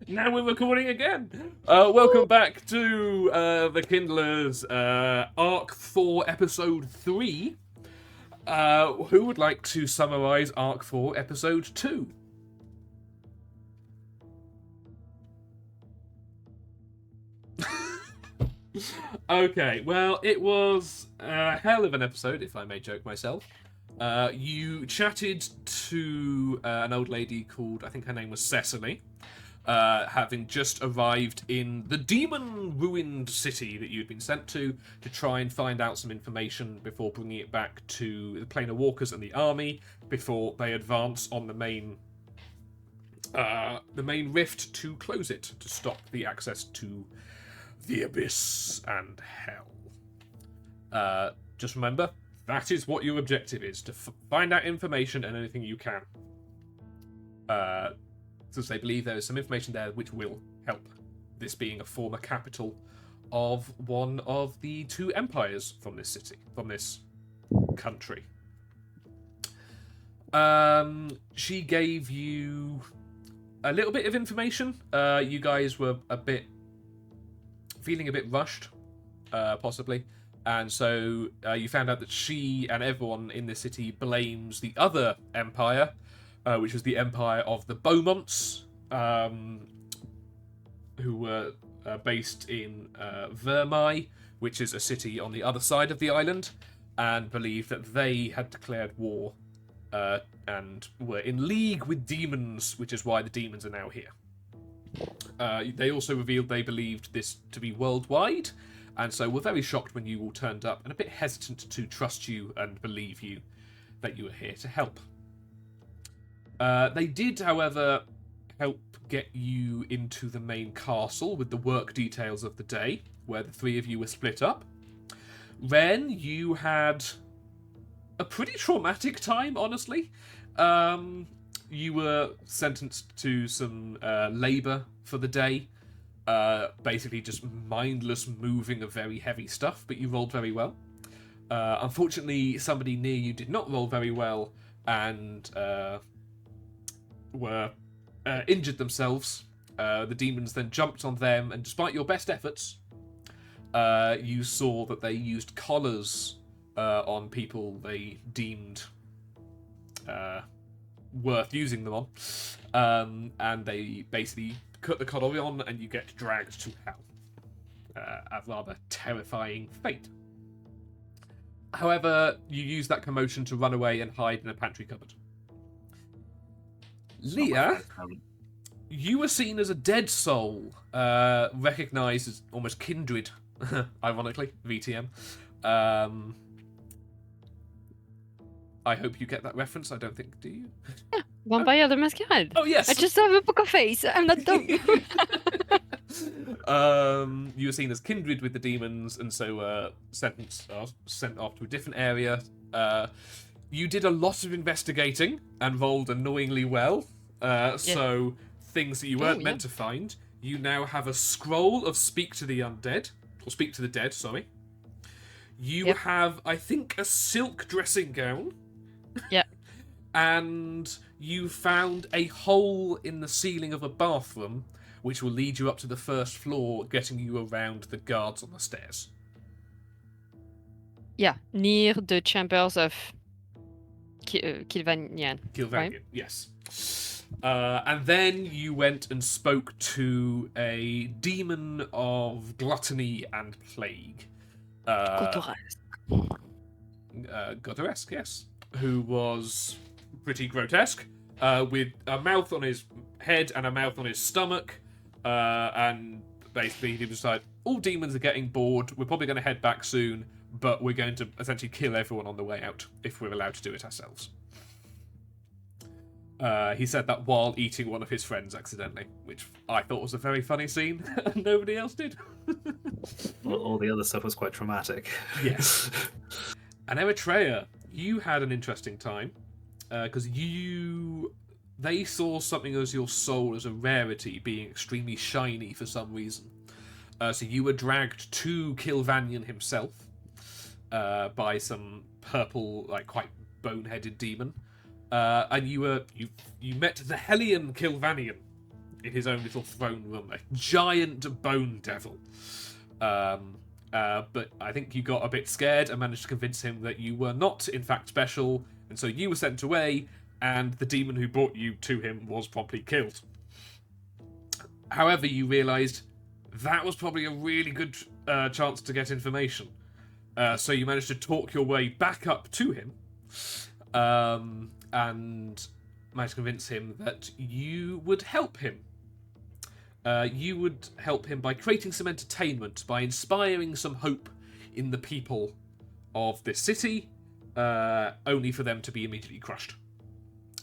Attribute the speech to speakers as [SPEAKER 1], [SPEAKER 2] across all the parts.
[SPEAKER 1] Now we're recording again. Welcome back to the Kindlers Arc 4 Episode 3. Who would like to summarise Arc 4 Episode 2? Okay, well, it was a hell of an episode, if I may joke myself. You chatted to an old lady called, I think her name was Cecily, having just arrived in the demon-ruined city that you'd been sent to try and find out some information before bringing it back to the Planar Walkers and the army before they advance on the main rift to close it, to stop the access to the abyss and hell. Just remember, that is what your objective is, to find out information and anything you can. Since they believe there is some information there which will help, this being a former capital of one of the two empires from this city, from this country. She gave you a little bit of information. You guys were feeling a bit rushed, possibly. And so you found out that she and everyone in the city blames the other empire, which was the empire of the Beaumonts, who were based in Vermai, which is a city on the other side of the island, and believed that they had declared war and were in league with demons, which is why the demons are now here. They also revealed they believed this to be worldwide, and so were very shocked when you all turned up, and a bit hesitant to trust you and believe you that you were here to help. They did, however, help get you into the main castle with the work details of the day, where the three of you were split up. Ren, you had a pretty traumatic time, honestly. You were sentenced to some labour for the day. Basically just mindless moving of very heavy stuff, but you rolled very well. Unfortunately, somebody near you did not roll very well and were injured themselves. The demons then jumped on them, and despite your best efforts, you saw that they used collars on people they deemed worth using them on, and they basically cut the collar on and you get dragged to hell. A rather terrifying fate. However, you use that commotion to run away and hide in a pantry cupboard. Leah, you were seen as a dead soul, recognised as almost kindred, ironically, VTM. I hope you get that reference. I don't think, do you?
[SPEAKER 2] Yeah, Vampire the Masquerade.
[SPEAKER 1] Oh, yes.
[SPEAKER 2] I just have a poker face. I'm not dumb.
[SPEAKER 1] You were seen as kindred with the demons, and so sent off to a different area. You did a lot of investigating and rolled annoyingly well. So things that you weren't meant to find. You now have a scroll of Speak to the Undead, or Speak to the Dead. Sorry. You have, I think, a silk dressing gown.
[SPEAKER 2] Yeah.
[SPEAKER 1] And you found a hole in the ceiling of a bathroom, which will lead you up to the first floor, getting you around the guards on the stairs.
[SPEAKER 2] Yeah, near the chambers of Kilvanian.
[SPEAKER 1] Right? Yes. And then you went and spoke to a demon of gluttony and plague. Godoresque, yes. Who was pretty grotesque, with a mouth on his head and a mouth on his stomach, and basically he was like, all demons are getting bored, we're probably going to head back soon, but we're going to essentially kill everyone on the way out, if we're allowed to do it ourselves. He said that while eating one of his friends accidentally, which I thought was a very funny scene, and nobody else did.
[SPEAKER 3] Well, all the other stuff was quite traumatic.
[SPEAKER 1] Yes. And Eritrea, you had an interesting time, because they saw something as your soul as a rarity, being extremely shiny for some reason. So you were dragged to Kilvanian himself by some purple, like quite boneheaded demon, and you met the Hellion Kilvanian, in his own little throne room, a giant bone devil. But I think you got a bit scared and managed to convince him that you were not, in fact, special, and so you were sent away, and the demon who brought you to him was promptly killed. However, you realised that was probably a really good chance to get information. So you managed to talk your way back up to him, and managed to convince him that you would help him. You would help him by creating some entertainment, by inspiring some hope in the people of this city, only for them to be immediately crushed.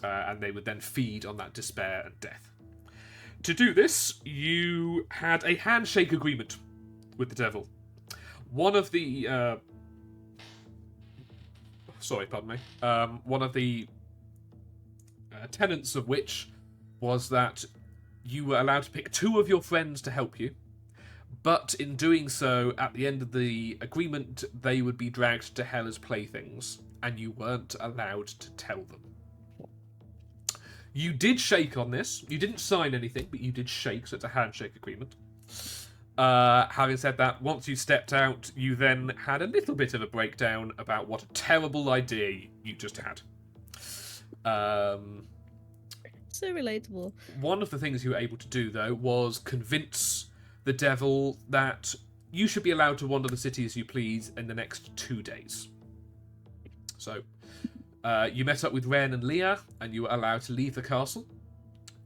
[SPEAKER 1] And they would then feed on that despair and death. To do this, you had a handshake agreement with the devil. One of the... one of the tenets of which was that you were allowed to pick 2 of your friends to help you, but in doing so, at the end of the agreement, they would be dragged to hell as playthings, and you weren't allowed to tell them. You did shake on this. You didn't sign anything, but you did shake, so it's a handshake agreement. Having said that, once you stepped out, you then had a little bit of a breakdown about what a terrible idea you just had.
[SPEAKER 4] So relatable.
[SPEAKER 1] One of the things you were able to do, though, was convince the devil that you should be allowed to wander the city as you please in the next 2 days. So, you met up with Ren and Leah, and you were allowed to leave the castle.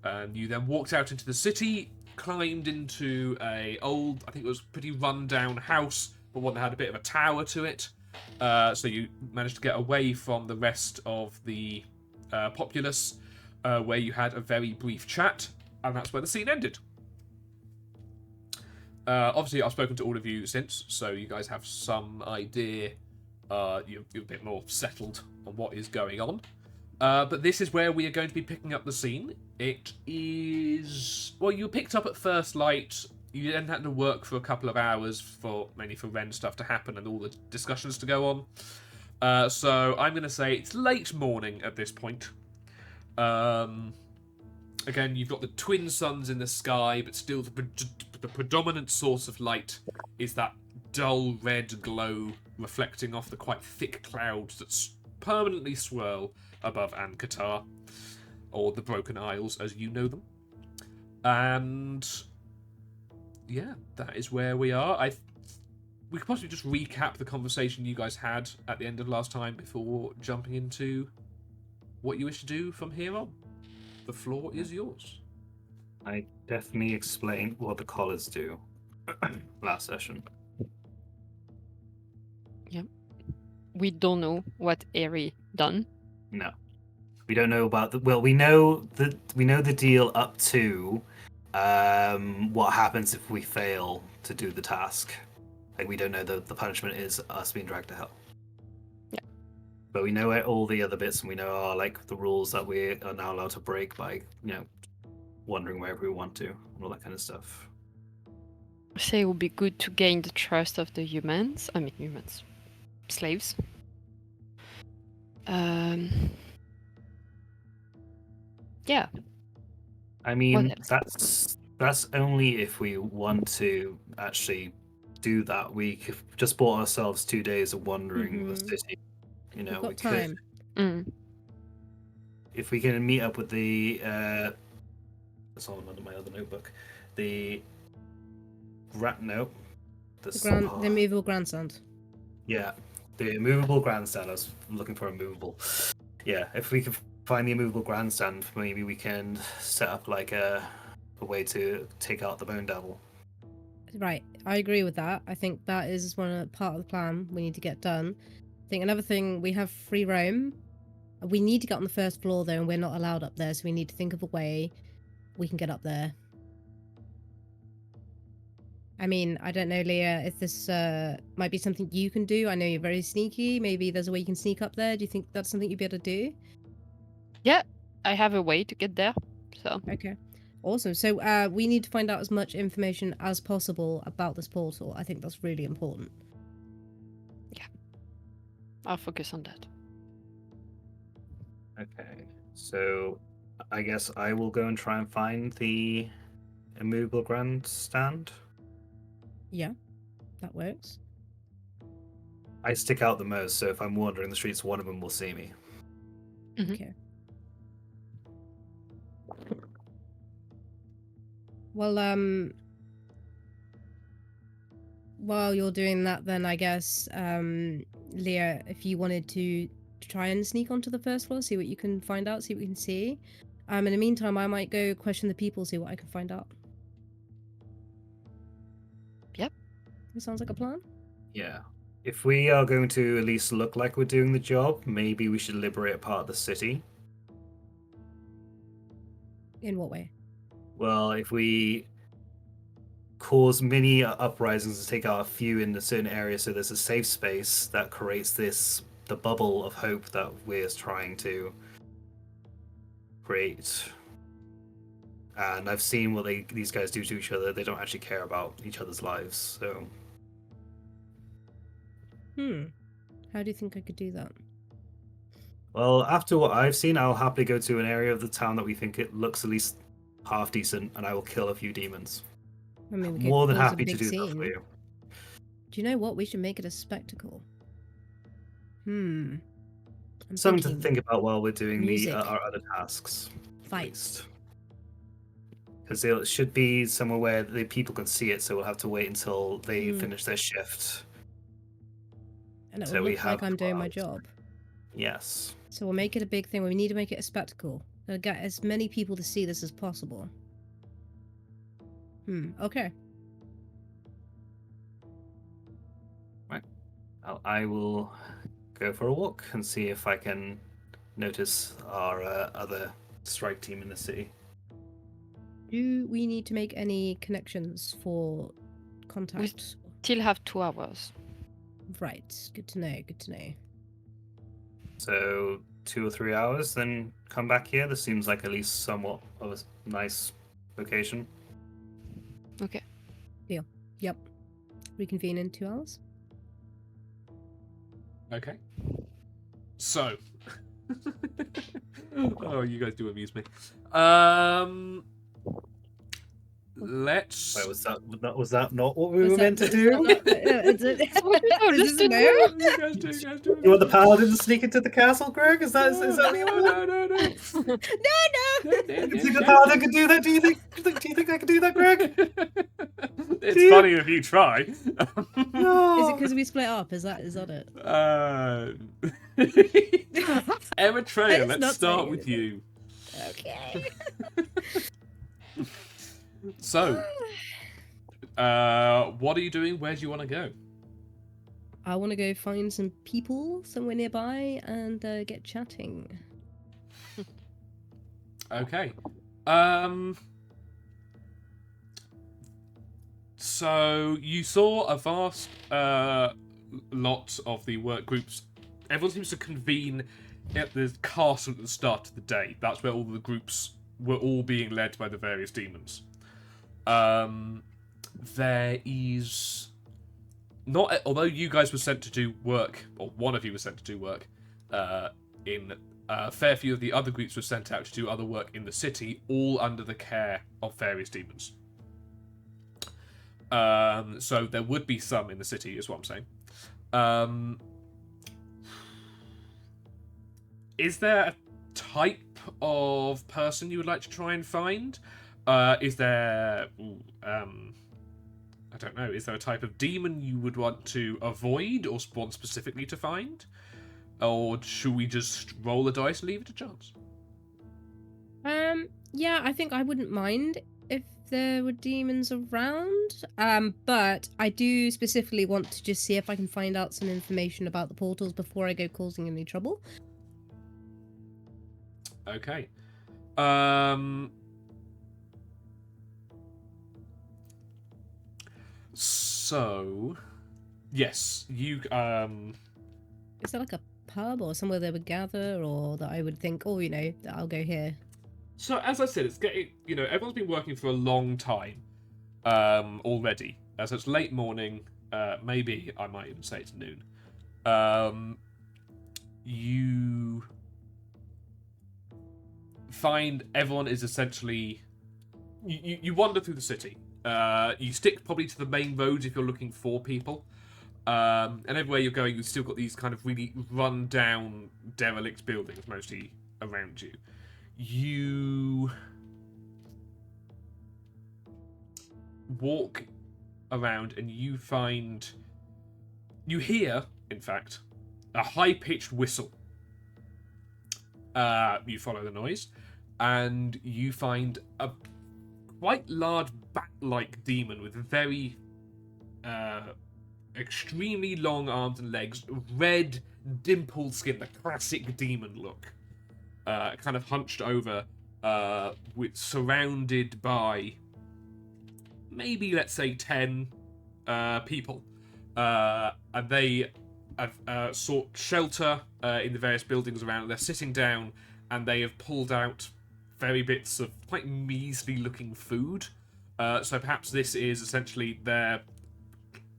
[SPEAKER 1] And you then walked out into the city, climbed into a old, I think it was pretty run-down house, but one that had a bit of a tower to it. So you managed to get away from the rest of the populace, where you had a very brief chat, and that's where the scene ended. Obviously, I've spoken to all of you since, so you guys have some idea. You're a bit more settled on what is going on. But this is where we are going to be picking up the scene. It is... Well, you were picked up at first light. You then had to work for a couple of hours mainly for Ren stuff to happen and all the discussions to go on. So I'm going to say it's late morning at this point. Again, you've got the twin suns in the sky, but still the predominant source of light is that dull red glow reflecting off the quite thick clouds that permanently swirl above Ankatar, or the Broken Isles as you know them. And yeah, that is where we are. We could possibly just recap the conversation you guys had at the end of last time before jumping into what you wish to do from here on. The floor is yours.
[SPEAKER 3] I definitely explained what the collars do last session.
[SPEAKER 2] Yep. We don't know what Eri done.
[SPEAKER 3] No, we don't know about the. Well, we know the deal up to what happens if we fail to do the task. Like, we don't know the punishment is us being dragged to hell.
[SPEAKER 2] Yeah.
[SPEAKER 3] But we know all the other bits, and we know like the rules that we are now allowed to break by wandering wherever we want to, and all that kind of stuff.
[SPEAKER 2] I say it would be good to gain the trust of the humans. I mean, humans. Slaves. Yeah.
[SPEAKER 3] I mean,
[SPEAKER 2] What
[SPEAKER 3] that's only if we want to actually do that. We just bought ourselves 2 days of wandering the city.
[SPEAKER 4] We've got
[SPEAKER 3] we
[SPEAKER 4] time.
[SPEAKER 3] could, if we can meet up with the that's on under my other notebook. The
[SPEAKER 4] The movable grandstand.
[SPEAKER 3] Yeah, the immovable grandstand. I was looking for a movable. Yeah, if we can find the immovable grandstand, maybe we can set up like a way to take out the Bone Devil.
[SPEAKER 4] Right, I agree with that. I think that is part of the plan we need to get done. I think another thing, we have free roam. We need to get on the first floor though, and we're not allowed up there, so we need to think of a way we can get up there. I mean, I don't know, Leah, if this might be something you can do. I know you're very sneaky. Maybe there's a way you can sneak up there. Do you think that's something you'd be able to do?
[SPEAKER 2] Yeah, I have a way to get there. So
[SPEAKER 4] Okay. Awesome. So we need to find out as much information as possible about this portal. I think that's really important.
[SPEAKER 2] I'll focus on that.
[SPEAKER 3] Okay, so I guess I will go and try and find the immovable grandstand.
[SPEAKER 4] Yeah, that works.
[SPEAKER 3] I stick out the most, so if I'm wandering the streets, one of them will see me.
[SPEAKER 2] Mhm.
[SPEAKER 4] Okay. Well, while you're doing that, then I guess, Leah, if you wanted to try and sneak onto the first floor, see what you can find out, see what you can see. In the meantime, I might go question the people, see what I can find out.
[SPEAKER 2] Yep.
[SPEAKER 4] That sounds like a plan.
[SPEAKER 3] Yeah. If we are going to at least look like we're doing the job, maybe we should liberate a part of the city.
[SPEAKER 4] In what way?
[SPEAKER 3] Well, if we cause mini uprisings to take out a few in a certain area so there's a safe space that creates the bubble of hope that we're trying to create. And I've seen what these guys do to each other. They don't actually care about each other's lives, so...
[SPEAKER 4] How do you think I could do that?
[SPEAKER 3] Well, after what I've seen, I'll happily go to an area of the town that we think it looks at least half decent, and I will kill a few demons.
[SPEAKER 4] I mean, we could
[SPEAKER 3] More than
[SPEAKER 4] cause a
[SPEAKER 3] happy to
[SPEAKER 4] big
[SPEAKER 3] do that
[SPEAKER 4] scene.
[SPEAKER 3] for you.
[SPEAKER 4] Do you know what? We should make it a spectacle. I'm
[SPEAKER 3] Something
[SPEAKER 4] thinking
[SPEAKER 3] to think about while we're doing
[SPEAKER 4] music.
[SPEAKER 3] our other tasks.
[SPEAKER 4] Fights.
[SPEAKER 3] Because it should be somewhere where the people can see it, so we'll have to wait until they
[SPEAKER 4] Hmm.
[SPEAKER 3] finish their shift.
[SPEAKER 4] And it
[SPEAKER 3] So
[SPEAKER 4] will
[SPEAKER 3] we
[SPEAKER 4] look like
[SPEAKER 3] have
[SPEAKER 4] I'm doing my
[SPEAKER 3] clouds.
[SPEAKER 4] job.
[SPEAKER 3] Yes.
[SPEAKER 4] So we'll make it a big thing. We need to make it a spectacle. We'll get as many people to see this as possible. Okay.
[SPEAKER 3] I will go for a walk and see if I can notice our other strike team in the city.
[SPEAKER 4] Do we need to make any connections for contact?
[SPEAKER 2] Still have 2 hours.
[SPEAKER 4] Right. Good to know. Good to know.
[SPEAKER 3] So 2 or 3 hours, then come back here. This seems like at least somewhat of a nice location.
[SPEAKER 2] Okay.
[SPEAKER 4] Yep. Reconvene in 2 hours.
[SPEAKER 1] Okay. So. Oh, you guys do amuse me. Let's.
[SPEAKER 3] Wait, was that not what we
[SPEAKER 4] Was
[SPEAKER 3] were
[SPEAKER 4] that-
[SPEAKER 3] meant to
[SPEAKER 4] is
[SPEAKER 3] do?
[SPEAKER 4] that not- is it-
[SPEAKER 2] No,
[SPEAKER 4] is this
[SPEAKER 2] listen,
[SPEAKER 4] a no?
[SPEAKER 1] You guys do amuse
[SPEAKER 3] You want the
[SPEAKER 1] me.
[SPEAKER 3] paladin to sneak into the castle, Greg? Is that what you want?
[SPEAKER 1] No.
[SPEAKER 4] No.
[SPEAKER 3] You think the paladin could do that? Do you think I can do that, Greg?
[SPEAKER 1] It's
[SPEAKER 3] Do you?
[SPEAKER 1] funny if you try.
[SPEAKER 3] No.
[SPEAKER 4] Is it because we split up? Is that it?
[SPEAKER 1] Eritrea,
[SPEAKER 4] It's
[SPEAKER 1] let's
[SPEAKER 4] not
[SPEAKER 1] start
[SPEAKER 4] saying
[SPEAKER 1] with
[SPEAKER 4] anything.
[SPEAKER 1] you.
[SPEAKER 4] Okay.
[SPEAKER 1] So, what are you doing? Where do you want to go?
[SPEAKER 4] I want to go find some people somewhere nearby and get chatting.
[SPEAKER 1] Okay. So you saw a vast lot of the work groups. Everyone seems to convene at the castle at the start of the day. That's where all the groups were all being led by the various demons. There is not, although you guys were sent to do work, or one of you was sent to do work in a fair few of the other groups were sent out to do other work in the city, all under the care of various demons. So there would be some in the city, is what I'm saying. Is there a type of person you would like to try and find? Is there... I don't know. Is there a type of demon you would want to avoid or want specifically to find? Or should we just roll the dice and leave it to chance?
[SPEAKER 4] Yeah, I think I wouldn't mind if there were demons around. But I do specifically want to just see if I can find out some information about the portals before I go causing any trouble.
[SPEAKER 1] Okay. So, yes, you
[SPEAKER 4] Is there like a pub or somewhere they would gather, or that I would think, oh, that I'll go here?
[SPEAKER 1] So as I said, it's getting, everyone's been working for a long time already. So it's late morning, maybe I might even say it's noon. You find everyone is essentially you wander through the city. You stick probably to the main roads if you're looking for people. And everywhere you're going, you've still got these kind of really run-down, derelict buildings mostly around you. You walk around and you hear, in fact, a high-pitched whistle. You follow the noise, and you find a quite large bat-like demon with very extremely long arms and legs, red, dimpled skin, the classic demon look. Kind of hunched over, surrounded by maybe, let's say, 10 people. And they have sought shelter in the various buildings around. They're sitting down, and they have pulled out very bits of quite measly-looking food. So perhaps this is essentially their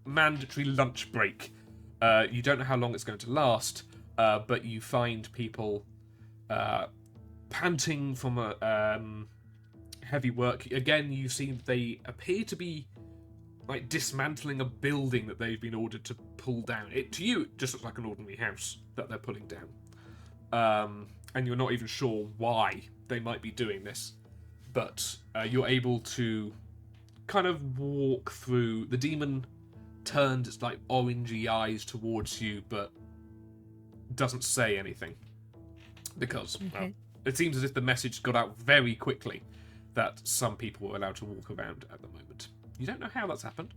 [SPEAKER 1] mandatory lunch break. You don't know how long it's going to last, but you find people panting from heavy work. Again, you see they appear to be like dismantling a building that they've been ordered to pull down. It to you it just looks like an ordinary house that they're pulling down, and you're not even sure why they might be doing this. But you're able to kind of walk through. The demon turned its like orangey eyes towards you, but doesn't say anything because well, it seems as if the message got out very quickly that some people were allowed to walk around at the moment. You don't know how that's happened,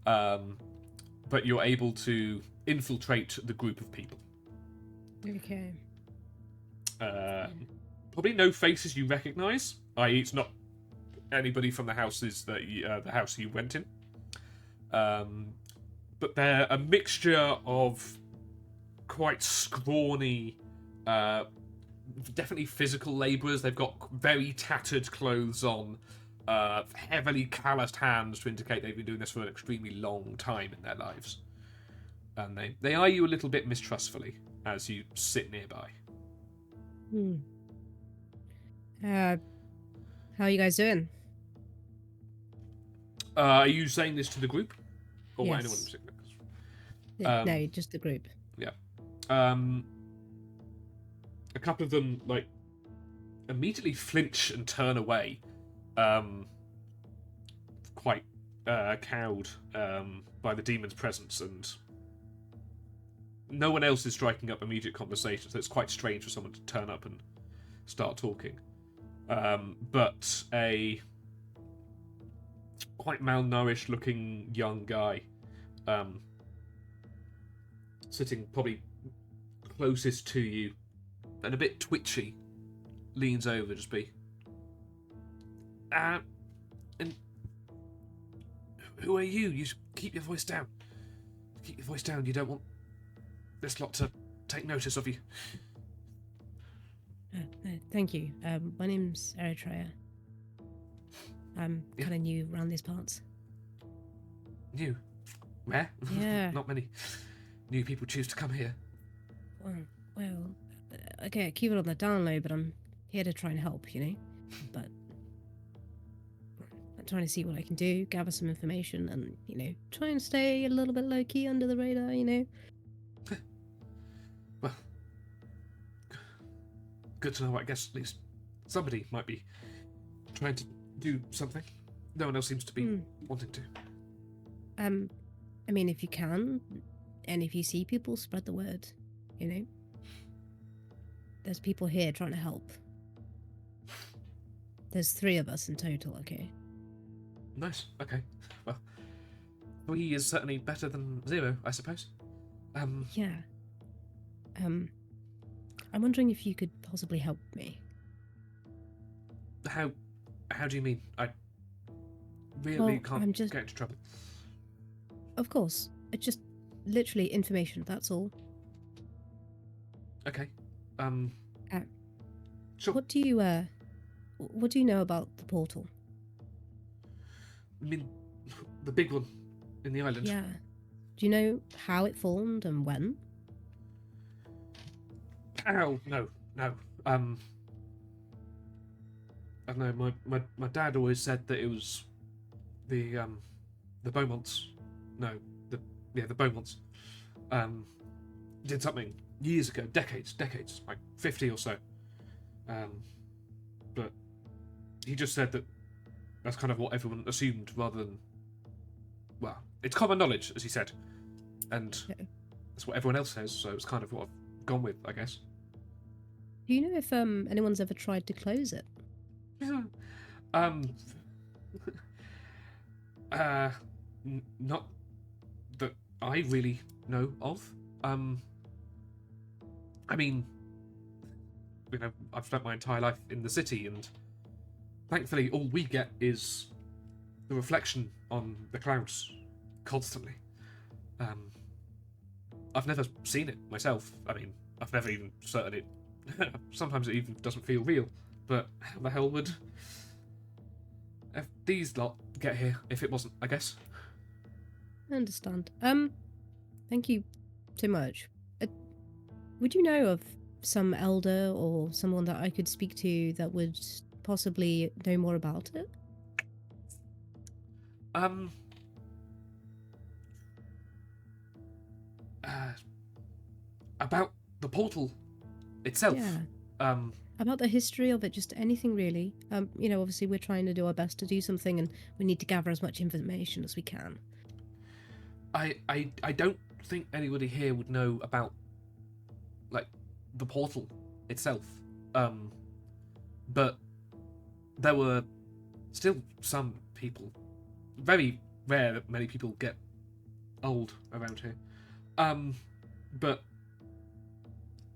[SPEAKER 1] but you're able to infiltrate the group of people.
[SPEAKER 4] Okay.
[SPEAKER 1] Probably no faces you recognise, i.e., it's not anybody from the houses that the house you went in. But they're a mixture of quite scrawny, definitely physical labourers. They've got very tattered clothes on, heavily calloused hands to indicate they've been doing this for an extremely long time in their lives. And they eye you a little bit mistrustfully as you sit nearby.
[SPEAKER 4] How are you guys doing?
[SPEAKER 1] Are you saying this to the group? Or
[SPEAKER 4] Yes.
[SPEAKER 1] anyone in particular?
[SPEAKER 4] No, just the group.
[SPEAKER 1] A couple of them like immediately flinch and turn away, quite cowed by the demon's presence, and no one else is striking up immediate conversation, so it's quite strange for someone to turn up and start talking. But a quite malnourished looking young guy, sitting probably closest to you and a bit twitchy, leans over, just be, and who are you? You keep your voice down. Keep your voice down. You don't want this lot to take notice of you.
[SPEAKER 4] Thank you. My name's Eritrea. I'm kind of new around these parts.
[SPEAKER 1] New? Where?
[SPEAKER 4] Yeah.
[SPEAKER 1] Not many new people choose to come here.
[SPEAKER 4] Well, okay, keep it on the down low, but I'm here to try and help, you know? But I'm trying to see what I can do, gather some information, and, you know, try and stay a little bit low-key under the radar, you know?
[SPEAKER 1] Well, good to know. I guess at least somebody might be trying to do something. No one else seems to be wanting to.
[SPEAKER 4] I mean, if you can, and if you see people, spread the word, you know? There's people here trying to help. There's 3 of us in total, okay?
[SPEAKER 1] Nice. Okay. Well, 3 is certainly better than 0, I suppose.
[SPEAKER 4] Yeah. I'm wondering if you could possibly help me.
[SPEAKER 1] How do you mean? I really
[SPEAKER 4] Well,
[SPEAKER 1] can't
[SPEAKER 4] I'm just-
[SPEAKER 1] get into trouble.
[SPEAKER 4] Of course. It's just literally information, that's all.
[SPEAKER 1] Okay.
[SPEAKER 4] Uh,
[SPEAKER 1] Sure.
[SPEAKER 4] What do you know about the portal?
[SPEAKER 1] I mean, the big one in the island.
[SPEAKER 4] Yeah. Do you know how it formed and when?
[SPEAKER 1] Ow, no. I don't know. My dad always said that it was the Beaumonts. No, the Beaumonts. Did something years ago, decades, like 50 or so. But he just said that that's kind of what everyone assumed, rather than, well, it's common knowledge, as he said, and
[SPEAKER 4] Okay.
[SPEAKER 1] that's what everyone else says. So it's kind of what I've gone with, I guess.
[SPEAKER 4] Do you know if anyone's ever tried to close it?
[SPEAKER 1] um, not that I really know of. I mean, I've spent my entire life in the city, and thankfully, all we get is the reflection on the clouds constantly. I've never seen it myself. I mean, I've never even certain it. Sometimes it even doesn't feel real. But how the hell would these lot get here if it wasn't? I guess.
[SPEAKER 4] I understand. Thank you so much. Would you know of some elder or someone that I could speak to that would possibly know more about it?
[SPEAKER 1] About the portal itself.
[SPEAKER 4] Yeah. About the history of it, just anything really. Obviously we're trying to do our best to do something, and we need to gather as much information as we can.
[SPEAKER 1] I don't think anybody here would know about, like, the portal itself. But there were still some people. Very rare that many people get old around here. But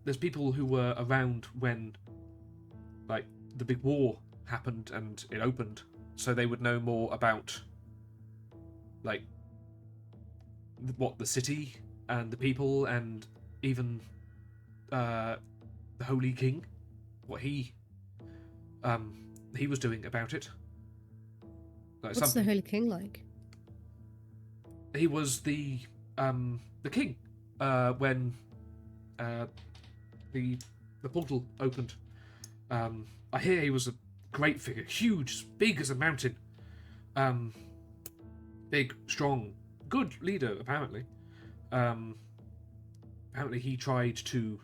[SPEAKER 1] there's people who were around when, like, the big war happened and it opened, so they would know more about, like, what the city and the people and even the Holy King, what he was doing about it. Like,
[SPEAKER 4] What's the Holy King like?
[SPEAKER 1] He was the king when the portal opened. I hear he was a great figure, huge, big as a mountain. Big, strong, good leader, apparently. Apparently he tried to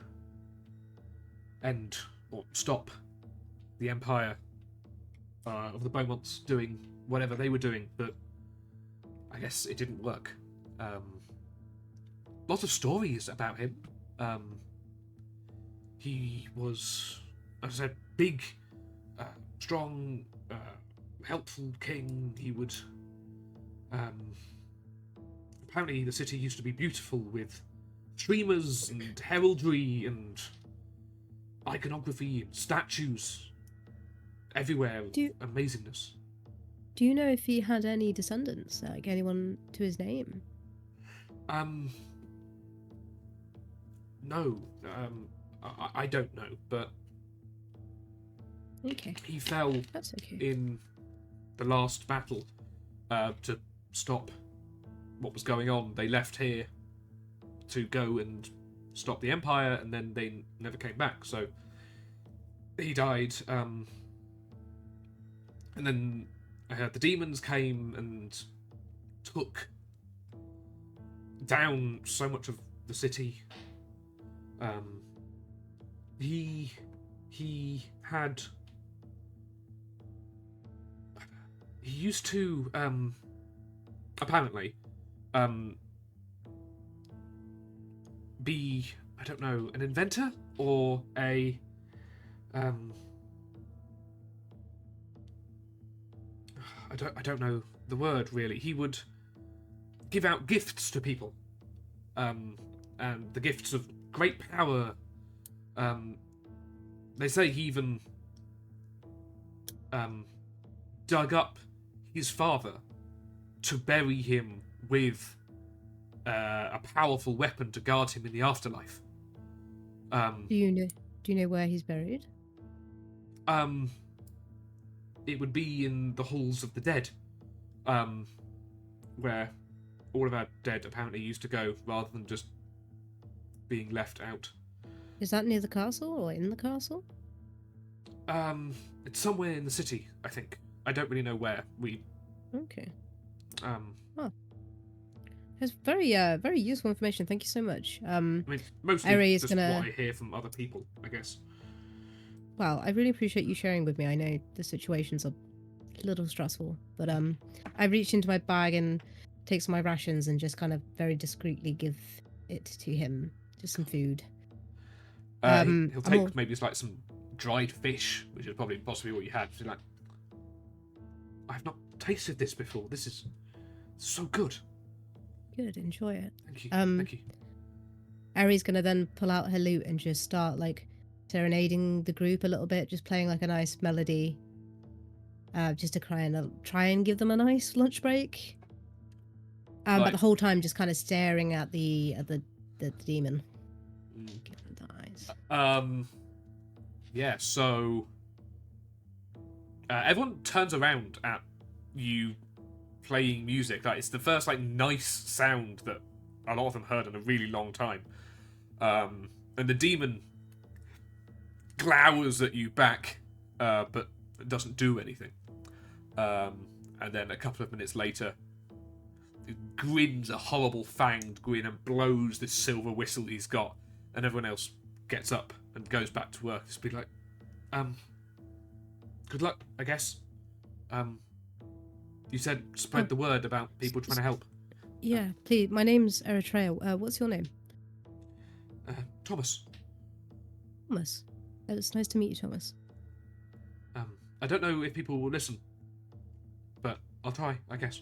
[SPEAKER 1] end or stop the empire of the Beaumonts doing whatever they were doing, but I guess it didn't work. Lots of stories about him. He was, as I said, big, strong, helpful king. He would... apparently the city used to be beautiful with streamers and heraldry and iconography and statues everywhere. Amazingness.
[SPEAKER 4] Do you know if he had any descendants, like anyone to his name?
[SPEAKER 1] No. I don't know, but
[SPEAKER 4] Okay,
[SPEAKER 1] he fell
[SPEAKER 4] that's okay.
[SPEAKER 1] in the last battle to stop what was going on. They left here to go and stop the Empire, and then they never came back. So he died, and then the demons came and took down so much of the city. He used to apparently be, I don't know, an inventor or a I don't know the word really. He would give out gifts to people, and the gifts of great power. They say he even dug up his father to bury him with a powerful weapon to guard him in the afterlife.
[SPEAKER 4] Do you know where he's buried?
[SPEAKER 1] It would be in the halls of the dead, where all of our dead apparently used to go, rather than just being left out.
[SPEAKER 4] Is that near the castle or in the castle?
[SPEAKER 1] It's somewhere in the city, I think. I don't really know where.
[SPEAKER 4] Okay.
[SPEAKER 1] Um,
[SPEAKER 4] That's very useful information. Thank you so much.
[SPEAKER 1] I mean, mostly
[SPEAKER 4] Eri is
[SPEAKER 1] just
[SPEAKER 4] gonna-
[SPEAKER 1] what I hear from other people, I guess.
[SPEAKER 4] Well, I really appreciate you sharing with me. I know the situations are a little stressful, but I reach into my bag and take some of my rations and just kind of very discreetly give it to him, just some food.
[SPEAKER 1] He'll
[SPEAKER 4] I'm
[SPEAKER 1] take
[SPEAKER 4] all-
[SPEAKER 1] maybe like some dried fish, which is probably possibly what you had. So like, I've not tasted this before. This is so good.
[SPEAKER 4] Good, enjoy it.
[SPEAKER 1] Thank you.
[SPEAKER 4] Um,
[SPEAKER 1] Thank you.
[SPEAKER 4] Ari's gonna then pull out her lute and just start like serenading the group a little bit, just playing like a nice melody, just to try and give them a nice lunch break. But
[SPEAKER 1] Like-
[SPEAKER 4] the whole time just kind of staring at the demon.
[SPEAKER 1] Mm.
[SPEAKER 4] Give him the eyes.
[SPEAKER 1] Yeah, so everyone turns around at you playing music. Like, it's the first like nice sound that a lot of them heard in a really long time. And the demon glowers at you back, but doesn't do anything. And then a couple of minutes later, it grins a horrible fanged grin and blows this silver whistle he's got, and everyone else gets up and goes back to work. Just be like, good luck, I guess. You said spread the word about people trying to help.
[SPEAKER 4] Yeah, please. My name's Eritrea. What's your name?
[SPEAKER 1] Thomas.
[SPEAKER 4] Thomas. It's nice to meet you, Thomas.
[SPEAKER 1] I don't know if people will listen, but I'll try, I guess.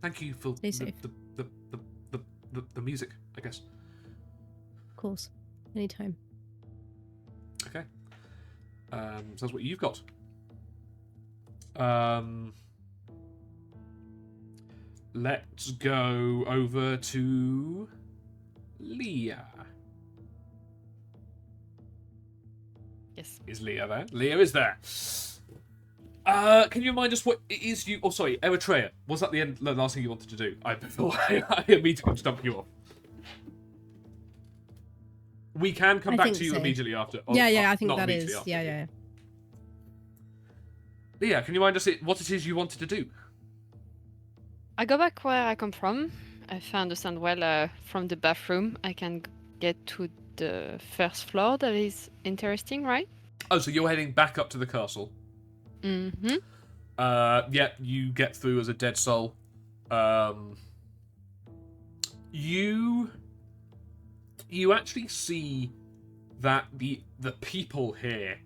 [SPEAKER 1] Thank you for
[SPEAKER 4] Stay safe.
[SPEAKER 1] the music, I guess.
[SPEAKER 4] Of course. Anytime.
[SPEAKER 1] Okay. So that's what you've got. Let's go over to Leah.
[SPEAKER 2] Yes.
[SPEAKER 1] Is Leah there? Leah is there. Can you remind us what it is you... Oh, sorry, Eritrea. Was that the last thing you wanted to do? I immediately stumped you off. We can come
[SPEAKER 4] I
[SPEAKER 1] back
[SPEAKER 4] think
[SPEAKER 1] to you
[SPEAKER 4] so.
[SPEAKER 1] immediately after.
[SPEAKER 4] I think
[SPEAKER 1] not
[SPEAKER 4] that
[SPEAKER 1] immediately
[SPEAKER 4] is.
[SPEAKER 1] after.
[SPEAKER 4] Yeah.
[SPEAKER 1] Leah, can you remind us what it is you wanted to do?
[SPEAKER 2] I go back where I come from. If I understand well, from the bathroom, I can get to the first floor. That is interesting, right?
[SPEAKER 1] Oh, so you're heading back up to the castle.
[SPEAKER 2] Mm-hmm.
[SPEAKER 1] Yeah, you get through as a dead soul. You actually see that the people here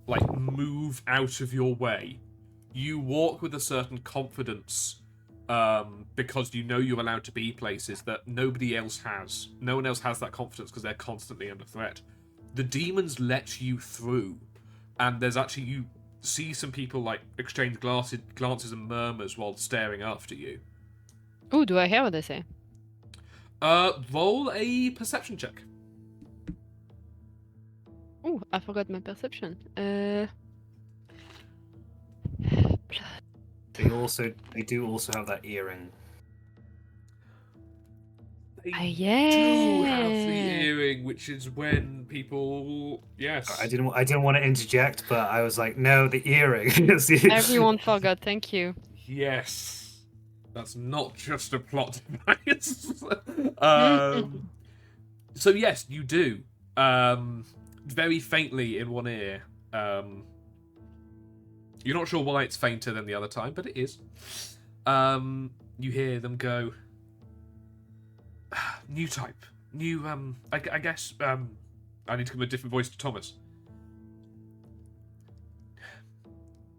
[SPEAKER 1] like move out of your way. You walk with a certain confidence, because you know you're allowed to be places that nobody else has. No one else has that confidence because they're constantly under threat. The demons let you through, and there's actually, you see some people like exchange glances and murmurs while staring after you.
[SPEAKER 2] Oh, do I hear what they say?
[SPEAKER 1] Roll a perception check.
[SPEAKER 2] Oh, I forgot my perception.
[SPEAKER 3] They do also have that earring.
[SPEAKER 1] They
[SPEAKER 2] yeah.
[SPEAKER 1] do have the earring, which is when people... Yes.
[SPEAKER 3] I didn't want to interject, but I was like, no, the earring.
[SPEAKER 2] Everyone forgot. Thank you.
[SPEAKER 1] Yes. That's not just a plot device. So yes, you do. Very faintly in one ear. You're not sure why it's fainter than the other time, but it is. You hear them go, new type. New, I guess, I need to give a different voice to Thomas.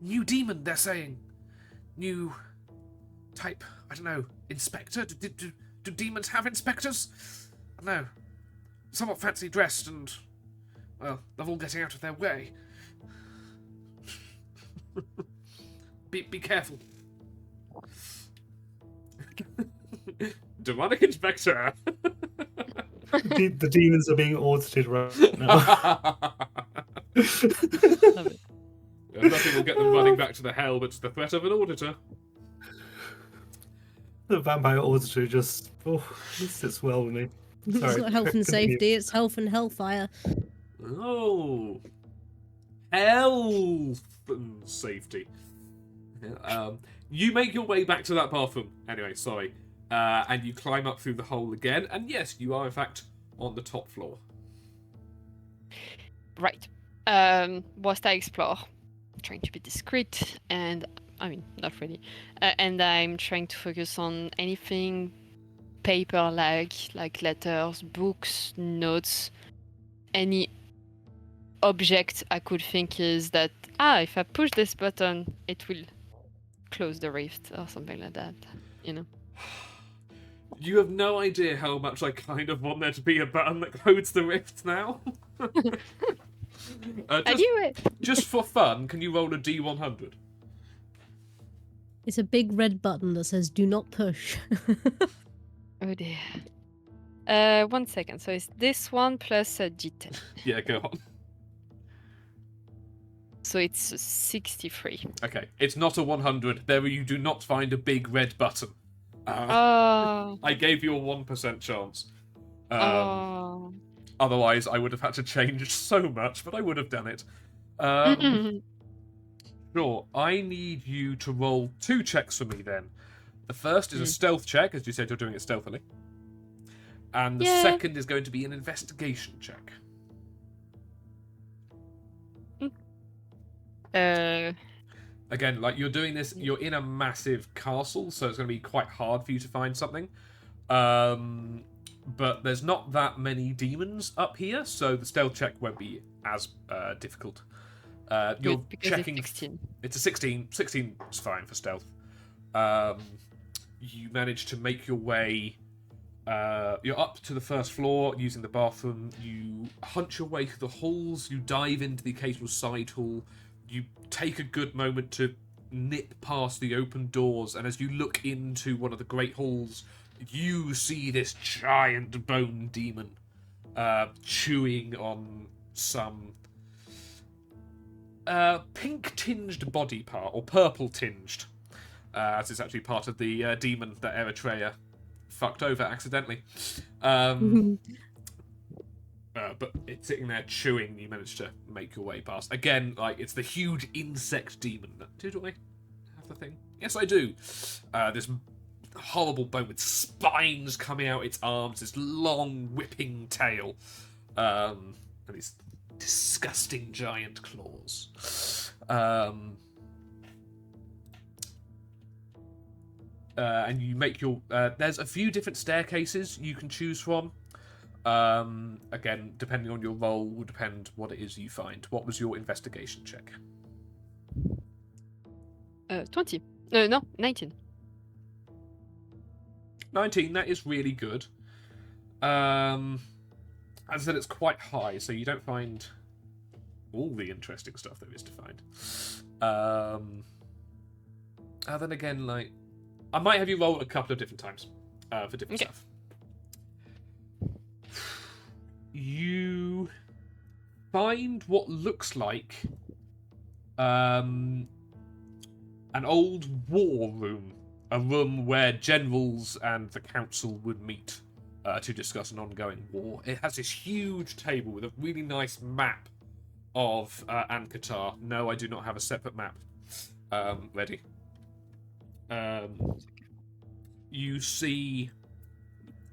[SPEAKER 1] New demon, they're saying. New type, I don't know, inspector? Do demons have inspectors? I don't know. Somewhat fancy dressed and, well, they're all getting out of their way. Be careful. Demonic inspector.
[SPEAKER 3] The demons are being audited right now.
[SPEAKER 2] Love it.
[SPEAKER 1] Nothing will get them running back to the hell but the threat of an auditor.
[SPEAKER 3] The vampire auditor just, this sits well with me.
[SPEAKER 4] It's
[SPEAKER 3] Sorry,
[SPEAKER 4] not health and
[SPEAKER 3] continue.
[SPEAKER 4] safety, it's health and hellfire.
[SPEAKER 1] Oh, health and safety. You make your way back to that bathroom. Anyway, sorry. And you climb up through the hole again. And yes, you are in fact on the top floor.
[SPEAKER 2] Right. Whilst I explore, trying to be discreet, and I mean, not really. And I'm trying to focus on anything paper-like letters, books, notes, any object I could think is that, if I push this button, it will close the rift or something like that, you know.
[SPEAKER 1] You have no idea how much I kind of want there to be a button that closes the rift now.
[SPEAKER 2] I knew it!
[SPEAKER 1] Just for fun, can you roll a D100?
[SPEAKER 4] It's a big red button that says "Do not push."
[SPEAKER 2] Oh dear. 1 second. So it's this one plus a D10.
[SPEAKER 1] Yeah, go on.
[SPEAKER 2] So it's a 63.
[SPEAKER 1] Okay, it's not a 100. There you do not find a big red button.
[SPEAKER 2] Oh.
[SPEAKER 1] I gave you a 1% chance.
[SPEAKER 2] Oh.
[SPEAKER 1] Otherwise, I would have had to change so much, but I would have done it. Sure, I need you to roll 2 checks for me then. The first is a stealth check, as you said you're doing it stealthily. And the second is going to be an investigation check. Again, like you're doing this, you're in a massive castle, so it's going to be quite hard for you to find something. But there's not that many demons up here, so the stealth check won't be as difficult. You're
[SPEAKER 2] Good, because
[SPEAKER 1] checking.
[SPEAKER 2] it's 16.
[SPEAKER 1] It's a 16. 16 is fine for stealth. You manage to make your way. You're up to the first floor using the bathroom. You hunch your way through the halls. You dive into the occasional side hall. You take a good moment to nip past the open doors, and as you look into one of the great halls, you see this giant bone demon chewing on some pink-tinged body part, or purple-tinged, as it's actually part of the demon that Eritrea fucked over accidentally. But it's sitting there chewing. You manage to make your way past. Again, like, it's the huge insect demon. Do I have the thing? Yes, I do. This horrible bone with spines coming out its arms, this long whipping tail, and these disgusting giant claws. And you make your... there's a few different staircases you can choose from. Again, depending on your role, will depend what it is you find. What was your investigation check?
[SPEAKER 2] 20. No, 19.
[SPEAKER 1] 19, that is really good. As I said, it's quite high, so you don't find all the interesting stuff there is to find. And then again, like, I might have you roll a couple of different times for different stuff. You find what looks like an old war room. A room where generals and the council would meet to discuss an ongoing war. It has this huge table with a really nice map of Ankatar. No, I do not have a separate map ready. You see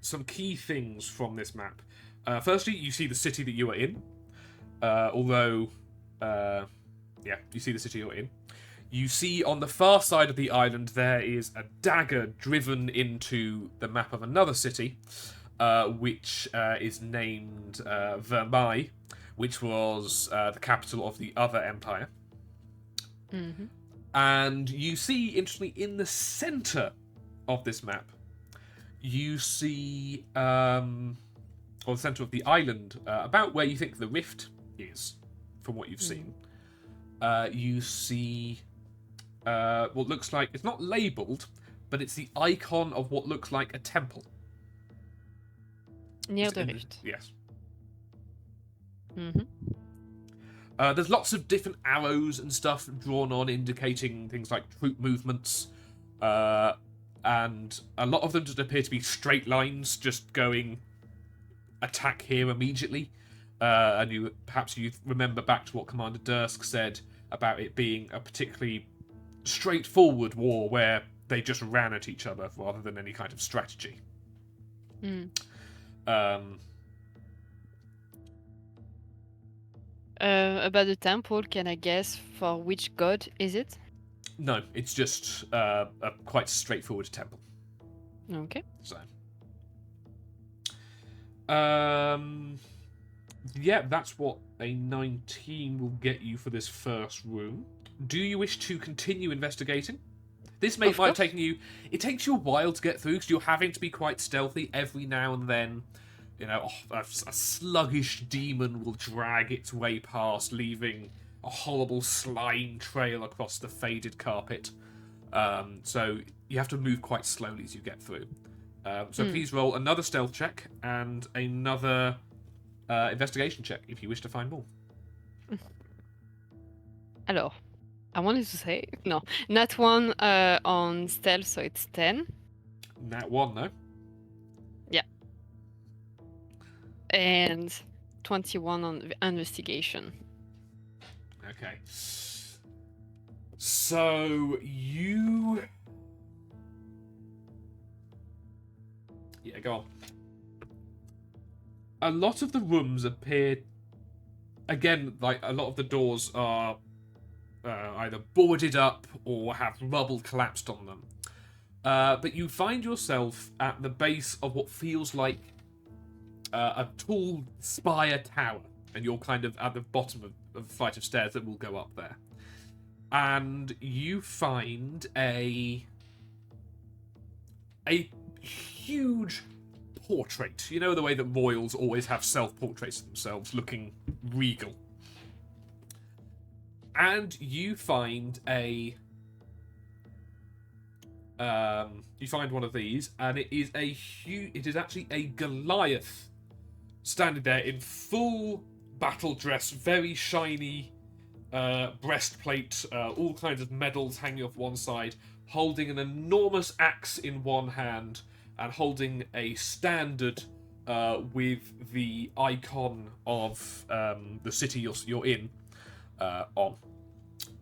[SPEAKER 1] some key things from this map. Firstly, you see the city that you are in. You see the city you're in. You see on the far side of the island there is a dagger driven into the map of another city, which is named Vermai, which was the capital of the other empire.
[SPEAKER 2] Mm-hmm.
[SPEAKER 1] And you see, interestingly, in the centre of this map, you see, or the centre of the island, about where you think the rift is, from what you've seen, you see what looks like, it's not labelled, but it's the icon of what looks like a temple.
[SPEAKER 2] Near the rift.
[SPEAKER 1] Yes.
[SPEAKER 2] Mm-hmm.
[SPEAKER 1] There's lots of different arrows and stuff drawn on, indicating things like troop movements, and a lot of them just appear to be straight lines, just going attack here immediately. and you remember back to what Commander Dursk said about it being a particularly straightforward war where they just ran at each other rather than any kind of strategy.
[SPEAKER 2] About the temple, can I guess for which god is it?
[SPEAKER 1] No, it's just a quite straightforward temple.
[SPEAKER 2] Okay.
[SPEAKER 1] So, yeah, that's what a 19 will get you for this first room. Do you wish to continue investigating? This might have taken you. It takes you a while to get through because you're having to be quite stealthy every now and then. You know, a sluggish demon will drag its way past, leaving a horrible slime trail across the faded carpet. So you have to move quite slowly as you get through. So please roll another stealth check and another investigation check if you wish to find more.
[SPEAKER 2] Alors, I wanted to say no. Nat 1 on stealth, so it's 10.
[SPEAKER 1] Nat 1, no?
[SPEAKER 2] Yeah. And 21 on investigation.
[SPEAKER 1] Okay. So you... Yeah, go on. A lot of the rooms appear... Again, like, a lot of the doors are either boarded up or have rubble collapsed on them. But you find yourself at the base of what feels like a tall spire tower. And you're kind of at the bottom of a flight of stairs that will go up there. And you find a huge portrait. You know the way that royals always have self-portraits of themselves looking regal. And you find you find one of these, and it is actually a Goliath standing there in full battle dress, very shiny breastplate, all kinds of medals hanging off one side, holding an enormous axe in one hand, and holding a standard with the icon of the city you're in on.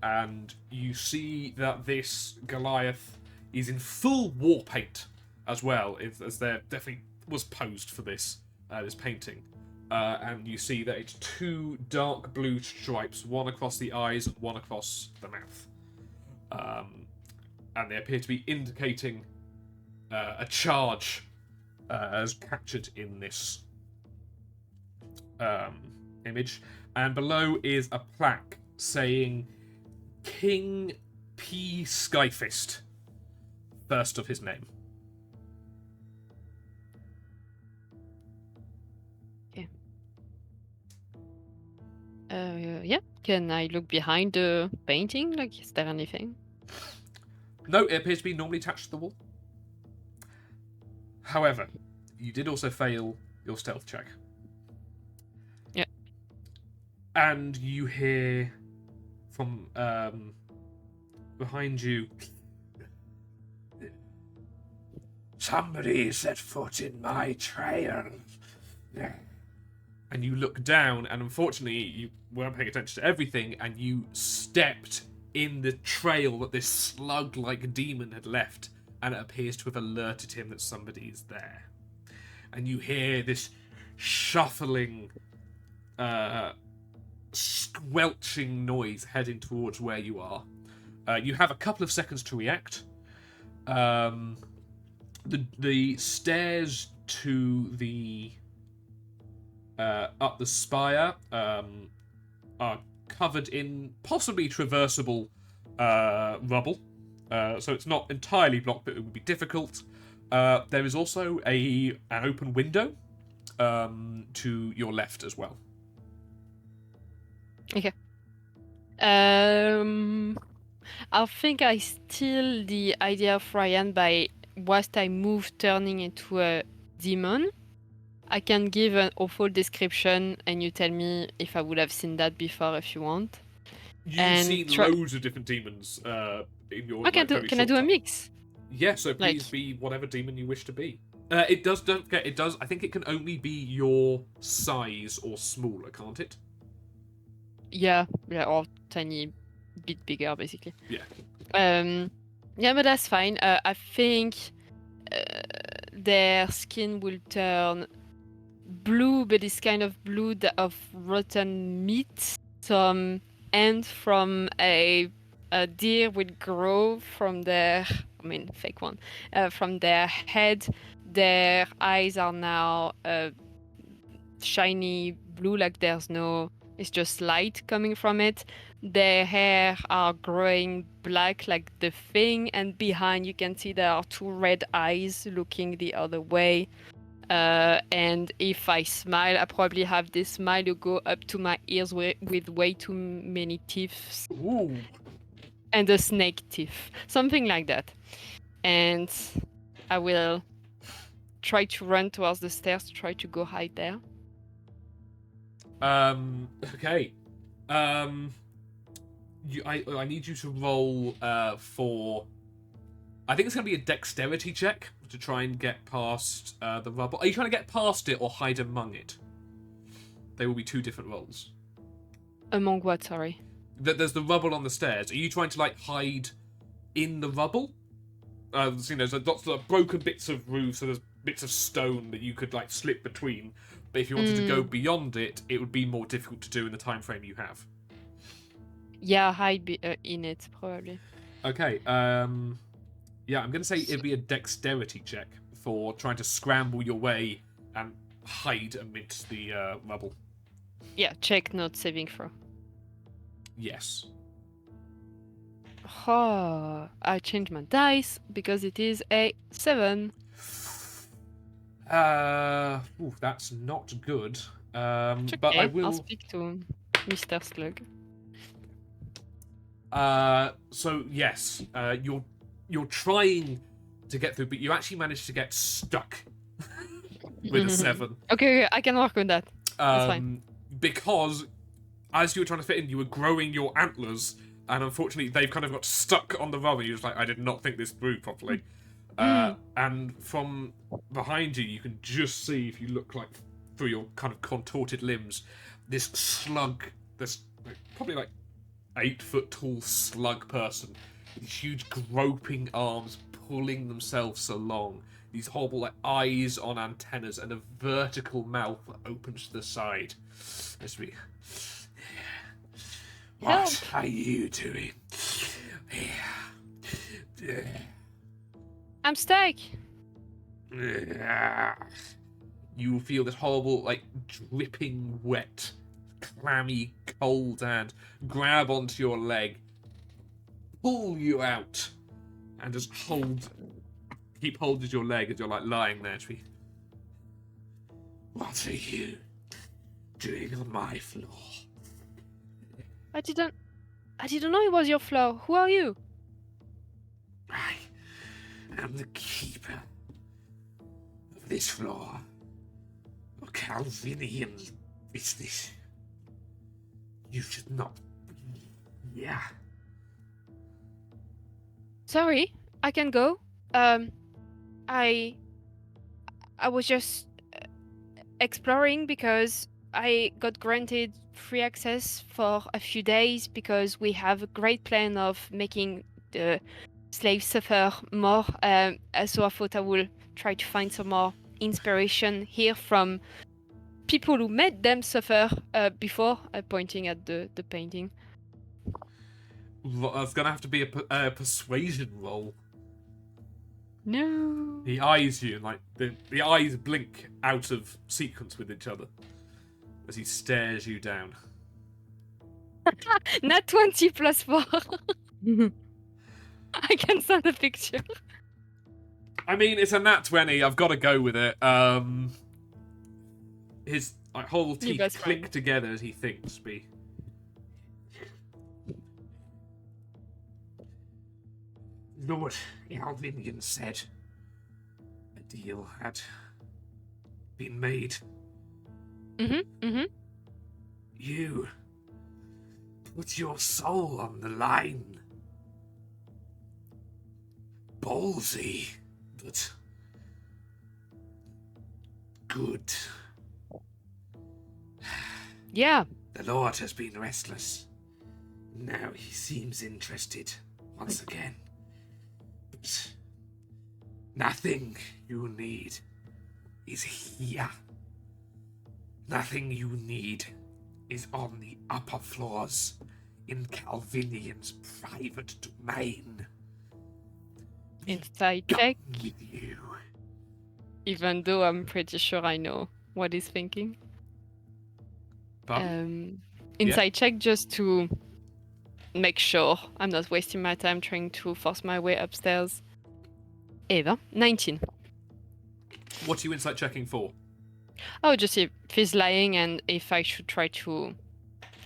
[SPEAKER 1] And you see that this Goliath is in full war paint as well, as there definitely was posed for this painting. And you see that it's two dark blue stripes, one across the eyes and one across the mouth. And they appear to be indicating a charge as captured in this image. And below is a plaque saying King P. Skyfist, first of his name.
[SPEAKER 2] Yeah. Can I look behind the painting? Like, is there anything?
[SPEAKER 1] No, it appears to be normally attached to the wall. However, you did also fail your stealth check.
[SPEAKER 2] Yeah.
[SPEAKER 1] And you hear from behind you, somebody set foot in my trail. And you look down, and unfortunately, you weren't paying attention to everything, and you stepped in the trail that this slug-like demon had left, and it appears to have alerted him that somebody is there. And you hear this shuffling, squelching noise heading towards where you are. You have a couple of seconds to react. The stairs to the up the spire are covered in possibly traversable rubble, so it's not entirely blocked, but it would be difficult. There is also an open window to your left as well.
[SPEAKER 2] Okay. I think I steal the idea of Ryan by whilst I move turning into a demon. I can give an awful description and you tell me if I would have seen that before if you want.
[SPEAKER 1] You've seen loads of different demons in your
[SPEAKER 2] can I do a mix?
[SPEAKER 1] Yeah, so please be whatever demon you wish to be. It does. Don't forget. It does. I think it can only be your size or smaller, can't it?
[SPEAKER 2] Yeah, or tiny bit bigger, basically.
[SPEAKER 1] Yeah.
[SPEAKER 2] Yeah, but that's fine. I think their skin will turn blue, but it's kind of blue of rotten meat. Some end from a deer will grow from their, I mean, fake one, from their head. Their eyes are now shiny blue, like there's no, it's just light coming from it. Their hair are growing black like the thing, and behind you can see there are two red eyes looking the other way. And if I smile, I probably have this smile to go up to my ears with way too many teeth
[SPEAKER 1] Ooh.
[SPEAKER 2] and a snake teeth, something like that. And I will try to run towards the stairs to try to go hide there.
[SPEAKER 1] Okay. I need you to roll for. I think it's going to be a dexterity check to try and get past the rubble. Are you trying to get past it or hide among it? They will be two different rolls.
[SPEAKER 2] Among what? Sorry.
[SPEAKER 1] There's the rubble on the stairs. Are you trying to like hide in the rubble? There's lots of broken bits of roof, so there's bits of stone that you could like slip between. But if you wanted to go beyond it, it would be more difficult to do in the time frame you have.
[SPEAKER 2] Yeah, hide in it probably.
[SPEAKER 1] Okay. Yeah, I'm going to say it'd be a dexterity check for trying to scramble your way and hide amidst the rubble.
[SPEAKER 2] Yeah, check not saving throw.
[SPEAKER 1] Yes.
[SPEAKER 2] Oh, I changed my dice because it is a 7.
[SPEAKER 1] That's not good.
[SPEAKER 2] It's
[SPEAKER 1] But
[SPEAKER 2] okay.
[SPEAKER 1] I will.
[SPEAKER 2] I'll speak to Mr. Slug.
[SPEAKER 1] So yes, you're trying to get through, but you actually managed to get stuck with a 7.
[SPEAKER 2] Okay, I can work on that. That's fine.
[SPEAKER 1] Because as you were trying to fit in, you were growing your antlers, and unfortunately, they've kind of got stuck on the rubber. You're just like, I did not think this through properly. And from behind you, you can just see, if you look like through your kind of contorted limbs, this slug, this probably like 8-foot tall slug person with these huge groping arms pulling themselves along, these horrible like eyes on antennas, and a vertical mouth that opens to the side. As we, what are you doing?
[SPEAKER 2] I'm stuck.
[SPEAKER 1] You feel this horrible, like, dripping wet, clammy, cold hand grab onto your leg, pull you out, and just keep hold of your leg as you're, like, lying there. What are you doing on my floor?
[SPEAKER 2] I didn't know it was your floor. Who are you?
[SPEAKER 1] I am the keeper of this floor. Calvinian business. You should not be here.
[SPEAKER 2] Sorry, I can go. I was just exploring because I got granted free access for a few days because we have a great plan of making the slaves suffer more. So I thought I will try to find some more inspiration here from people who made them suffer before, pointing at the painting.
[SPEAKER 1] It's gonna have to be a persuasion roll.
[SPEAKER 2] No.
[SPEAKER 1] He eyes you, and like the eyes blink out of sequence with each other as he stares you down.
[SPEAKER 2] Not 20 plus 4. I can send a picture.
[SPEAKER 1] I mean, it's a nat 20. I've got to go with it. His whole teeth click together as he thinks. Lord Alvinian said a deal had been made. You put your soul on the line. Ballsy, but Good.
[SPEAKER 2] Yeah.
[SPEAKER 1] The Lord has been restless. Now he seems interested once again. But nothing you need is here. Nothing you need is on the upper floors in Calvinian's private domain.
[SPEAKER 2] Inside
[SPEAKER 1] Come
[SPEAKER 2] check,
[SPEAKER 1] with you.
[SPEAKER 2] even though I'm pretty sure I know what he's thinking.
[SPEAKER 1] Pardon?
[SPEAKER 2] Inside check just to make sure I'm not wasting my time trying to force my way upstairs. Eva, 19.
[SPEAKER 1] What are you insight checking for?
[SPEAKER 2] Oh, just if he's lying and if I should try to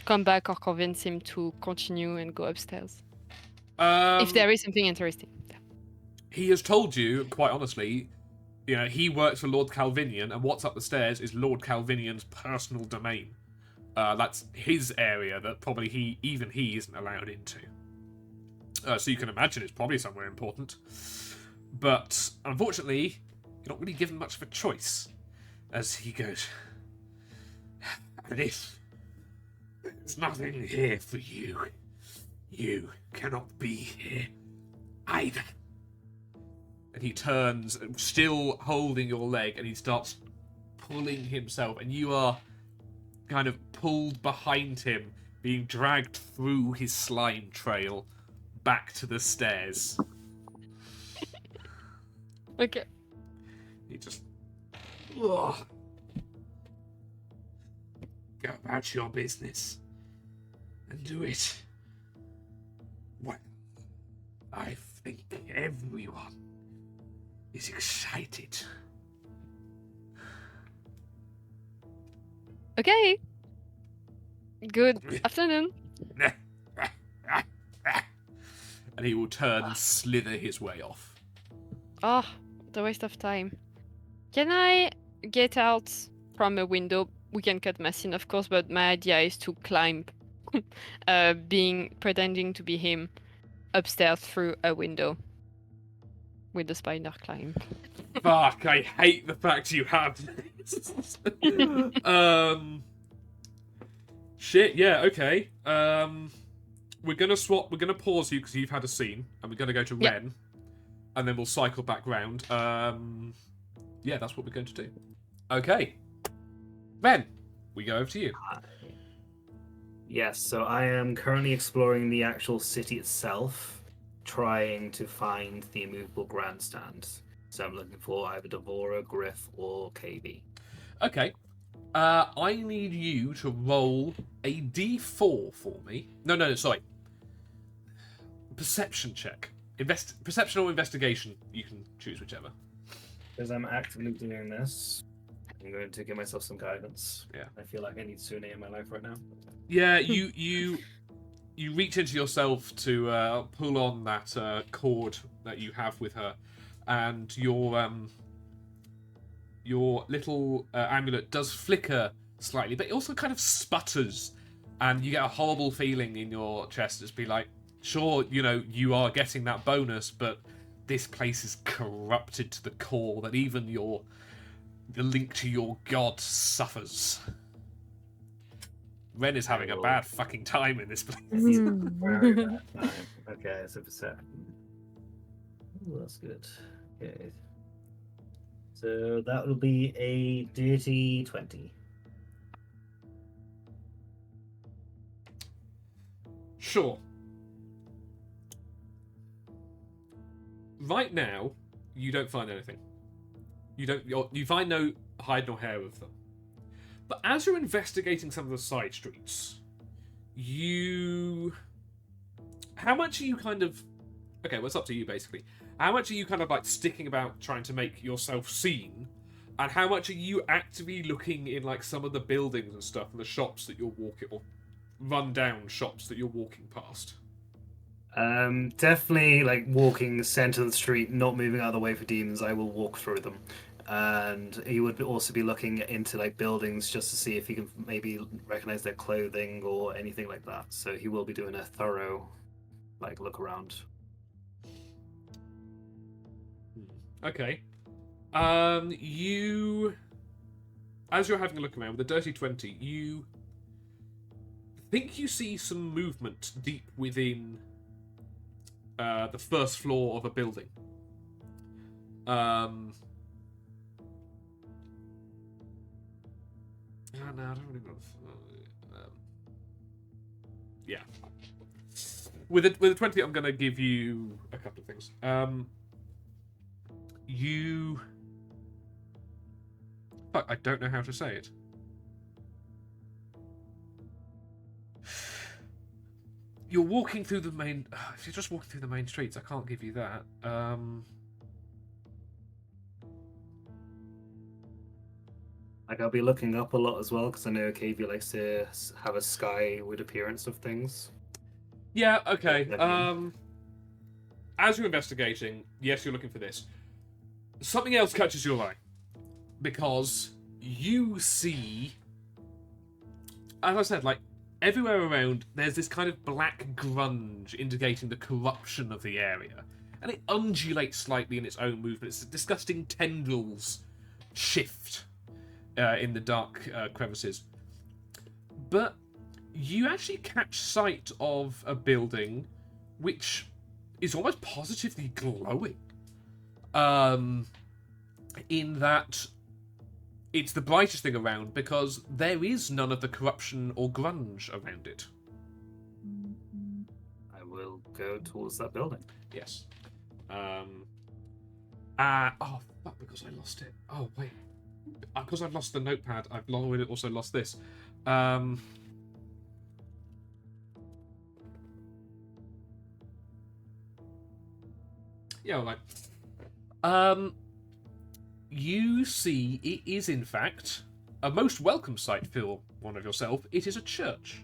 [SPEAKER 2] come back or convince him to continue and go upstairs. If there is something interesting.
[SPEAKER 1] He has told you, quite honestly, he works for Lord Calvinian, and what's up the stairs is Lord Calvinian's personal domain. That's his area that probably he isn't allowed into. So you can imagine it's probably somewhere important. But unfortunately, you're not really given much of a choice. As he goes, and if there's nothing here for you, you cannot be here either. And he turns, still holding your leg, and he starts pulling himself, and you are kind of pulled behind him, being dragged through his slime trail back to the stairs.
[SPEAKER 2] Okay.
[SPEAKER 1] He just... Ugh. Go about your business and do it. Well, I think everyone is excited.
[SPEAKER 2] Okay. Good afternoon.
[SPEAKER 1] And he will turn and slither his way off.
[SPEAKER 2] Oh, the waste of time. Can I get out from a window? We can cut my scene, of course, but my idea is to climb, pretending to be him, upstairs through a window with the spider climb.
[SPEAKER 1] Fuck, I hate the fact you have this. Shit, yeah, okay. We're gonna pause you because you've had a scene, and we're gonna go to
[SPEAKER 2] Yep.
[SPEAKER 1] Ren, and then we'll cycle back round. Yeah, that's what we're going to do. Okay. Ren, we go over to you.
[SPEAKER 3] Yes, so I am currently exploring the actual city itself, trying to find the immovable grandstand. So I'm looking for either Devora, Griff, or KV.
[SPEAKER 1] Okay. I need you to roll a d4 for me. No, sorry. Perception check. Perception or investigation. You can choose whichever.
[SPEAKER 3] Because I'm actively doing this, I'm going to give myself some guidance.
[SPEAKER 1] Yeah.
[SPEAKER 3] I feel like I need Sune in my life right now.
[SPEAKER 1] Yeah, you reach into yourself to pull on that cord that you have with her, and your little amulet does flicker slightly, but it also kind of sputters, and you get a horrible feeling in your chest. Just be like, sure, you are getting that bonus, but this place is corrupted to the core that even the link to your god suffers. Ren is having a bad fucking time in this place.
[SPEAKER 3] Very bad time. Okay, so perception. Ooh, that's good. Okay. So that will be a dirty 20.
[SPEAKER 1] Sure. Right now, you don't find anything. You find no hide nor hair of them. But as you're investigating some of the side streets, how much are you kind of... Okay, well, it's up to you, basically. How much are you kind of, like, sticking about trying to make yourself seen? And how much are you actively looking in, like, some of the buildings and stuff, and the shops that you're walking... or run-down shops that you're walking past?
[SPEAKER 3] Definitely, like, walking the center of the street, not moving out of the way for demons. I will walk through them. And he would also be looking into like buildings just to see if he can maybe recognize their clothing or anything like that. So he will be doing a thorough like look around.
[SPEAKER 1] Okay. You as you're having a look around with the dirty 20, you think you see some movement deep within the first floor of a building. No, I don't really know. Yeah. With the 20, I'm going to give you a couple of things. Fuck, I don't know how to say it. You're walking through the main... If you're just walking through the main streets, I can't give you that.
[SPEAKER 3] Like, I'll be looking up a lot as well, because I know KV likes to have a skyward appearance of things.
[SPEAKER 1] Yeah, okay.
[SPEAKER 3] Yeah.
[SPEAKER 1] As you're investigating, yes, you're looking for this. Something else catches your eye. Because you see... As I said, like, everywhere around, there's this kind of black grunge indicating the corruption of the area. And it undulates slightly in its own movement. It's disgusting tendrils shift in the dark crevices. But you actually catch sight of a building which is almost positively glowing. In that it's the brightest thing around because there is none of the corruption or grunge around it.
[SPEAKER 3] I will go towards that building.
[SPEAKER 1] Yes. Oh, fuck, because I lost it. Oh, wait. Because I've lost the notepad, I've also lost this. Yeah, all right. You see, it is in fact a most welcome sight for one of yourself. It is a church,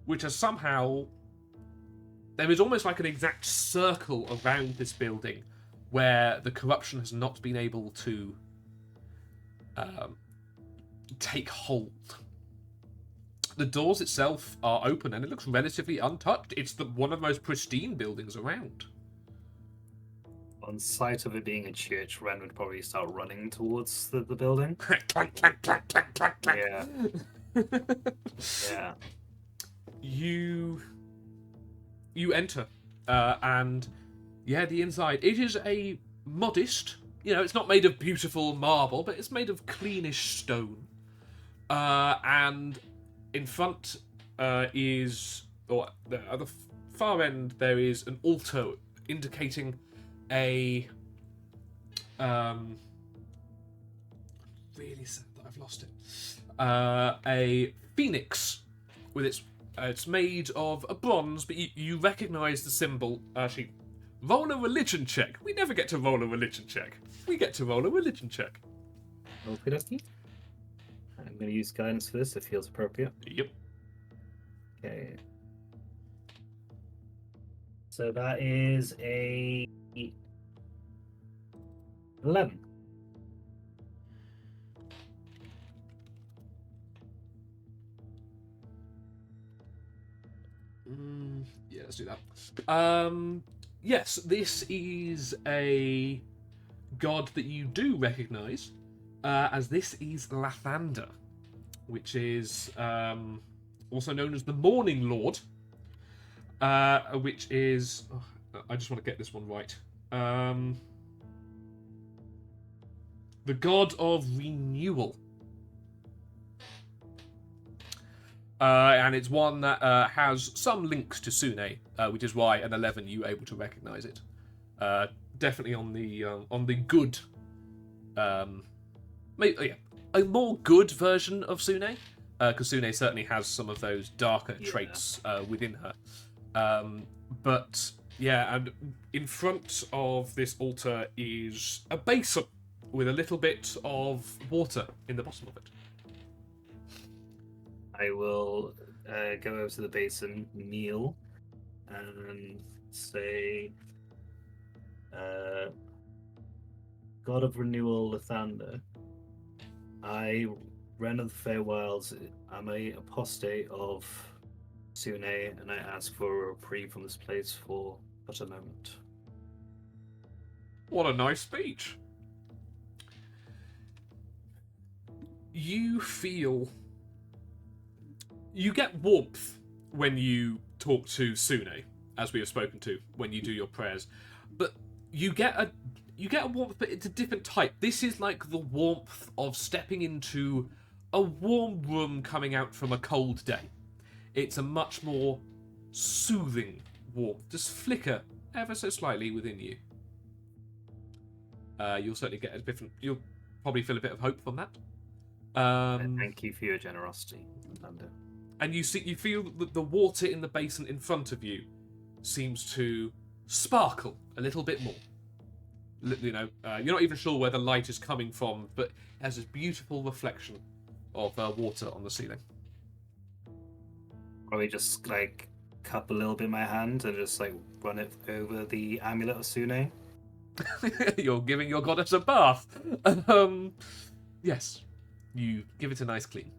[SPEAKER 1] which has somehow... There is almost like an exact circle around this building where the corruption has not been able to take hold. The doors itself are open and it looks relatively untouched. It's one of the most pristine buildings around.
[SPEAKER 3] On sight of it being a church, Ren would probably start running towards the building.
[SPEAKER 1] Clank, clank, clank, clank, clank.
[SPEAKER 3] Yeah. Yeah.
[SPEAKER 1] You enter, and yeah, the inside. It is a modest. It's not made of beautiful marble, but it's made of cleanish stone. And in front at the far end, there is an altar indicating a really sad that I've lost it. A phoenix with it's made of a bronze, but you recognise the symbol. Actually, roll a religion check. We never get to roll a religion check. We get to roll a religion check.
[SPEAKER 3] Okey-dokey. I'm going to use guidance for this. It feels appropriate.
[SPEAKER 1] Yep.
[SPEAKER 3] Okay. So that is a 11.
[SPEAKER 1] Yeah, let's do that. Yes, this is a god that you do recognise, as this is Lathander, which is also known as the Morning Lord, which is... Oh, I just want to get this one right. The god of renewal. And it's one that has some links to Sune, which is why an 11 you were able to recognise it. Definitely on the good, maybe, a more good version of Sune, because Sune certainly has some of those darker traits within her. But yeah, and in front of this altar is a basin with a little bit of water in the bottom of it.
[SPEAKER 3] I will go over to the basin, kneel, and say, God of Renewal, Lathander, I, Ren of the Feywilds, am a apostate of Sune, and I ask for a reprieve from this place for but a moment.
[SPEAKER 1] What a nice speech. you get warmth when you talk to Sune, as we have spoken to, when you do your prayers. But you get a warmth, but it's a different type. This is like the warmth of stepping into a warm room coming out from a cold day. It's a much more soothing warmth. Just flicker ever so slightly within you. You'll certainly get a different. You'll probably feel a bit of hope from that.
[SPEAKER 3] Thank you for your generosity, Thunder.
[SPEAKER 1] And you feel that the water in the basin in front of you seems to sparkle a little bit more. You know, you're not even sure where the light is coming from, but it has this beautiful reflection of water on the ceiling.
[SPEAKER 3] Probably just like cup a little bit in my hand and just like run it over the amulet of Sune.
[SPEAKER 1] You're giving your goddess a bath. Yes, you give it a nice clean.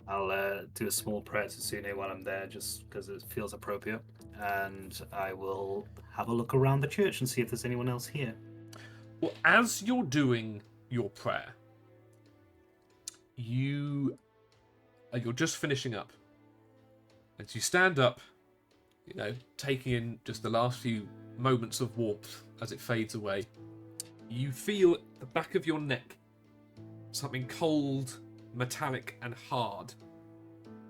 [SPEAKER 3] I'll do a small prayer to Sune while I'm there, just because it feels appropriate, and I will have a look around the church and see if there's anyone else here.
[SPEAKER 1] Well, as you're doing your prayer, you're just finishing up. As you stand up, you know, taking in just the last few moments of warmth as it fades away, you feel at the back of your neck something cold, metallic, and hard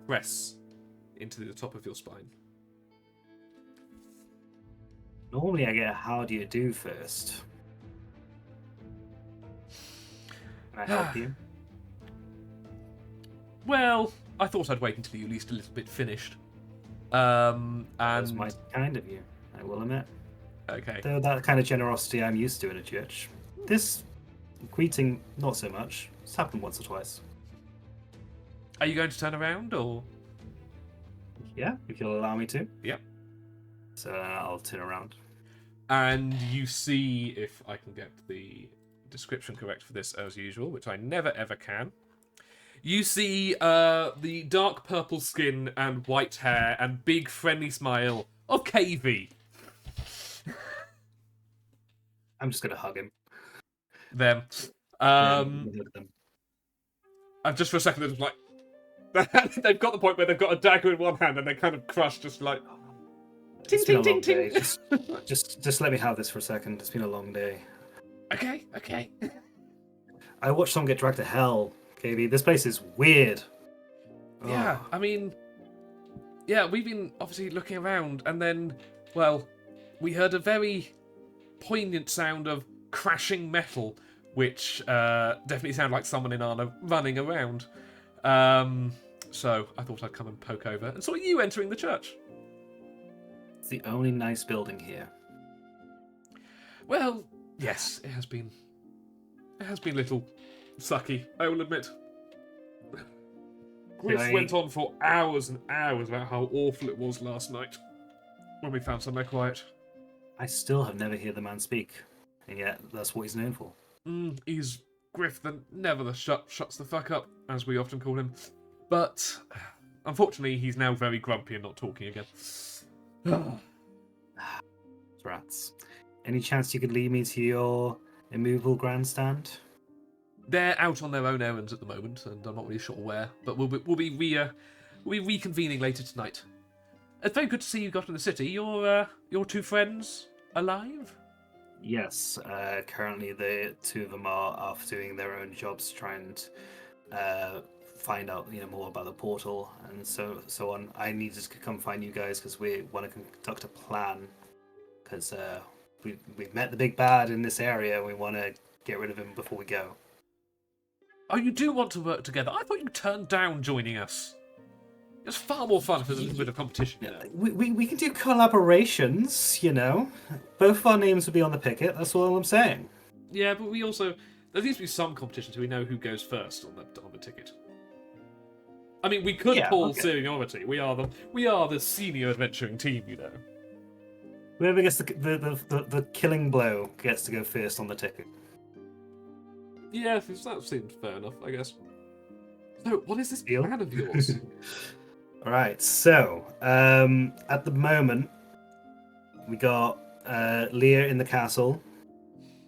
[SPEAKER 1] press into the top of your spine.
[SPEAKER 3] Normally I get a how do you do first. Can I help you?
[SPEAKER 1] Well, I thought I'd wait until you at least a little bit finished.
[SPEAKER 3] That's
[SPEAKER 1] And
[SPEAKER 3] mighty kind of you, I will admit.
[SPEAKER 1] okay,
[SPEAKER 3] Though that kind of generosity I'm used to in a church. This greeting, not so much. It's happened once or twice.
[SPEAKER 1] are you going to turn around or?
[SPEAKER 3] Yeah, if you'll allow me to.
[SPEAKER 1] Yep.
[SPEAKER 3] So I'll turn around.
[SPEAKER 1] And you see, if I can get the description correct for this as usual, which I never ever can. You see the dark purple skin and white hair and big friendly smile of KV.
[SPEAKER 3] I'm just gonna hug him.
[SPEAKER 1] Them.
[SPEAKER 3] Hug them.
[SPEAKER 1] And just for a second, they're just like, they've got the point where they've got a dagger in one hand and they're kind of crushed, just like, ting,
[SPEAKER 3] It's been a
[SPEAKER 1] ting,
[SPEAKER 3] long
[SPEAKER 1] ting,
[SPEAKER 3] day.
[SPEAKER 1] ting.
[SPEAKER 3] Just let me have this for a second. It's been a long day.
[SPEAKER 1] Okay.
[SPEAKER 3] I watched someone get dragged to hell, KB. This place is weird.
[SPEAKER 1] Yeah,
[SPEAKER 3] Oh.
[SPEAKER 1] I mean, yeah, we've been obviously looking around, and then, well, we heard a very poignant sound of crashing metal, which definitely sounded like someone in Arna running around. So I thought I'd come and poke over and saw you entering the church.
[SPEAKER 3] It's the only nice building here.
[SPEAKER 1] Well, yes, it has been a little sucky, I will admit. Griff went on for hours and hours about how awful it was last night when we found somewhere quiet.
[SPEAKER 3] I still have never heard the man speak, and yet that's what he's known for.
[SPEAKER 1] He's Griff the shuts the fuck up, as we often call him. But unfortunately, he's now very grumpy and not talking again.
[SPEAKER 3] Rats. Any chance you could lead me to your immovable grandstand?
[SPEAKER 1] They're out on their own errands at the moment, and I'm not really sure where. But we'll be reconvening later tonight. It's very good to see you got in the city. Your two friends alive?
[SPEAKER 3] Yes. Currently, the two of them are off doing their own jobs, to try and find out more about the portal and so on. I needed to come find you guys because we want to conduct a plan. Because we've met the big bad in this area, and we want to get rid of him before we go.
[SPEAKER 1] Oh, you do want to work together? I thought you turned down joining us. It's far more fun if there's a little bit of competition, you know.
[SPEAKER 3] We can do collaborations, Both of our names would be on the picket, that's all I'm saying.
[SPEAKER 1] Yeah, but we also... There needs to be some competition so we know who goes first on the ticket. I mean, we could pull seniority. We are the senior adventuring team,
[SPEAKER 3] Whoever gets the killing blow gets to go first on the ticket.
[SPEAKER 1] Yeah, that seems fair enough, I guess. So, what is this
[SPEAKER 3] Deal?
[SPEAKER 1] plan of yours?
[SPEAKER 3] Alright, so, at the moment, we got Leah in the castle,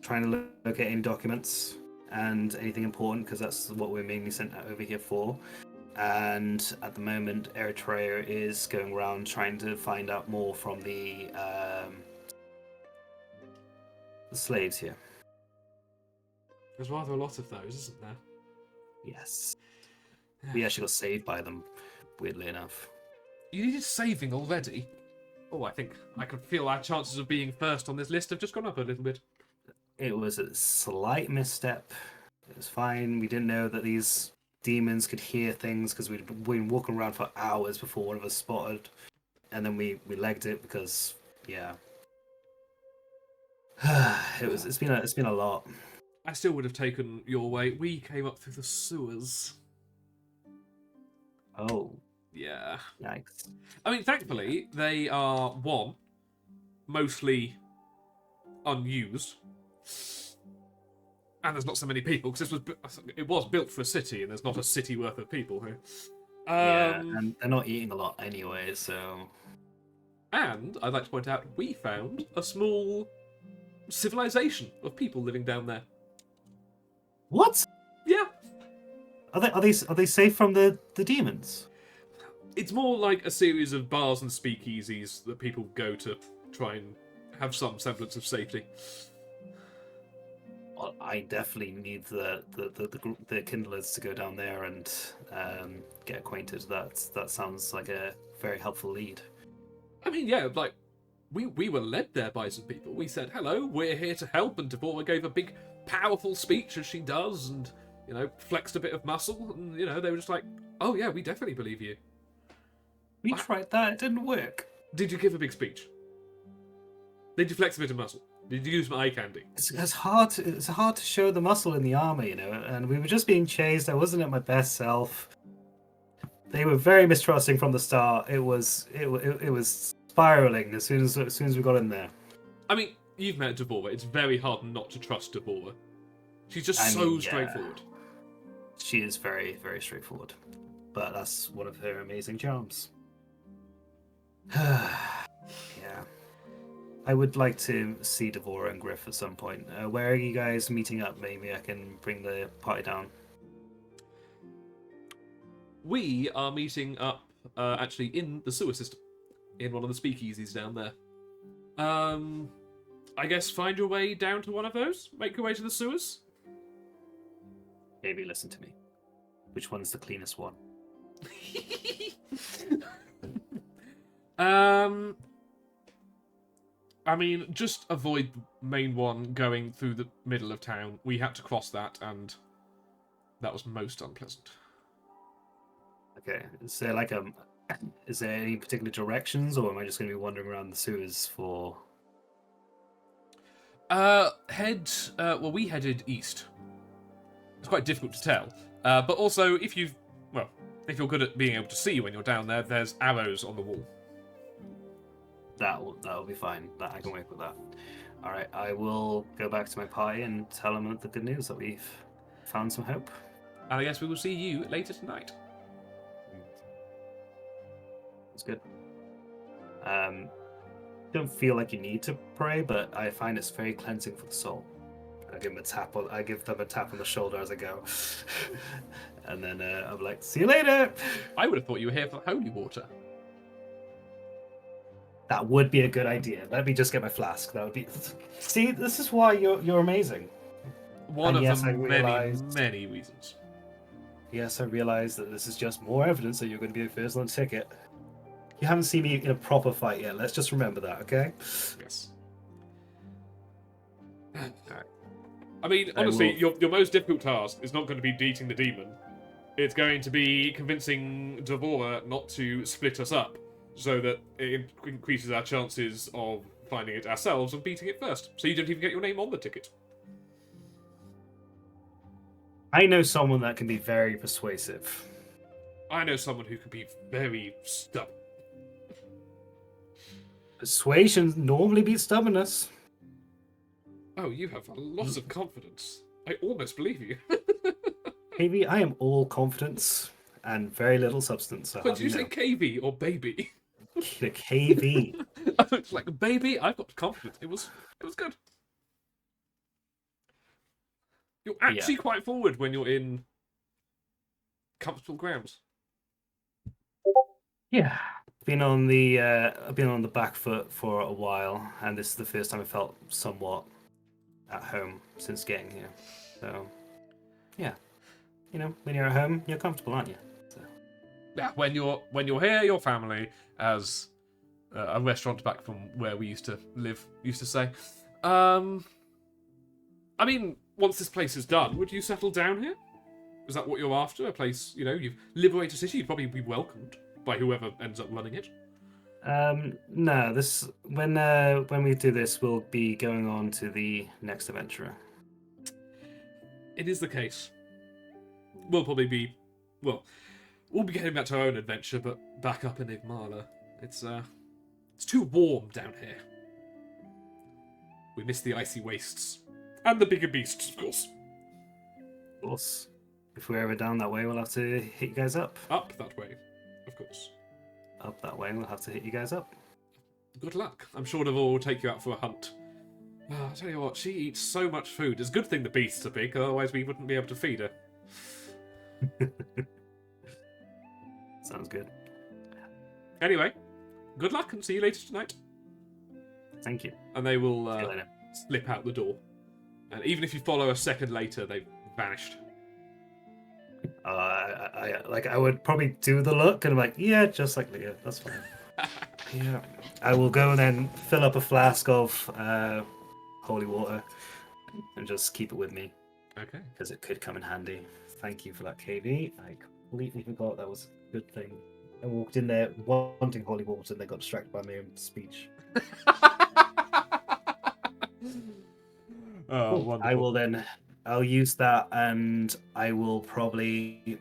[SPEAKER 3] trying to locate any documents, and anything important, because that's what we're mainly sent over here for. And at the moment, Eritrea is going around trying to find out more from the slaves here.
[SPEAKER 1] There's rather a lot of those, isn't there?
[SPEAKER 3] Yes. We actually got saved by them, weirdly enough.
[SPEAKER 1] You needed saving already. Oh, I think I can feel our chances of being first on this list have just gone up a little bit.
[SPEAKER 3] It was a slight misstep. It was fine. We didn't know that these demons could hear things because we'd been walking around for hours before one of us spotted. And then we legged it because, yeah. It's been a lot.
[SPEAKER 1] I still would have taken your way. We came up through the sewers.
[SPEAKER 3] Oh,
[SPEAKER 1] Yeah.
[SPEAKER 3] yikes.
[SPEAKER 1] I mean, thankfully, they are, one, mostly unused. And there's not so many people, because it was built for a city, and there's not a city worth of people here.
[SPEAKER 3] Yeah, and they're not eating a lot anyway, so...
[SPEAKER 1] And I'd like to point out, we found a small civilization of people living down there.
[SPEAKER 3] What?
[SPEAKER 1] Yeah.
[SPEAKER 3] Are they safe from the demons?
[SPEAKER 1] It's more like a series of bars and speakeasies that people go to try and have some semblance of safety.
[SPEAKER 3] Well, I definitely need the Kindlers to go down there and get acquainted. That sounds like a very helpful lead.
[SPEAKER 1] I mean, yeah, like, we were led there by some people. We said, hello, we're here to help, and Deborah gave a big, powerful speech, as she does, and, flexed a bit of muscle, and, they were just like, oh yeah, we definitely believe you.
[SPEAKER 3] We tried that, it didn't work.
[SPEAKER 1] Did you give a big speech? Did you flex a bit of muscle? Did you use my eye candy?
[SPEAKER 3] It's hard to show the muscle in the army, and we were just being chased. I wasn't at my best self. They were very mistrusting from the start. It was spiraling as soon as we got in there.
[SPEAKER 1] I mean, you've met Deborah. It's very hard not to trust Deborah. She's just
[SPEAKER 3] Yeah.
[SPEAKER 1] straightforward.
[SPEAKER 3] She is very, very straightforward. But that's one of her amazing charms. Yeah. I would like to see Devorah and Griff at some point. Where are you guys meeting up? Maybe I can bring the party down.
[SPEAKER 1] We are meeting up, actually, in the sewer system. In one of the speakeasies down there. I guess find your way down to one of those? Make your way to the sewers?
[SPEAKER 3] Maybe listen to me. Which one's the cleanest one?
[SPEAKER 1] I mean, just avoid the main one going through the middle of town. We had to cross that, and that was most unpleasant.
[SPEAKER 3] Okay. Is there any particular directions, or am I just going to be wandering around the sewers for...
[SPEAKER 1] we headed east. It's quite difficult to tell. But also, if you're good at being able to see when you're down there, there's arrows on the wall.
[SPEAKER 3] That'll be fine. I can work with that. All right, I will go back to my party and tell them the good news that we've found some hope.
[SPEAKER 1] And I guess we will see you later tonight.
[SPEAKER 3] That's good. Don't feel like you need to pray, but I find it's very cleansing for the soul. I give them a tap on the shoulder as I go, and then I'm like, "See you later."
[SPEAKER 1] I would have thought you were here for holy water.
[SPEAKER 3] That would be a good idea. Let me just get my flask. That would be. See, this is why you're amazing.
[SPEAKER 1] One
[SPEAKER 3] And
[SPEAKER 1] of
[SPEAKER 3] yes,
[SPEAKER 1] the
[SPEAKER 3] I realized-
[SPEAKER 1] many reasons.
[SPEAKER 3] Yes, I realize that this is just more evidence that you're going to be first on the ticket. You haven't seen me in a proper fight yet. Let's just remember that, okay?
[SPEAKER 1] Yes. I mean, honestly, your most difficult task is not going to be beating the demon. It's going to be convincing Devorah not to split us up, so that it increases our chances of finding it ourselves and beating it first. So you don't even get your name on the ticket.
[SPEAKER 3] I know someone that can be very persuasive.
[SPEAKER 1] I know someone who can be very stubborn.
[SPEAKER 3] Persuasion normally beats stubbornness.
[SPEAKER 1] Oh, you have a lot of confidence. I almost believe you.
[SPEAKER 3] KV, I am all confidence and very little substance.
[SPEAKER 1] But did you say KV or baby?
[SPEAKER 3] The KV?
[SPEAKER 1] I was like, baby, I've got confidence. It was good. You're actually quite forward when you're in comfortable ground.
[SPEAKER 3] Yeah. I've been on the back foot for a while, and this is the first time I felt somewhat at home since getting here. So, yeah, when you're at home, you're comfortable, aren't you? So.
[SPEAKER 1] Yeah, when you're here, your family, as a restaurant back from where we used to live used to say. I mean, once this place is done, would you settle down here? Is that what you're after? A place, you've liberated a city, you'd probably be welcomed by whoever ends up running it.
[SPEAKER 3] No, when we do this, we'll be going on to the next adventurer.
[SPEAKER 1] It is the case. We'll probably be, we'll be getting back to our own adventure, but back up in Igmala. It's too warm down here. We miss the icy wastes. And the bigger beasts, of course.
[SPEAKER 3] Of course. If we're ever down that way, we'll have to hit you guys up.
[SPEAKER 1] Up that way, of course.
[SPEAKER 3] Up that way, we'll have to hit you guys up.
[SPEAKER 1] Good luck. I'm sure Devor will take you out for a hunt. I'll tell you what, she eats so much food. It's a good thing the beasts are big, otherwise we wouldn't be able to feed her.
[SPEAKER 3] Sounds good.
[SPEAKER 1] Anyway, good luck and see you later tonight.
[SPEAKER 3] Thank you.
[SPEAKER 1] And they will
[SPEAKER 3] See you later.
[SPEAKER 1] slip out the door. And even if you follow a second later, they've vanished.
[SPEAKER 3] I would probably do the look, and I'm like, yeah, just like Leah, that's fine. Yeah. I will go and then fill up a flask of holy water and just keep it with me.
[SPEAKER 1] Okay.
[SPEAKER 3] Because it could come in handy. Thank you for that, KV. I completely forgot that was a good thing. I walked in there wanting holy water and then got distracted by my own speech.
[SPEAKER 1] Oh, wonderful.
[SPEAKER 3] I will then, I'll use that, and I will probably,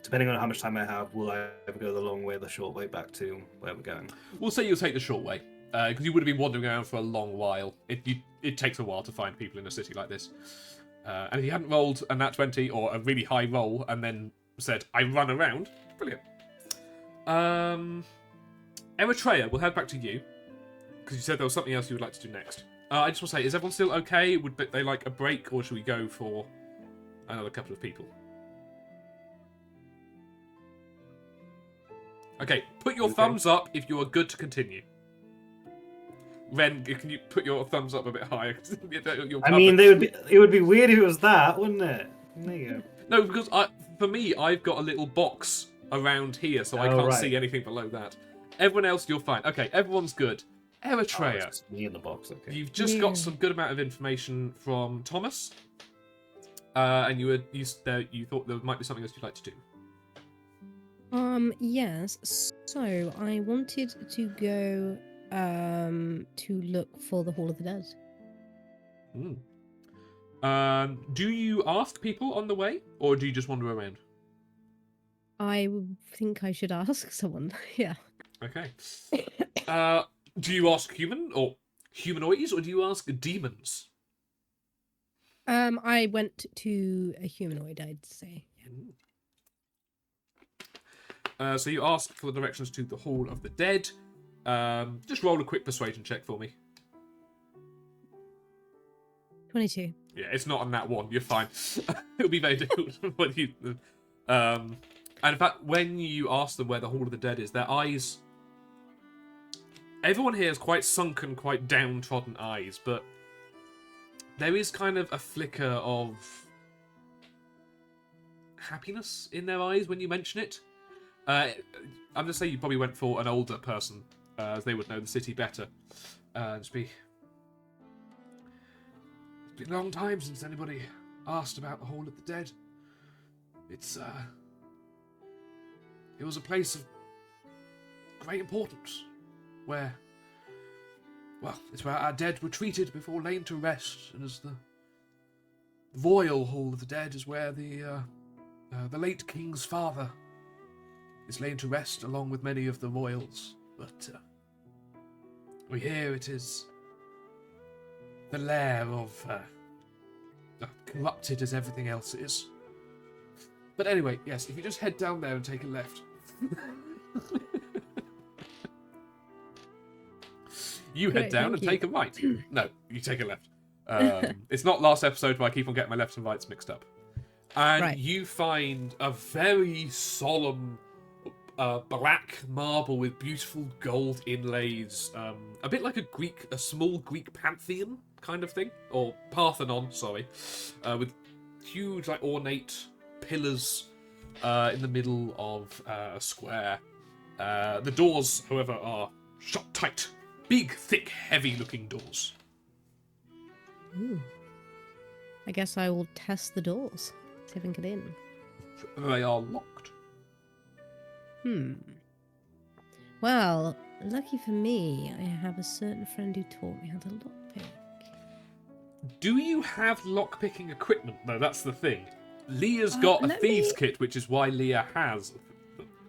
[SPEAKER 3] depending on how much time I have, will I ever go the long way or the short way back to where we're going?
[SPEAKER 1] We'll say you'll take the short way, because you would have been wandering around for a long while. It takes a while to find people in a city like this. And if you hadn't rolled a nat 20 or a really high roll and then said, I run around, brilliant. Eritrea, we'll head back to you, because you said there was something else you would like to do next. I just want to say, is everyone still okay? Would they like a break, or should we go for another couple of people? Okay, put your thumbs up if you are good to continue. Ren, can you put your thumbs up a bit higher?
[SPEAKER 3] I mean, it would be weird if it was that, wouldn't it? There you go.
[SPEAKER 1] No, because for me, I've got a little box around here, so I can't see anything below that. Everyone else, you're fine. Okay, everyone's good. Eritrea.
[SPEAKER 3] Oh, it's just me in the box, okay.
[SPEAKER 1] You've just got some good amount of information from Thomas, and you thought there might be something else you'd like to do.
[SPEAKER 4] Yes. So I wanted to go to look for the Hall of the Dead.
[SPEAKER 1] Do you ask people on the way, or do you just wander around?
[SPEAKER 4] I think I should ask someone. Yeah.
[SPEAKER 1] Okay. Do you ask human or humanoids, or do you ask demons?
[SPEAKER 4] I went to a humanoid, I'd say.
[SPEAKER 1] So you ask for the directions to the Hall of the Dead. Just roll a quick persuasion check for me.
[SPEAKER 4] 22.
[SPEAKER 1] Yeah, it's not on that one. You're fine. It'll be very difficult. And in fact, when you ask them where the Hall of the Dead is, their eyes... Everyone here has quite sunken, quite downtrodden eyes, but there is kind of a flicker of happiness in their eyes when you mention it. I'm going to say you probably went for an older person, as they would know the city better. It's been a long time since anybody asked about the Hall of the Dead. It was a place of great importance, where, well, it's where our dead were treated before laying to rest, and as the royal Hall of the Dead is where the late king's father is laid to rest, along with many of the royals. But we hear it is the lair of corrupted as everything else is. But anyway, yes, if you just head down there and take a left. You head down and take a right. No, you take a left. It's not last episode, but I keep on getting my lefts and rights mixed up. And
[SPEAKER 4] Right.
[SPEAKER 1] you find a very solemn black marble with beautiful gold inlays, a bit like a small Greek pantheon kind of thing, or Parthenon, sorry, with huge, like, ornate pillars in the middle of a square. The doors, however, are shut tight. Big, thick, heavy-looking doors.
[SPEAKER 4] Ooh. I guess I will test the doors. See if I can get in.
[SPEAKER 1] They are locked.
[SPEAKER 4] Well, lucky for me, I have a certain friend who taught me how to lockpick.
[SPEAKER 1] Do you have lockpicking equipment, though? That's the thing. Leah's got a
[SPEAKER 4] let
[SPEAKER 1] thieves'
[SPEAKER 4] me-
[SPEAKER 1] kit, which is why Leah has.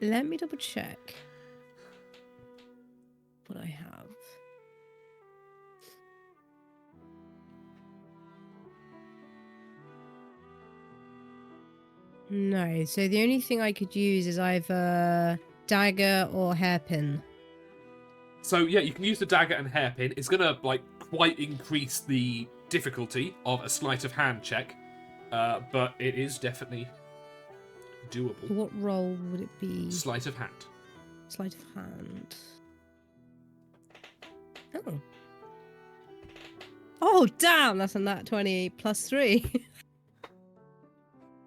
[SPEAKER 4] Let me double check what I have. No, so the only thing I could use is either dagger or hairpin.
[SPEAKER 1] So yeah, you can use the dagger and hairpin. It's gonna like quite increase the difficulty of a sleight of hand check, but it is definitely doable.
[SPEAKER 4] What role would it be?
[SPEAKER 1] Sleight of hand.
[SPEAKER 4] Sleight of hand. Oh. Oh, damn! That's a nat 20 plus 3.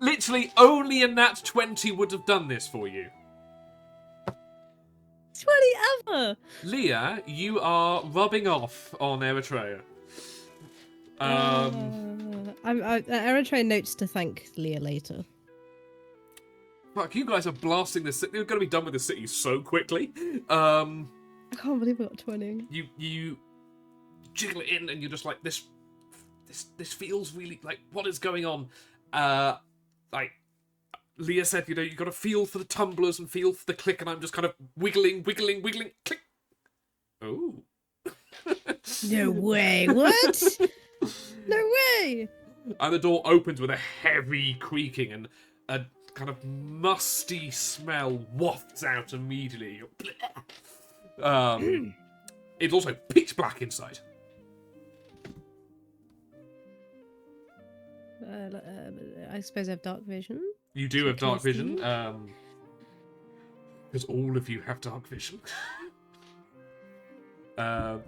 [SPEAKER 1] Literally, only a nat 20 would have done this for you.
[SPEAKER 4] 20 ever!
[SPEAKER 1] Leah, you are rubbing off on Eritrea.
[SPEAKER 4] Eritrea notes to thank Leah later.
[SPEAKER 1] Fuck, you guys are blasting the city. You're going to be done with the city so quickly.
[SPEAKER 4] I can't believe I got 20.
[SPEAKER 1] You jiggle it in, and you're just like, this feels really like, what is going on? Like Leah said, you know, you got to feel for the tumblers and feel for the click, and I'm just kind of wiggling, click. Oh.
[SPEAKER 4] No way! What? No way!
[SPEAKER 1] And the door opens with a heavy creaking, and a kind of musty smell wafts out immediately. It's also pitch black inside.
[SPEAKER 4] I suppose I have dark vision.
[SPEAKER 1] You do have dark
[SPEAKER 4] Can I
[SPEAKER 1] vision,
[SPEAKER 4] see?
[SPEAKER 1] because all of you have dark vision.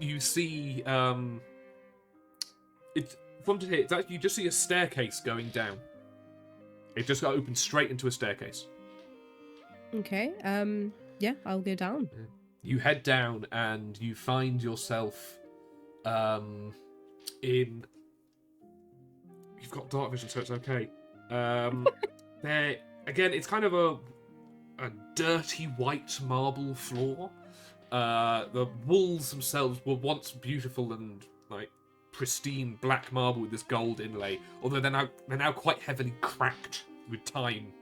[SPEAKER 1] You see, it's from here. It's actually, you just see a staircase going down. It just got opened straight into a staircase.
[SPEAKER 4] Okay. Yeah, I'll go down.
[SPEAKER 1] You head down and you find yourself in. You've got dark vision, so it's okay. There again, it's kind of a dirty white marble floor. The walls themselves were once beautiful and like pristine black marble with this gold inlay, although they're now quite heavily cracked with time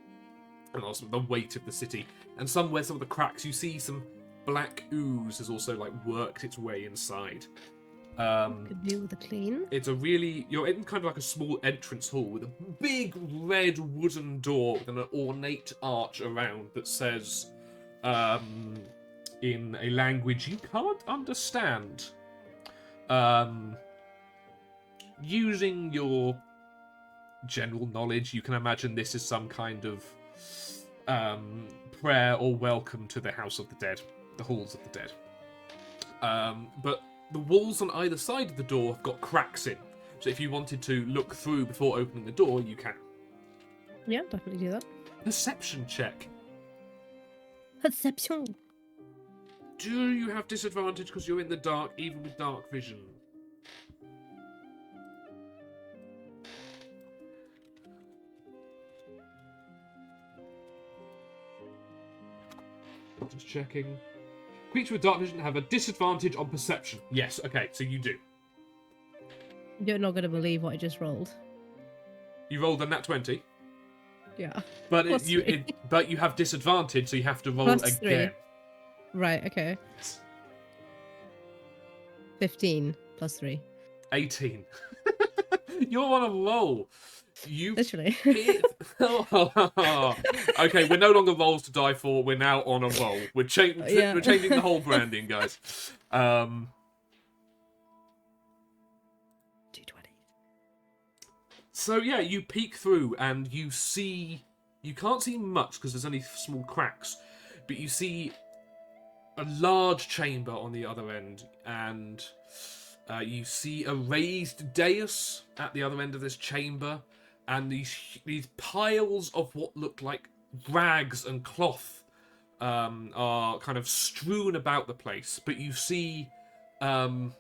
[SPEAKER 1] and also the weight of the city. And somewhere, some of the cracks, you see some black ooze has also like worked its way inside.
[SPEAKER 4] Could do with a clean.
[SPEAKER 1] It's you're in kind of like a small entrance hall with a big red wooden door with an ornate arch around that says, in a language you can't understand, using your general knowledge, you can imagine this is some kind of prayer or welcome to the House of the Dead, the Halls of the Dead. But the walls on either side of the door have got cracks in, so if you wanted to look through before opening the door, you can.
[SPEAKER 4] Yeah, definitely do that.
[SPEAKER 1] Perception check.
[SPEAKER 4] Perception.
[SPEAKER 1] Do you have disadvantage because you're in the dark, even with dark vision? Just checking. Creatures with dark vision have a disadvantage on perception. Yes, okay, so you do.
[SPEAKER 4] You're not going to believe what I just rolled.
[SPEAKER 1] You rolled a nat 20,
[SPEAKER 4] Yeah.
[SPEAKER 1] but
[SPEAKER 4] Plus three.
[SPEAKER 1] but you have disadvantage, so you have to roll
[SPEAKER 4] Plus
[SPEAKER 1] again.
[SPEAKER 4] 3. Right, okay. 15 plus 3.
[SPEAKER 1] 18. You're on a roll. You
[SPEAKER 4] Literally.
[SPEAKER 1] Okay, we're no longer rolls to die for. We're now on a roll. We're changing the whole branding, guys.
[SPEAKER 4] 220.
[SPEAKER 1] So yeah, you peek through and you see. You can't see much because there's only small cracks, but you see a large chamber on the other end, and you see a raised dais at the other end of this chamber, and these piles of what look like rags and cloth are kind of strewn about the place. But you see one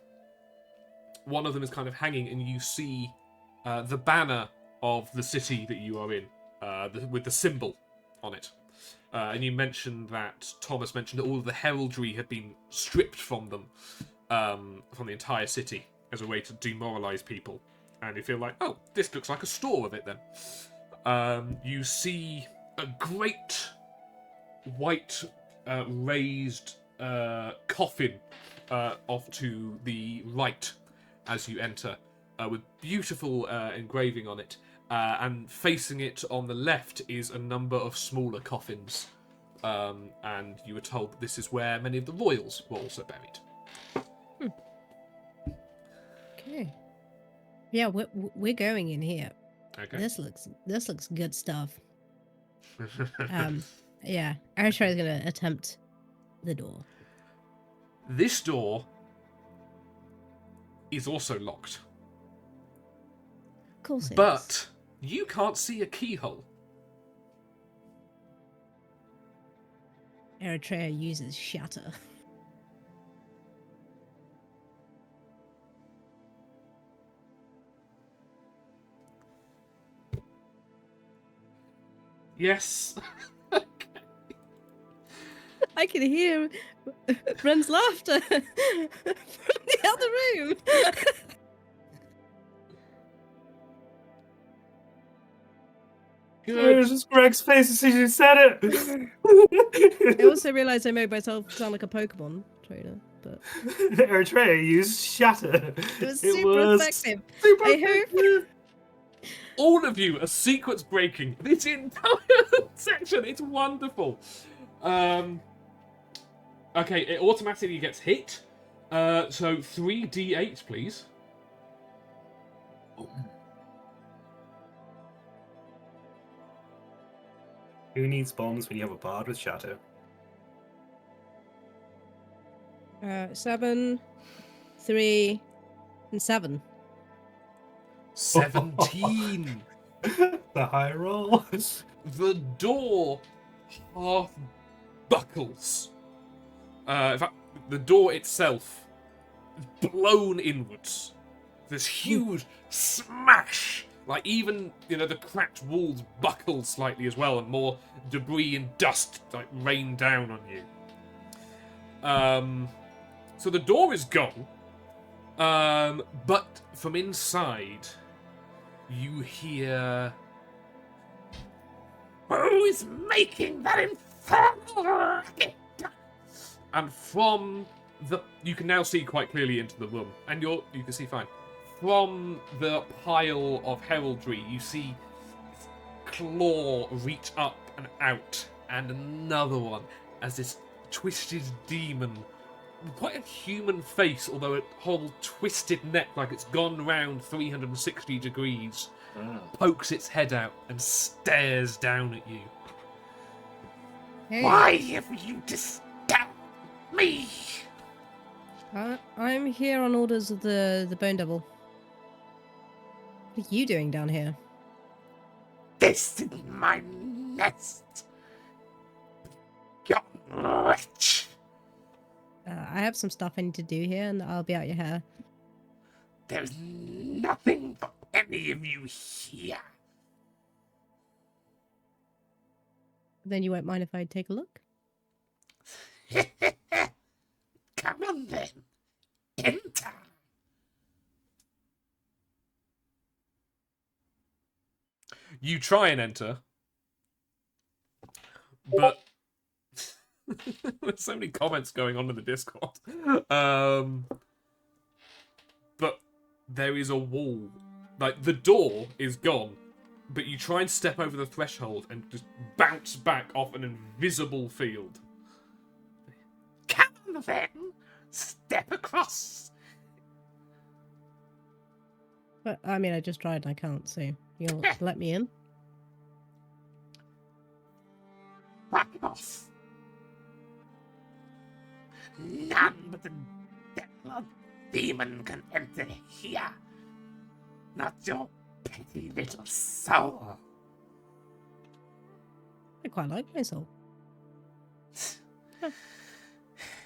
[SPEAKER 1] of them is kind of hanging, and you see the banner of the city that you are in, with the symbol on it. And you mentioned that Thomas mentioned that all of the heraldry had been stripped from them, from the entire city, as a way to demoralize people. And you feel like, oh, this looks like a store of it then. You see a great white raised coffin off to the right as you enter, with beautiful engraving on it. And facing it on the left is a number of smaller coffins. And you were told that this is where many of the royals were also buried.
[SPEAKER 4] Okay. Yeah, we're going in here.
[SPEAKER 1] Okay.
[SPEAKER 4] This looks good stuff. Yeah, Arisha is gonna attempt the door.
[SPEAKER 1] This door is also locked.
[SPEAKER 4] Of course it is.
[SPEAKER 1] But you can't see a keyhole.
[SPEAKER 4] Eritrea uses shatter.
[SPEAKER 1] Yes.
[SPEAKER 4] I can hear Ren's laughter from the other room.
[SPEAKER 3] It was just Greg's face as soon as you said it.
[SPEAKER 4] I also realised I made myself sound like a Pokemon trainer, but
[SPEAKER 3] Eritrea used shatter.
[SPEAKER 4] it was super effective.
[SPEAKER 3] Super
[SPEAKER 4] I hope.
[SPEAKER 3] effective.
[SPEAKER 1] All of you are sequence breaking this entire section. It's wonderful. Okay, it automatically gets hit. So 3d8, please.
[SPEAKER 3] Who needs bombs when you have a bard with shatter?
[SPEAKER 4] 7, 3, and 7.
[SPEAKER 1] 17.
[SPEAKER 3] The high roll.
[SPEAKER 1] The door half buckles. In fact, the door itself is blown inwards. This huge smash. Like, even, the cracked walls buckle slightly as well, and more debris and dust, like, rain down on you. So the door is gone. But from inside, you hear... Who is making that infernal racket? And from the... You can now see quite clearly into the room, and you can see fine. From the pile of heraldry, you see claw reach up and out, and another one as this twisted demon, quite a human face, although a whole twisted neck like it's gone round 360 degrees, pokes its head out and stares down at you.
[SPEAKER 4] Hey,
[SPEAKER 1] Why have you disturbed me?
[SPEAKER 4] I'm here on orders of the Bone Devil. What are you doing down here?
[SPEAKER 1] This is my nest. You're rich.
[SPEAKER 4] I have some stuff I need to do here, and I'll be out your hair.
[SPEAKER 1] There's nothing for any of you here.
[SPEAKER 4] Then you won't mind if I take a look?
[SPEAKER 1] Come on then. Enter. You try and enter, but there's so many comments going on in the Discord. But there is a wall. Like, the door is gone, but you try and step over the threshold and just bounce back off an invisible field. Come on then, step across.
[SPEAKER 4] But I mean, I just tried and I can't, so You'll let me in?
[SPEAKER 5] Back off. None but the devil demon can enter here. Not your petty little soul.
[SPEAKER 4] I quite like myself.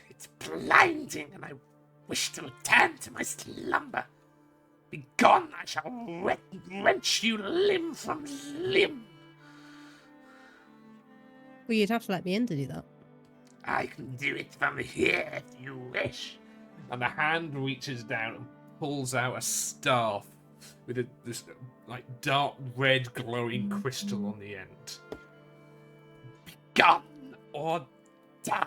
[SPEAKER 5] It's blinding, and I wish to return to my slumber. Begone, I shall wrench you limb from limb.
[SPEAKER 4] Well, you'd have to let me in to do that.
[SPEAKER 5] I can do it from here if you wish.
[SPEAKER 1] And the hand reaches down and pulls out a staff with this like dark red glowing crystal on the end.
[SPEAKER 5] Begone or die.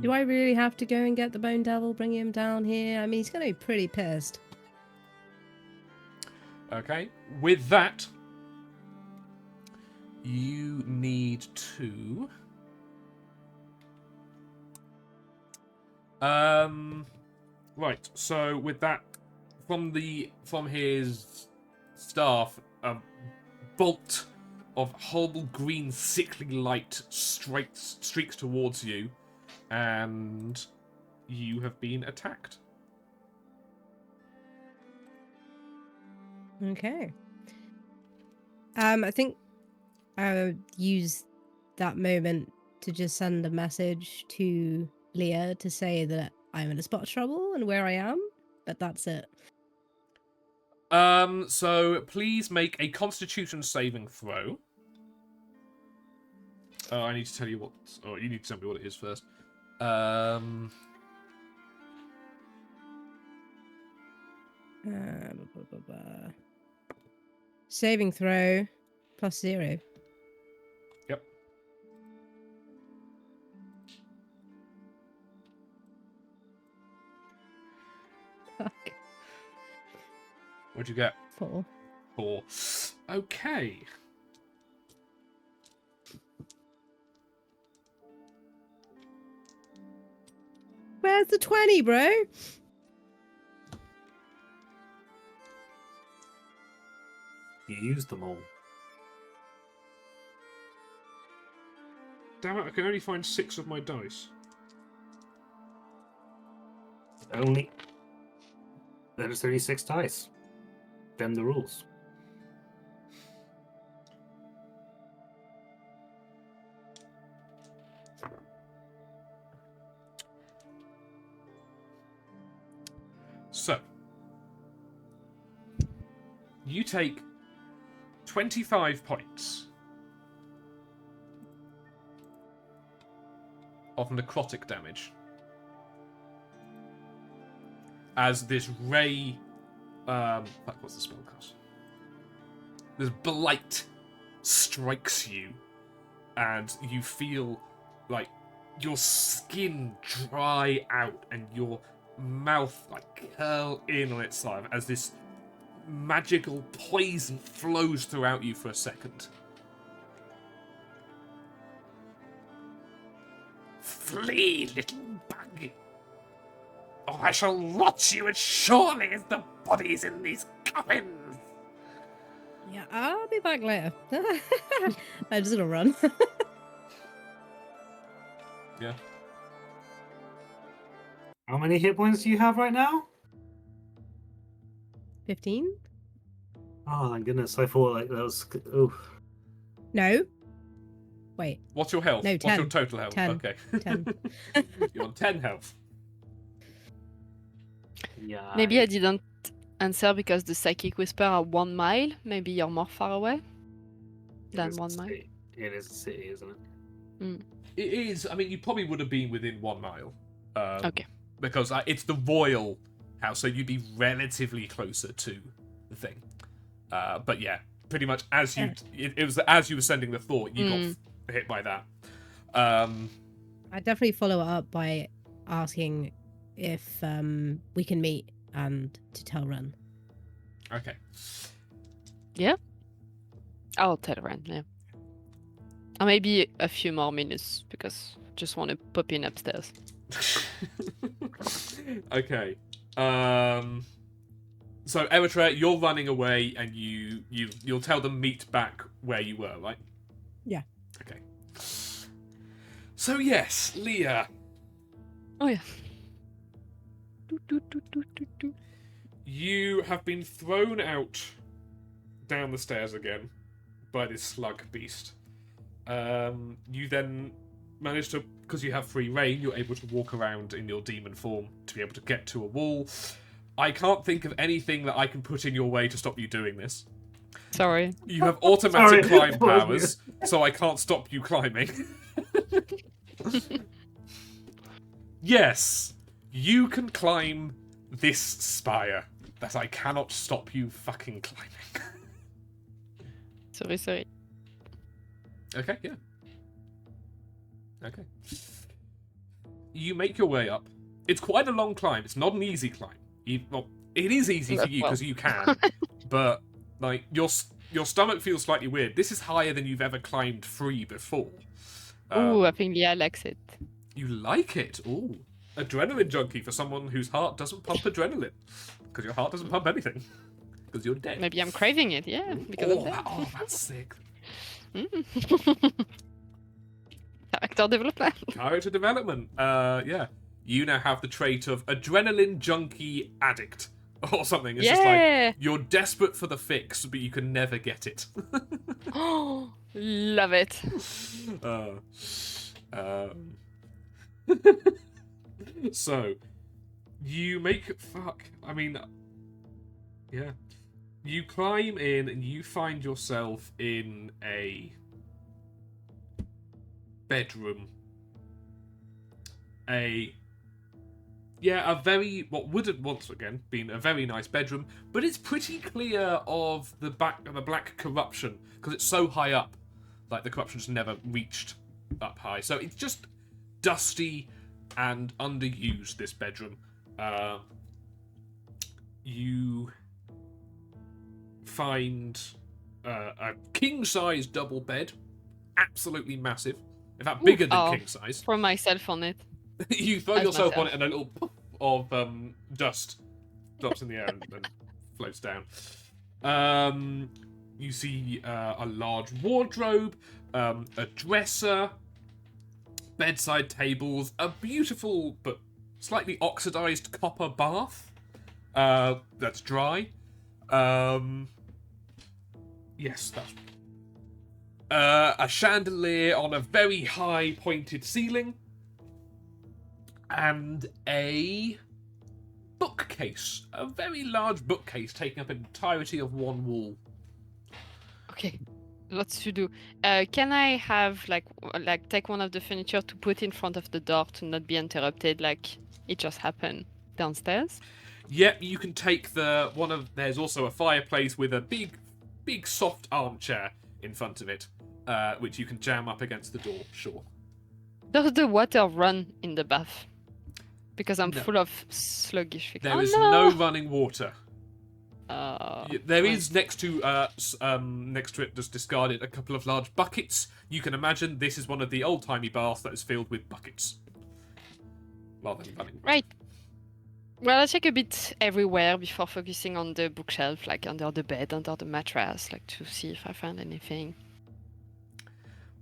[SPEAKER 4] Do I really have to go and get the Bone Devil, bring him down here? I mean, he's going to be pretty pissed.
[SPEAKER 1] Okay. With that, you need to. Right. So with that, from his staff, a bolt of horrible green sickly light streaks towards you, and you have been attacked.
[SPEAKER 4] Okay. I think I would use that moment to just send a message to Leah to say that I'm in a spot of trouble and where I am, but that's it.
[SPEAKER 1] So please make a Constitution saving throw. I need to tell you what. Oh, you need to tell me what it is first.
[SPEAKER 4] Blah, blah, blah. Saving throw +0.
[SPEAKER 1] Yep.
[SPEAKER 4] Fuck.
[SPEAKER 1] What'd you get?
[SPEAKER 4] 4.
[SPEAKER 1] 4. Okay.
[SPEAKER 4] Where's the 20, bro?
[SPEAKER 3] You used them all.
[SPEAKER 1] Damn it! I can only find 6 of my dice.
[SPEAKER 3] Only. There's 36 dice. Them the rules.
[SPEAKER 1] So, you take 25 points of necrotic damage as this ray, fuck, what's the spell cast? This blight strikes you, and you feel like your skin dry out and your mouth like curl in on its side as this magical poison flows throughout you for a second.
[SPEAKER 5] Flee, little bug, or I shall rot you as surely as the bodies in these coffins.
[SPEAKER 4] Yeah, I'll be back later. I'm just gonna run.
[SPEAKER 1] Yeah.
[SPEAKER 3] How many hit points do you have right now?
[SPEAKER 4] 15?
[SPEAKER 3] Oh, thank goodness. I thought like that was. Oh.
[SPEAKER 4] No. Wait,
[SPEAKER 1] What's your health?
[SPEAKER 4] No,
[SPEAKER 1] What's your
[SPEAKER 4] 10.
[SPEAKER 1] total health?
[SPEAKER 4] 10.
[SPEAKER 1] Okay.
[SPEAKER 4] 10.
[SPEAKER 1] You're on 10 health.
[SPEAKER 3] Yeah.
[SPEAKER 2] Maybe I didn't answer because the psychic whisper are 1 mile. Maybe you're more far away than 1 mile.
[SPEAKER 3] It is a city, isn't it?
[SPEAKER 1] It is. I mean, you probably would have been within 1 mile.
[SPEAKER 2] Okay.
[SPEAKER 1] Because it's the royal house, so you'd be relatively closer to the thing. But yeah, pretty much as you, it was as you were sending the thought, you got hit by that.
[SPEAKER 4] I definitely follow it up by asking if we can meet and to tell Ren.
[SPEAKER 1] Okay.
[SPEAKER 2] I'll tell Ren, yeah. Or maybe a few more minutes because I just want to pop in upstairs.
[SPEAKER 1] Okay. So Eritrea, you're running away, and you'll tell them meet back where you were, right?
[SPEAKER 4] Yeah.
[SPEAKER 1] Okay. So yes, Leah,
[SPEAKER 2] Oh yeah.
[SPEAKER 1] you have been thrown out down the stairs again by this slug beast. You then manage to, because you have free reign, you're able to walk around in your demon form to be able to get to a wall. I can't think of anything that I can put in your way to stop you doing this.
[SPEAKER 2] Sorry.
[SPEAKER 1] You have automatic
[SPEAKER 3] Sorry.
[SPEAKER 1] climb powers, so I can't stop you climbing. Yes, you can climb this spire, but I cannot stop you fucking climbing.
[SPEAKER 2] Sorry.
[SPEAKER 1] Okay, yeah. Okay. You make your way up. It's quite a long climb. It's not an easy climb. Well, it is easy for you because you can, but like your stomach feels slightly weird. This is higher than you've ever climbed free before.
[SPEAKER 2] Ooh, I think Leah likes it.
[SPEAKER 1] You like it? Ooh, adrenaline junkie for someone whose heart doesn't pump adrenaline, because your heart doesn't pump anything, because you're dead.
[SPEAKER 2] Maybe I'm craving it, yeah, because of that.
[SPEAKER 1] That's sick.
[SPEAKER 2] Character development.
[SPEAKER 1] Character development. Yeah. You now have the trait of adrenaline junkie addict or something. It's just like you're desperate for the fix, but you can never get it.
[SPEAKER 2] Oh, love it.
[SPEAKER 1] So you make yeah. You climb in and you find yourself in a bedroom. A very, what would have once again been a very nice bedroom, but it's pretty clear of the black corruption because it's so high up. Like the corruption's never reached up high, so it's just dusty and underused. This bedroom. You find a king-size double bed, absolutely massive. In fact, bigger than king-size.
[SPEAKER 2] Throw myself on it.
[SPEAKER 1] You throw yourself on it, and a little puff of dust drops in the air and then floats down. You see a large wardrobe, a dresser, bedside tables, a beautiful but slightly oxidized copper bath that's dry. Yes, that's a chandelier on a very high pointed ceiling. And a bookcase. A very large bookcase taking up an entirety of one wall.
[SPEAKER 2] Okay, lots to do. Can I have like take one of the furniture to put in front of the door to not be interrupted like it just happened downstairs?
[SPEAKER 1] Yep, you can take there's also a fireplace with a big soft armchair in front of it, which you can jam up against the door, sure.
[SPEAKER 2] Does the water run in the bath? Because I'm
[SPEAKER 1] No.
[SPEAKER 2] full of sluggish.
[SPEAKER 1] There is no running water. There
[SPEAKER 2] right.
[SPEAKER 1] is next to it, just discarded, a couple of large buckets. You can imagine this is one of the old-timey baths that is filled with buckets. Rather than running.
[SPEAKER 2] Right. Well, I check a bit everywhere before focusing on the bookshelf, like under the bed, under the mattress, like to see if I find anything.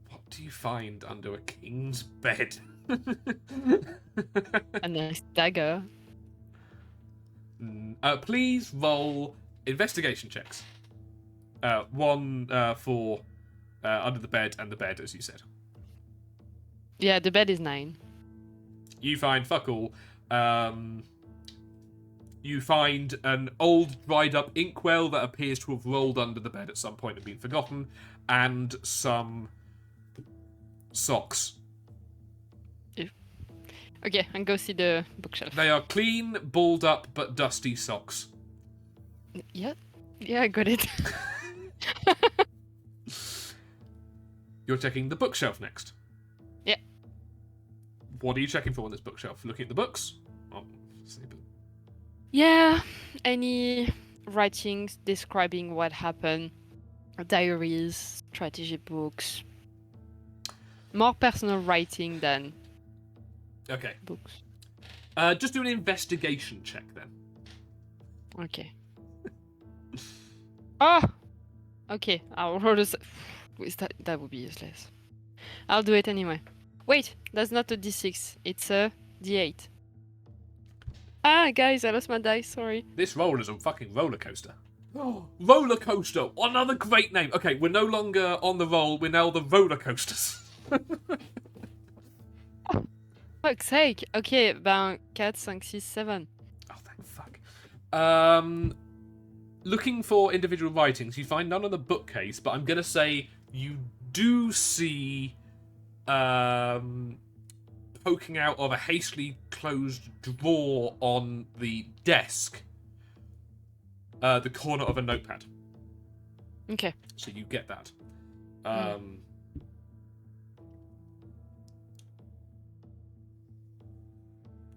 [SPEAKER 1] What do you find under a king's bed?
[SPEAKER 2] A nice dagger.
[SPEAKER 1] Please roll investigation checks. One for under the bed and the bed, as you said.
[SPEAKER 2] Yeah, the bed is 9.
[SPEAKER 1] You find fuck all. You find an old, dried-up inkwell that appears to have rolled under the bed at some point and been forgotten, and some socks.
[SPEAKER 2] Okay, and go see the bookshelf.
[SPEAKER 1] They are clean, balled up, but dusty socks.
[SPEAKER 2] Yeah, I got it.
[SPEAKER 1] You're checking the bookshelf next.
[SPEAKER 2] Yeah.
[SPEAKER 1] What are you checking for on this bookshelf? Looking at the books? Oh,
[SPEAKER 2] Yeah, any writings describing what happened, diaries, strategy books, more personal writing than
[SPEAKER 1] okay.
[SPEAKER 2] books.
[SPEAKER 1] Just do an investigation check then.
[SPEAKER 2] Okay. Oh! Okay, I'll roll this. That would be useless. I'll do it anyway. Wait, that's not a d6. It's a d8. Ah, guys, I lost my dice. Sorry.
[SPEAKER 1] This roll is a fucking roller coaster. Roller coaster, another great name. Okay, we're no longer on the roll. We're now the roller coasters.
[SPEAKER 2] Fuck's sake. Okay, ben 4, 5, 6, 7.
[SPEAKER 1] Oh, thank fuck. Looking for individual writings, you find none on the bookcase, but I'm gonna say you do see poking out of a hastily closed drawer on the desk, the corner of a notepad.
[SPEAKER 2] Okay.
[SPEAKER 1] So you get that.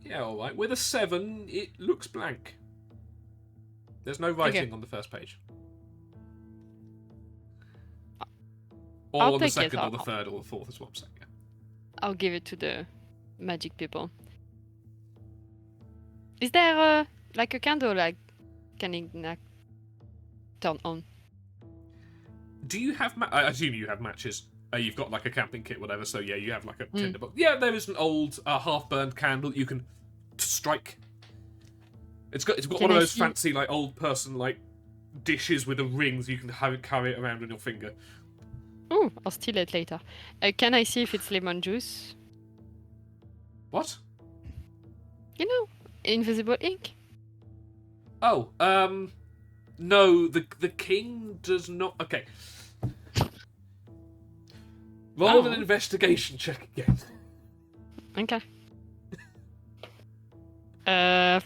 [SPEAKER 1] Yeah, alright. With a 7, it looks blank. There's no writing on the first page. Or
[SPEAKER 2] I'll
[SPEAKER 1] on the
[SPEAKER 2] take it.
[SPEAKER 1] second, or the third, or the fourth is what I'm saying. Yeah.
[SPEAKER 2] I'll give it to the magic people. Is there like a candle like can it turn on?
[SPEAKER 1] Do you have I assume you have matches. You've got like a camping kit, whatever, so yeah, you have like a tinderbox. Yeah, there is an old half-burned candle you can strike. It's got one of those fancy like old person like dishes with the rings you can carry it around on your finger.
[SPEAKER 2] Oh, I'll steal it later. Can I see if it's lemon juice?
[SPEAKER 1] What?
[SPEAKER 2] You know, invisible ink.
[SPEAKER 1] Oh, no, the king does not. Okay. Roll an investigation check again.
[SPEAKER 2] Okay. Are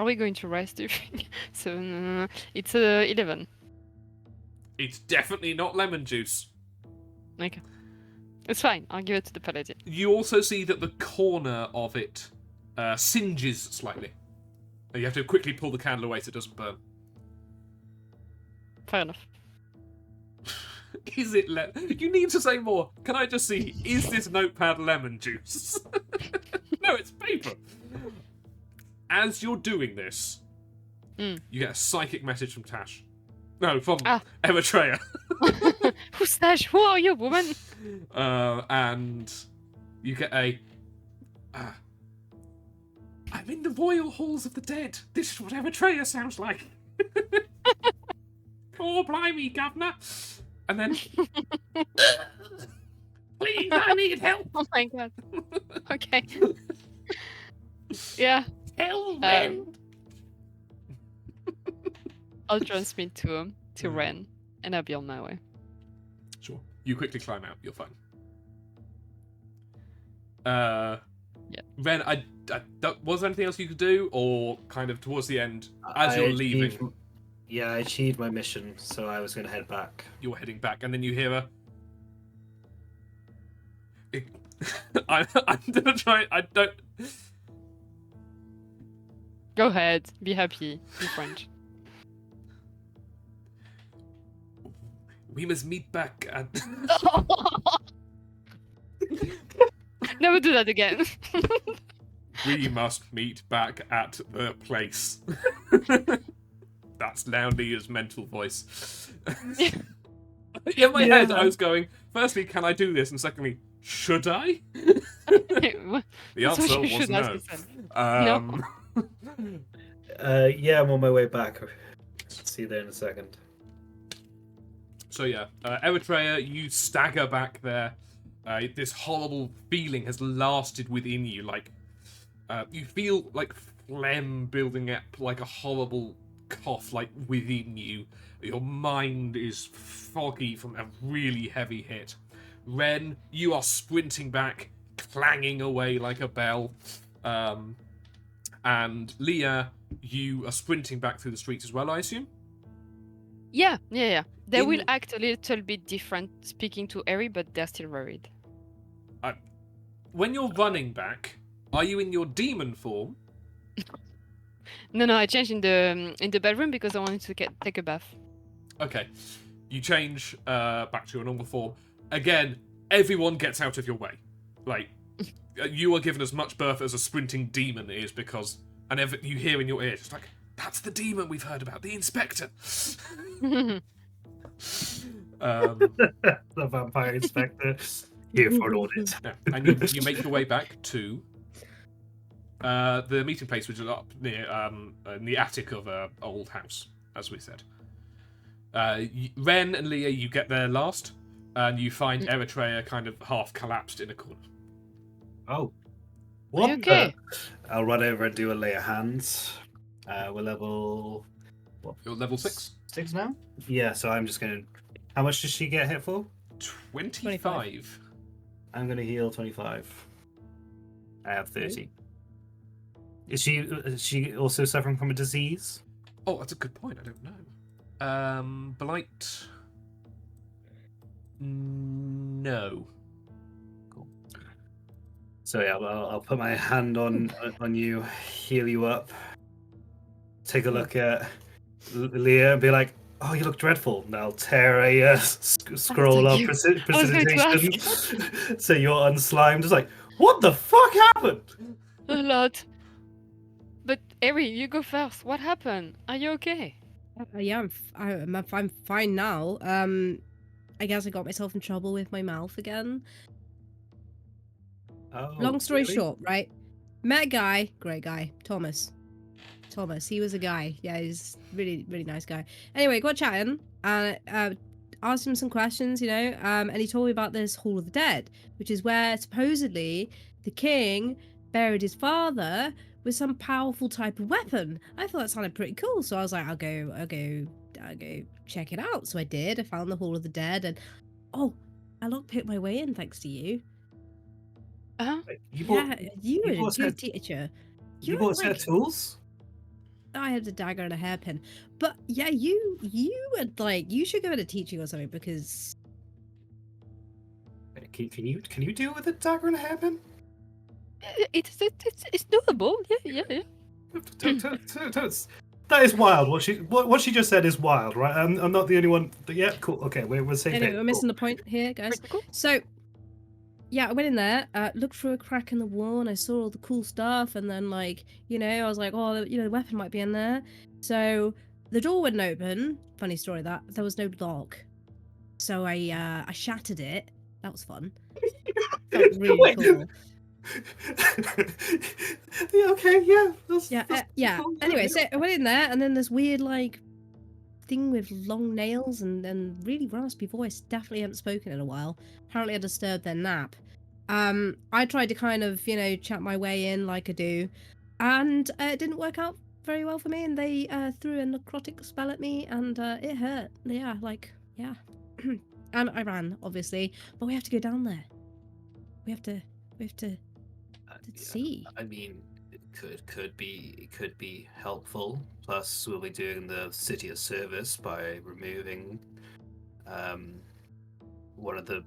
[SPEAKER 2] we going to rest? Do you think? So it's 11.
[SPEAKER 1] It's definitely not lemon juice.
[SPEAKER 2] Okay. It's fine. I'll give it to the paladin.
[SPEAKER 1] You also see that the corner of it singes slightly. You have to quickly pull the candle away so it doesn't burn.
[SPEAKER 2] Fair enough.
[SPEAKER 1] Is it You need to say more. Can I just see, is this notepad lemon juice? No, it's paper. As you're doing this, you get a psychic message from Tash. No, from Eritrea.
[SPEAKER 2] Who's Tash? Who are you, woman?
[SPEAKER 1] And you get a... I'm in the royal halls of the dead. This is what Eritrea sounds like. Oh, blimey, governor. And then... Please, I need help.
[SPEAKER 2] Oh my god. Okay. Yeah.
[SPEAKER 5] Tell Ren.
[SPEAKER 2] I'll transmit to Ren, and I'll be on my way.
[SPEAKER 1] Sure. You quickly climb out. You're fine.
[SPEAKER 2] Yeah.
[SPEAKER 1] Ren, was there anything else you could do, or kind of towards the end, as you're leaving?
[SPEAKER 3] Yeah, I achieved my mission, so I was going to head back.
[SPEAKER 1] You're heading back, and then you hear I'm gonna try. I don't.
[SPEAKER 2] Go ahead. Be happy. Be French.
[SPEAKER 1] We must meet back at.
[SPEAKER 2] Never do that again.
[SPEAKER 1] We must meet back at the place. That's now Leah's mental voice. In my head, I was going, firstly, can I do this? And secondly, should I? The answer was no.
[SPEAKER 2] No.
[SPEAKER 3] Yeah, I'm on my way back. See you there in a second.
[SPEAKER 1] So yeah, Eritrea, you stagger back there. This horrible feeling has lasted within you. Like, you feel like phlegm building up, like a horrible cough, like within you. Your mind is foggy from a really heavy hit. Ren, you are sprinting back, clanging away like a bell. And Leah, you are sprinting back through the streets as well, I assume?
[SPEAKER 2] Yeah. They will act a little bit different speaking to Eri, but they're still worried.
[SPEAKER 1] When you're running back, are you in your demon form?
[SPEAKER 2] No, I changed in the bedroom because I wanted to take a bath.
[SPEAKER 1] Okay. You change back to your normal form. Again, everyone gets out of your way. Like, You are given as much birth as a sprinting demon is because, and you hear in your ear, just like, that's the demon we've heard about, the inspector.
[SPEAKER 3] The vampire inspector here for an audit.
[SPEAKER 1] Yeah. And you make your way back to the meeting place, which is up near in the attic of an old house, as we said. Ren and Leah, you get there last, and you find Eritrea kind of half collapsed in a corner.
[SPEAKER 3] Oh. What?
[SPEAKER 2] Okay.
[SPEAKER 3] I'll run over and do a lay of hands. We're level...
[SPEAKER 1] You're level 6.
[SPEAKER 3] 6 now? Yeah, so I'm just going to... How much does she get hit for?
[SPEAKER 1] 25.
[SPEAKER 3] I'm going to heal 25. I have 30. Is she also suffering from a disease?
[SPEAKER 1] Oh, that's a good point. I don't know. Blight. No.
[SPEAKER 3] Cool. So yeah, I'll put my hand on you, heal you up, take a look at Leah, and be like, "Oh, you look dreadful." And I'll tear a scroll of precipitation, so you're unslimed. It's like, what the fuck happened?
[SPEAKER 2] A lot. But Eri, you go first. What happened? Are you okay?
[SPEAKER 4] Yeah, I'm fine now. I guess I got myself in trouble with my mouth again.
[SPEAKER 3] Oh,
[SPEAKER 4] Long story
[SPEAKER 3] really?
[SPEAKER 4] short, right? Met a guy, great guy, Thomas. He was a guy. Yeah, he's really, really nice guy. Anyway, got chatting and asked him some questions, and he told me about this Hall of the Dead, which is where supposedly the king buried his father with some powerful type of weapon. I thought that sounded pretty cool, so I was like, I'll go check it out. So I did. I found the Hall of the Dead, and I lockpicked my way in thanks to you.
[SPEAKER 3] Wait,
[SPEAKER 4] You were a good teacher.
[SPEAKER 3] You bought a set of tools?
[SPEAKER 4] I had a dagger and a hairpin, but yeah, you would you should go into teaching or something because.
[SPEAKER 3] Can you deal with a dagger and a hairpin?
[SPEAKER 2] It's doable. Yeah.
[SPEAKER 3] That is wild. What she just said is wild, right? I'm not the only one. Yeah, cool. Okay, we're same
[SPEAKER 4] Anyway,
[SPEAKER 3] page.
[SPEAKER 4] we're missing the point here, guys.
[SPEAKER 2] Pretty cool.
[SPEAKER 4] So, yeah, I went in there, looked through a crack in the wall, and I saw all the cool stuff. And then, I was like, oh, the weapon might be in there. So the door wouldn't open. Funny story that there was no lock. So I shattered it. That was fun. Felt really cool.
[SPEAKER 3] Yeah, okay, yeah.
[SPEAKER 4] Yeah.
[SPEAKER 3] Cool.
[SPEAKER 4] Anyway, so I went in there, and then this weird thing with long nails and really raspy voice. Definitely haven't spoken in a while. Apparently, I disturbed their nap. I tried to kind of chat my way in like I do, and it didn't work out very well for me. And they threw a necrotic spell at me, and it hurt. Yeah, yeah. And I ran, obviously, but we have to go down there. We have to see.
[SPEAKER 3] I mean, it could be helpful. Plus, we'll be doing the city a service by removing one of the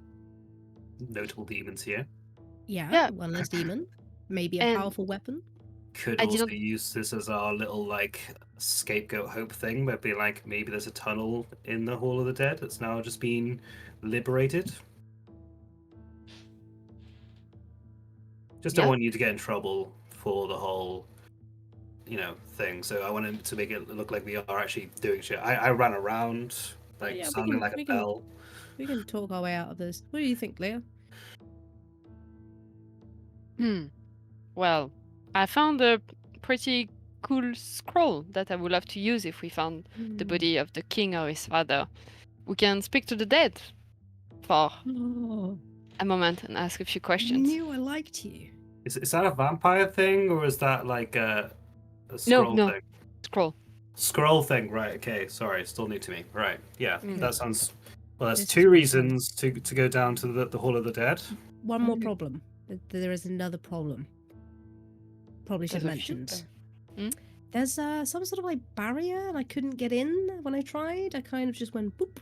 [SPEAKER 3] notable demons here.
[SPEAKER 4] Yeah. One less demon. Maybe a powerful weapon.
[SPEAKER 3] Could also use this as our little scapegoat hope thing, where be maybe there's a tunnel in the Hall of the Dead that's now just been liberated. Just don't want you to get in trouble for the whole, thing. So I wanted to make it look like we are actually doing shit. I ran around, sounding like a bell.
[SPEAKER 4] We can talk our way out of this. What do you think, Leah?
[SPEAKER 2] Well, I found a pretty cool scroll that I would love to use if we found the body of the king or his father. We can speak to the dead for a moment and ask a few
[SPEAKER 4] I
[SPEAKER 2] questions.
[SPEAKER 4] knew I liked you.
[SPEAKER 3] Is that a vampire thing, or is that a scroll
[SPEAKER 2] No.
[SPEAKER 3] thing?
[SPEAKER 2] Scroll.
[SPEAKER 3] Scroll thing, right? Okay, sorry, still new to me. Right, yeah, that sounds. Well, that's
[SPEAKER 4] This
[SPEAKER 3] two
[SPEAKER 4] is
[SPEAKER 3] reasons to go down to the Hall of the Dead.
[SPEAKER 4] One more problem. There is another problem. Probably should have
[SPEAKER 2] There's a few
[SPEAKER 4] mentioned.
[SPEAKER 2] there.
[SPEAKER 4] There's some sort of barrier, and I couldn't get in when I tried. I kind of just went boop.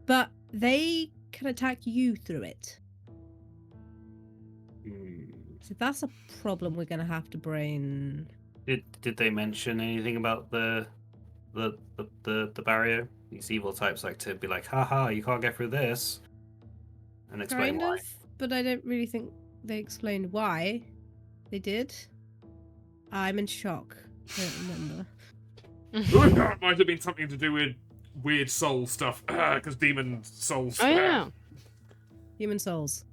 [SPEAKER 4] But they can attack you through it. So that's a problem we're gonna have to bring.
[SPEAKER 3] Did they mention anything about the barrier? These evil types like to be like, haha, you can't get through this, and explain
[SPEAKER 4] Kind
[SPEAKER 3] why.
[SPEAKER 4] of, but I don't really think they explained why they did. I'm in shock. I don't remember.
[SPEAKER 1] It might have been something to do with weird soul stuff, because demon souls.
[SPEAKER 2] Oh yeah.
[SPEAKER 4] Human souls.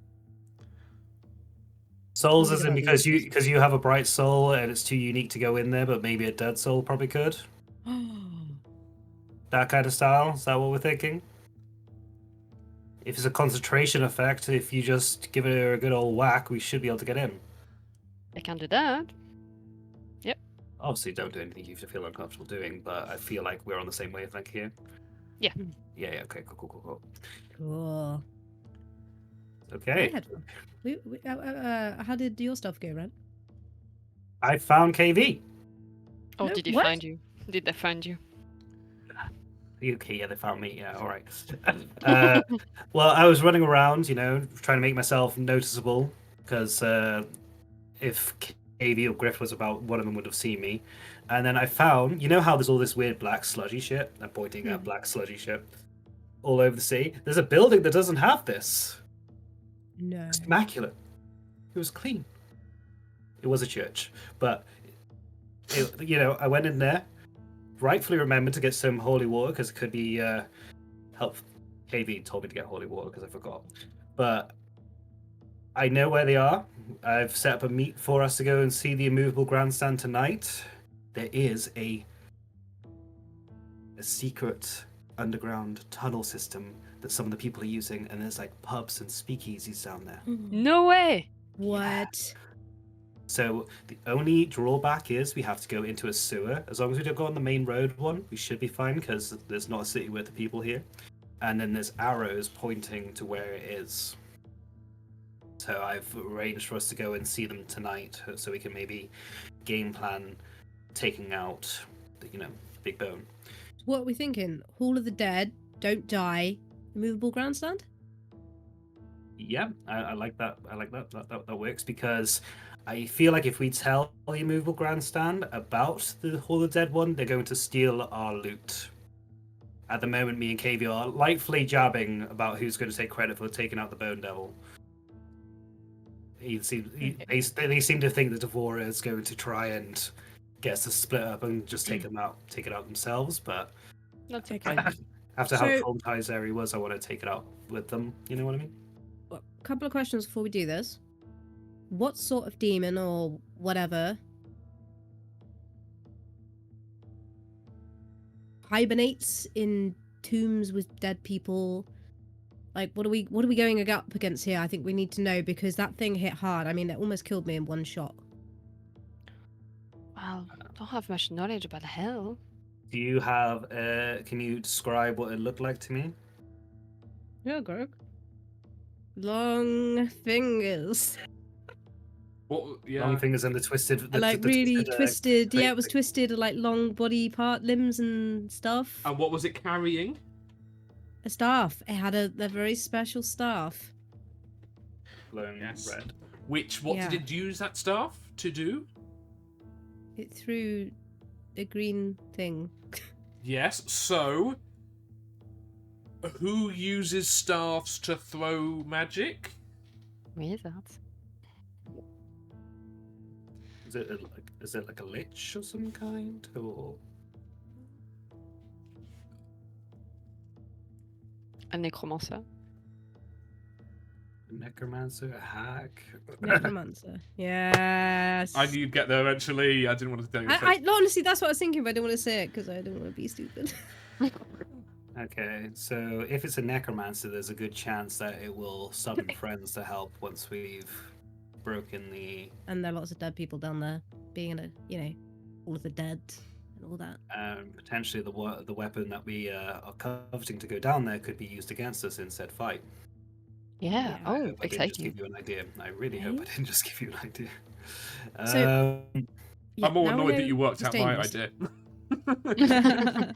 [SPEAKER 3] Souls
[SPEAKER 4] Tell
[SPEAKER 3] as
[SPEAKER 4] me
[SPEAKER 3] in
[SPEAKER 4] about
[SPEAKER 3] because you have a bright soul and it's too unique to go in there, but maybe a dead soul probably could. That kind of style. Is that what we're thinking? If it's a concentration effect, if you just give it a good old whack, we should be able to get in.
[SPEAKER 2] I can do that.
[SPEAKER 3] Obviously, don't do anything you feel uncomfortable doing, but I feel like we're on the same wavelength here.
[SPEAKER 2] Yeah.
[SPEAKER 3] Yeah, okay, cool.
[SPEAKER 4] Cool.
[SPEAKER 3] Okay.
[SPEAKER 4] How did your stuff go, Ren?
[SPEAKER 3] I found KV.
[SPEAKER 2] Or
[SPEAKER 4] No,
[SPEAKER 2] did he
[SPEAKER 4] what?
[SPEAKER 2] find you? Did they find you?
[SPEAKER 3] Okay, yeah, they found me. Yeah, all right. Well, I was running around, trying to make myself noticeable, because if KV or Griff was about, one of them would have seen me. And then I found, how there's all this weird black sludgy shit? I'm pointing at black sludgy shit all over the sea. There's a building that doesn't have this.
[SPEAKER 4] No.
[SPEAKER 3] It's immaculate. It was clean. It was a church, but I went in there, rightfully remembered to get some holy water because it could be help. KV told me to get holy water because I forgot, but I know where they are. I've set up a meet for us to go and see the immovable grandstand tonight. There is a secret underground tunnel system that some of the people are using, and there's like pubs and speakeasies down there.
[SPEAKER 2] No way.
[SPEAKER 4] What?
[SPEAKER 3] So the only drawback is we have to go into a sewer. As long as we don't go on the main road one, we should be fine because there's not a city worth of people here. And then there's arrows pointing to where it is. So I've arranged for us to go and see them tonight, so we can maybe game plan taking out the, big bone.
[SPEAKER 4] What are we thinking? Hall of the Dead, don't die, immovable grandstand?
[SPEAKER 3] Yeah, I like that. I like that. That works because I feel like if we tell the immovable grandstand about the Hall of the Dead one, they're going to steal our loot. At the moment, me and KV are lightly jabbing about who's going to take credit for taking out the Bone Devil. They seem to think that Devora is going to try and get us to split up and just take it out themselves. But
[SPEAKER 2] That's
[SPEAKER 4] Okay.
[SPEAKER 2] okay.
[SPEAKER 3] after how
[SPEAKER 4] So-
[SPEAKER 3] traumatized Eri was, I want to take it out with them. You know what I mean?
[SPEAKER 4] Well, a couple of questions before we do this. What sort of demon or whatever hibernates in tombs with dead people? Like, what are we going up against here? I think we need to know because that thing hit hard. I mean, it almost killed me in one shot.
[SPEAKER 2] Well, I don't have much knowledge about hell.
[SPEAKER 3] Do you have? Can you describe what it looked like to me?
[SPEAKER 4] Yeah, Greg. Long fingers.
[SPEAKER 1] What? Yeah.
[SPEAKER 3] Long fingers and the twisted.
[SPEAKER 4] Like really twisted. Yeah, it was
[SPEAKER 3] thing.
[SPEAKER 4] twisted, like long body part, limbs and stuff.
[SPEAKER 1] And what was it carrying?
[SPEAKER 4] A staff. It had a very special staff.
[SPEAKER 3] Glowing
[SPEAKER 1] Yes.
[SPEAKER 3] red.
[SPEAKER 1] What
[SPEAKER 4] Yeah.
[SPEAKER 1] did it use that staff to do?
[SPEAKER 4] It threw a green thing.
[SPEAKER 1] Yes. So, who uses staffs to throw magic?
[SPEAKER 2] Wizards.
[SPEAKER 3] Is it like a lich of some kind, or
[SPEAKER 2] A necromancer.
[SPEAKER 3] a necromancer, a hag?
[SPEAKER 4] Necromancer. Yes.
[SPEAKER 1] I knew you'd get there eventually. I didn't want to tell you.
[SPEAKER 4] Honestly, that's what I was thinking, but I didn't want to say it because I didn't want to be stupid.
[SPEAKER 3] Okay, so if it's a necromancer, there's a good chance that it will summon friends to help once we've broken the.
[SPEAKER 4] And there are lots of dead people down there, being all of the dead and all that.
[SPEAKER 3] Potentially the weapon that we are coveting to go down there could be used against us in said fight.
[SPEAKER 2] Yeah.
[SPEAKER 4] Yeah.
[SPEAKER 3] I
[SPEAKER 2] Oh,
[SPEAKER 3] hope I didn't just
[SPEAKER 2] exciting.
[SPEAKER 3] give you an idea. I really hope I
[SPEAKER 4] Right?
[SPEAKER 3] didn't just give you an idea.
[SPEAKER 4] So-
[SPEAKER 1] I'm more
[SPEAKER 4] Now we
[SPEAKER 1] annoyed
[SPEAKER 4] know
[SPEAKER 1] that you worked
[SPEAKER 4] it's
[SPEAKER 1] out my
[SPEAKER 4] dangerous.
[SPEAKER 1] idea.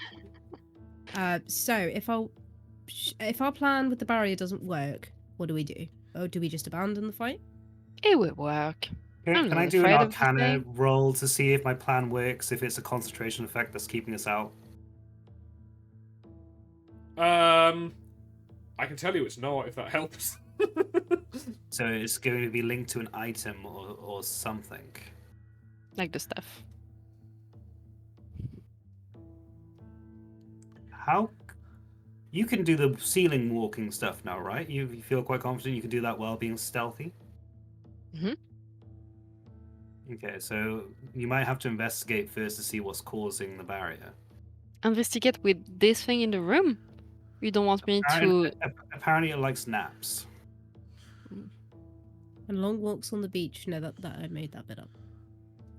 [SPEAKER 4] So if our plan with the barrier doesn't work, what do we do? Or do we just abandon the fight?
[SPEAKER 2] It will work. I'm
[SPEAKER 3] Can I
[SPEAKER 2] not
[SPEAKER 3] do an
[SPEAKER 2] afraid of this
[SPEAKER 3] Arcana
[SPEAKER 2] thing.
[SPEAKER 3] roll to see if my plan works? If it's a concentration effect that's keeping us out?
[SPEAKER 1] I can tell you it's not if that helps.
[SPEAKER 3] So it's going to be linked to an item or something.
[SPEAKER 2] Like the stuff.
[SPEAKER 3] How? You can do the ceiling walking stuff now, right? You feel quite confident you can do that while being stealthy?
[SPEAKER 2] Mhm.
[SPEAKER 3] Okay, so you might have to investigate first to see what's causing the barrier.
[SPEAKER 2] Investigate with this thing in the room. You don't want me to.
[SPEAKER 3] Apparently it likes naps.
[SPEAKER 4] And long walks on the beach. No, that I made that bit up.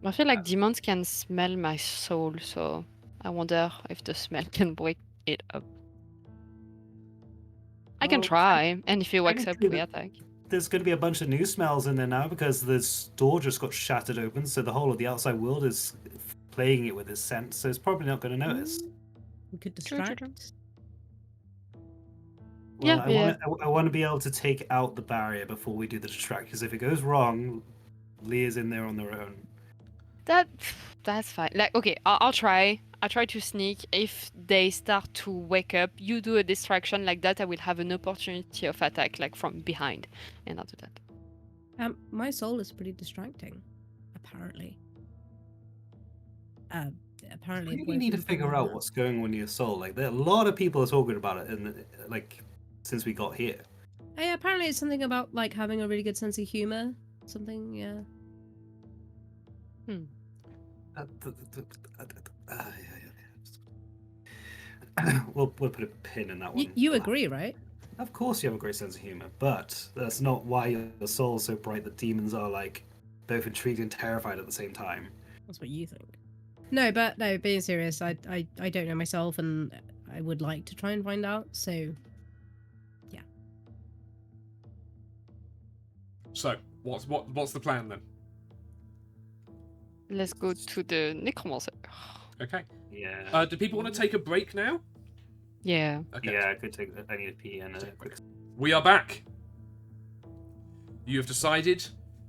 [SPEAKER 2] I feel like demons can smell my soul, so I wonder if the smell can break it up. I can
[SPEAKER 3] Well,
[SPEAKER 2] try, and if he wakes up,
[SPEAKER 3] technically
[SPEAKER 2] we attack.
[SPEAKER 3] There's going to be a bunch of new smells in there now because the door just got shattered open, so the whole of the outside world is playing it with its scent, so it's probably not going to notice.
[SPEAKER 4] We could
[SPEAKER 2] True, true,
[SPEAKER 4] distract.
[SPEAKER 2] true.
[SPEAKER 3] Well,
[SPEAKER 2] Yeah.
[SPEAKER 3] I want to be able to take out the barrier before we do the distract, because if it goes wrong, Leah's in there on their own.
[SPEAKER 2] That's fine. Like, okay, I'll try. I'll try to sneak. If they start to wake up, you do a distraction like that. I will have an opportunity of attack, like from behind, and I'll do that.
[SPEAKER 4] My soul is pretty distracting, apparently. Apparently,
[SPEAKER 3] We
[SPEAKER 4] away
[SPEAKER 3] need to
[SPEAKER 4] from
[SPEAKER 3] figure
[SPEAKER 4] someone
[SPEAKER 3] out
[SPEAKER 4] else.
[SPEAKER 3] what's going on in your soul. Like, there are a lot of people are talking about it, and like since we got here.
[SPEAKER 4] Oh, yeah, apparently it's something about like having a really good sense of humor. Something, yeah.
[SPEAKER 3] We'll put a pin in that one.
[SPEAKER 4] You agree, right?
[SPEAKER 3] Of course, you have a great sense of humor, but that's not why your soul's so bright that demons are like both intrigued and terrified at the same time.
[SPEAKER 4] That's what you think. No, but no, being serious, I don't know myself, and I would like to try and find out. So, yeah.
[SPEAKER 1] So, what's the plan then?
[SPEAKER 2] Let's go to the necromancer.
[SPEAKER 1] Okay.
[SPEAKER 3] Yeah.
[SPEAKER 1] Do people want to take a break now?
[SPEAKER 2] Yeah.
[SPEAKER 1] Okay.
[SPEAKER 3] Yeah, I could take. I need a pee and a quick.
[SPEAKER 1] We are back. You have decided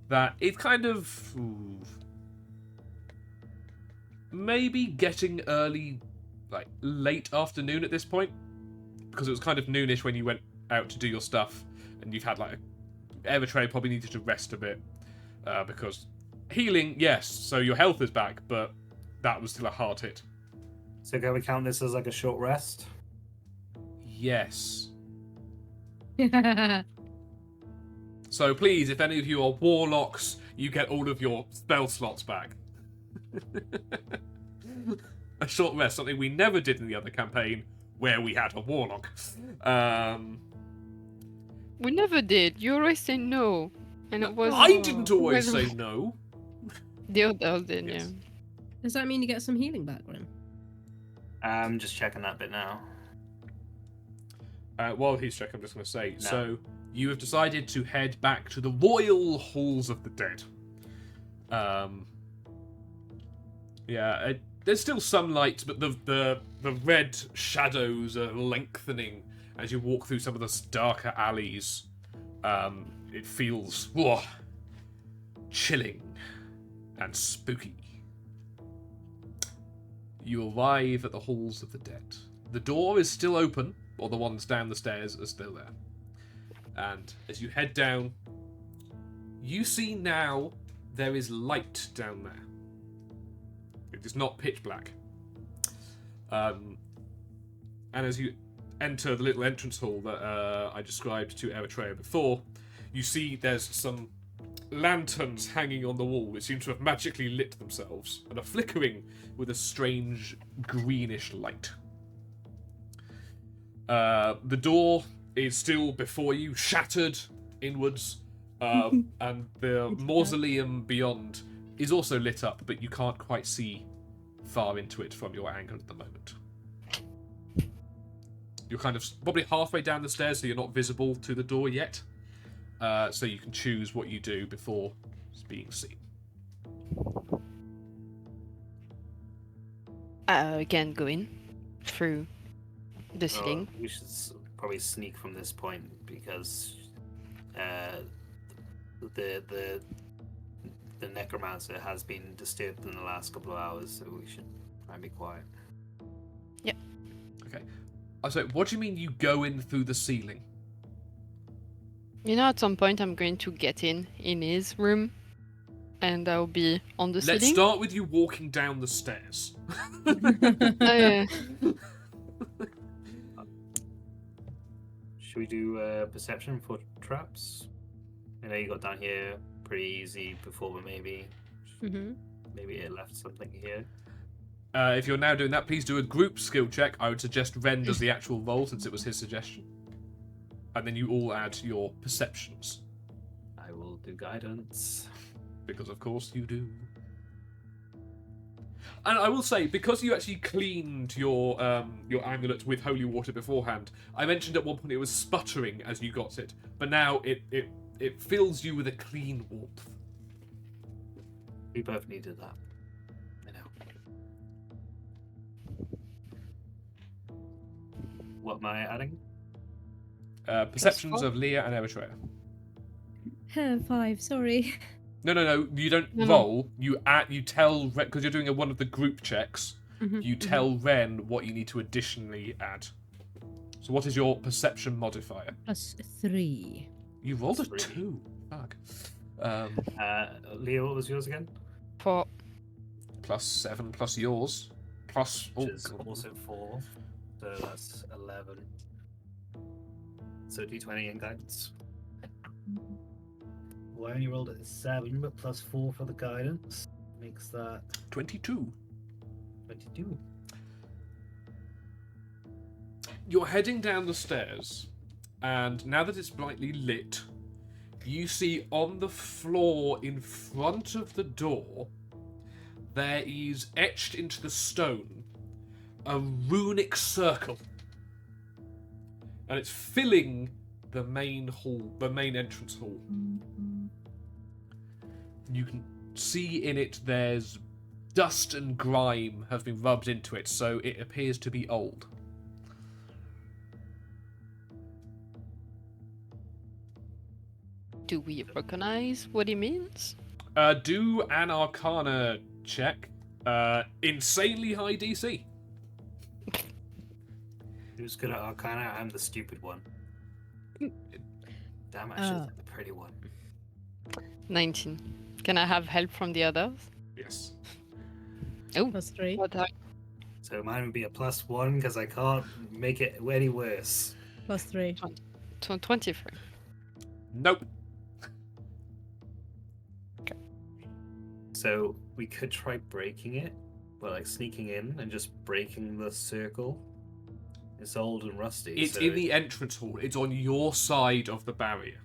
[SPEAKER 1] that it's kind of maybe getting early, like late afternoon at this point, because it was kind of noonish when you went out to do your stuff, and you've had like Evertrade probably needed to rest a bit because healing, yes, so your health is back, but that was still a hard hit.
[SPEAKER 3] So can we count this as like a short rest?
[SPEAKER 1] Yes. So please, if any of you are warlocks, you get all of your spell slots back. A short rest, something we never did in the other campaign, where we had a warlock.
[SPEAKER 2] We never did. You always say no. And it was.
[SPEAKER 1] I didn't always
[SPEAKER 2] was-
[SPEAKER 1] say no.
[SPEAKER 2] The others did,
[SPEAKER 1] Yes.
[SPEAKER 2] yeah.
[SPEAKER 4] Does that mean you get some healing back, Ren?
[SPEAKER 3] I'm just checking that bit now.
[SPEAKER 1] While he's checking, I'm just going to say,
[SPEAKER 3] No.
[SPEAKER 1] so you have decided to head back to the Royal Halls of the Dead. There's still some light, but the red shadows are lengthening as you walk through some of the darker alleys. It feels chilling and spooky. You arrive at the Halls of the Dead. The door is still open, or the ones down the stairs are still there. And as you head down, you see now there is light down there. It is not pitch black. And as you enter the little entrance hall that I described to Eritrea before, you see there's some lanterns hanging on the wall which seem to have magically lit themselves and are flickering with a strange greenish light. The door is still before you, shattered inwards, and the mausoleum beyond is also lit up, but you can't quite see far into it from your angle at the moment. You're kind of probably halfway down the stairs, so you're not visible to the door yet. So you can choose what you do before it's being seen.
[SPEAKER 2] Again, go in through the ceiling.
[SPEAKER 3] We should probably sneak from this point because the necromancer has been disturbed in the last couple of hours, so we should try and be quiet.
[SPEAKER 1] Okay. So, what do you mean you go in through the ceiling?
[SPEAKER 2] You know, at some point I'm going to get in his room, and I'll be on the
[SPEAKER 1] Let's
[SPEAKER 2] ceiling.
[SPEAKER 1] start with you walking down the stairs.
[SPEAKER 2] Oh, yeah.
[SPEAKER 3] Should we do perception for traps? I know you got down here pretty easy before, but maybe it left something here.
[SPEAKER 1] If you're now doing that, please do a group skill check. I would suggest Ren does the actual roll since it was his suggestion. And then you all add your perceptions.
[SPEAKER 3] I will do guidance.
[SPEAKER 1] Because of course you do. And I will say, because you actually cleaned your amulet with holy water beforehand, I mentioned at one point it was sputtering as you got it, but now it fills you with a clean warmth.
[SPEAKER 3] We both needed that. I know. What am I adding?
[SPEAKER 1] Perceptions of Leah and Eritrea.
[SPEAKER 4] 5, sorry.
[SPEAKER 1] No. You don't
[SPEAKER 2] No.
[SPEAKER 1] roll. You tell Ren, because you're doing one of the group checks. You tell Ren what you need to additionally add. So what is your perception modifier?
[SPEAKER 4] +3.
[SPEAKER 1] You rolled a
[SPEAKER 3] Three.
[SPEAKER 1] 2. Fuck.
[SPEAKER 3] Leo, what was yours again?
[SPEAKER 2] 4.
[SPEAKER 1] +7 plus yours. Plus.
[SPEAKER 3] Which
[SPEAKER 1] Oh,
[SPEAKER 3] is
[SPEAKER 1] God.
[SPEAKER 3] also 4. So that's 11. So d20 and guidance. Well, I only rolled at 7, but +4 for the guidance. Makes that
[SPEAKER 1] 22.
[SPEAKER 3] 22.
[SPEAKER 1] You're heading down the stairs, and now that it's brightly lit, you see on the floor in front of the door, there is etched into the stone a runic circle. And it's filling the main hall, the main entrance hall. You can see in it there's dust and grime have been rubbed into it, so it appears to be old.
[SPEAKER 2] Do we recognize what he means?
[SPEAKER 1] Do an Arcana check. Insanely high DC.
[SPEAKER 3] Who's good at Arcana? I'm the stupid one. Damn, I should have the pretty one.
[SPEAKER 2] 19. Can I have help from the others?
[SPEAKER 1] Yes.
[SPEAKER 2] Oh,
[SPEAKER 4] +3.
[SPEAKER 2] what are...
[SPEAKER 3] So mine would be a +1 because I can't make it any worse.
[SPEAKER 4] +3.
[SPEAKER 2] 23.
[SPEAKER 1] Nope.
[SPEAKER 3] So we could try breaking it, but like sneaking in and just breaking the circle. It's old and rusty.
[SPEAKER 1] It's
[SPEAKER 3] so
[SPEAKER 1] in the entrance hall. It's on your side of the barrier.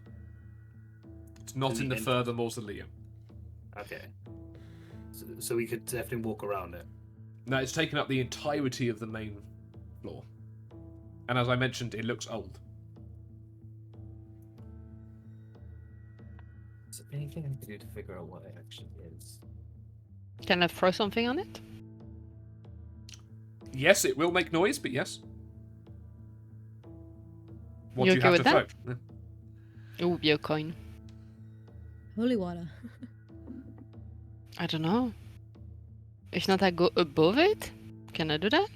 [SPEAKER 1] It's not
[SPEAKER 3] In
[SPEAKER 1] in
[SPEAKER 3] the
[SPEAKER 1] the further mausoleum.
[SPEAKER 3] Okay. So we could definitely walk around it.
[SPEAKER 1] No, it's taken up the entirety of the main floor. And as I mentioned, it looks old.
[SPEAKER 3] Is there anything I can do to figure out what it actually is?
[SPEAKER 2] Can I throw something on it?
[SPEAKER 1] Yes, it will make noise, but yes. What
[SPEAKER 2] You
[SPEAKER 1] do you
[SPEAKER 2] okay
[SPEAKER 1] have
[SPEAKER 2] with
[SPEAKER 1] to
[SPEAKER 2] that?
[SPEAKER 1] throw?
[SPEAKER 2] Oh, be a coin.
[SPEAKER 4] Holy water.
[SPEAKER 2] I don't know. If not, I go above it? Can I do that?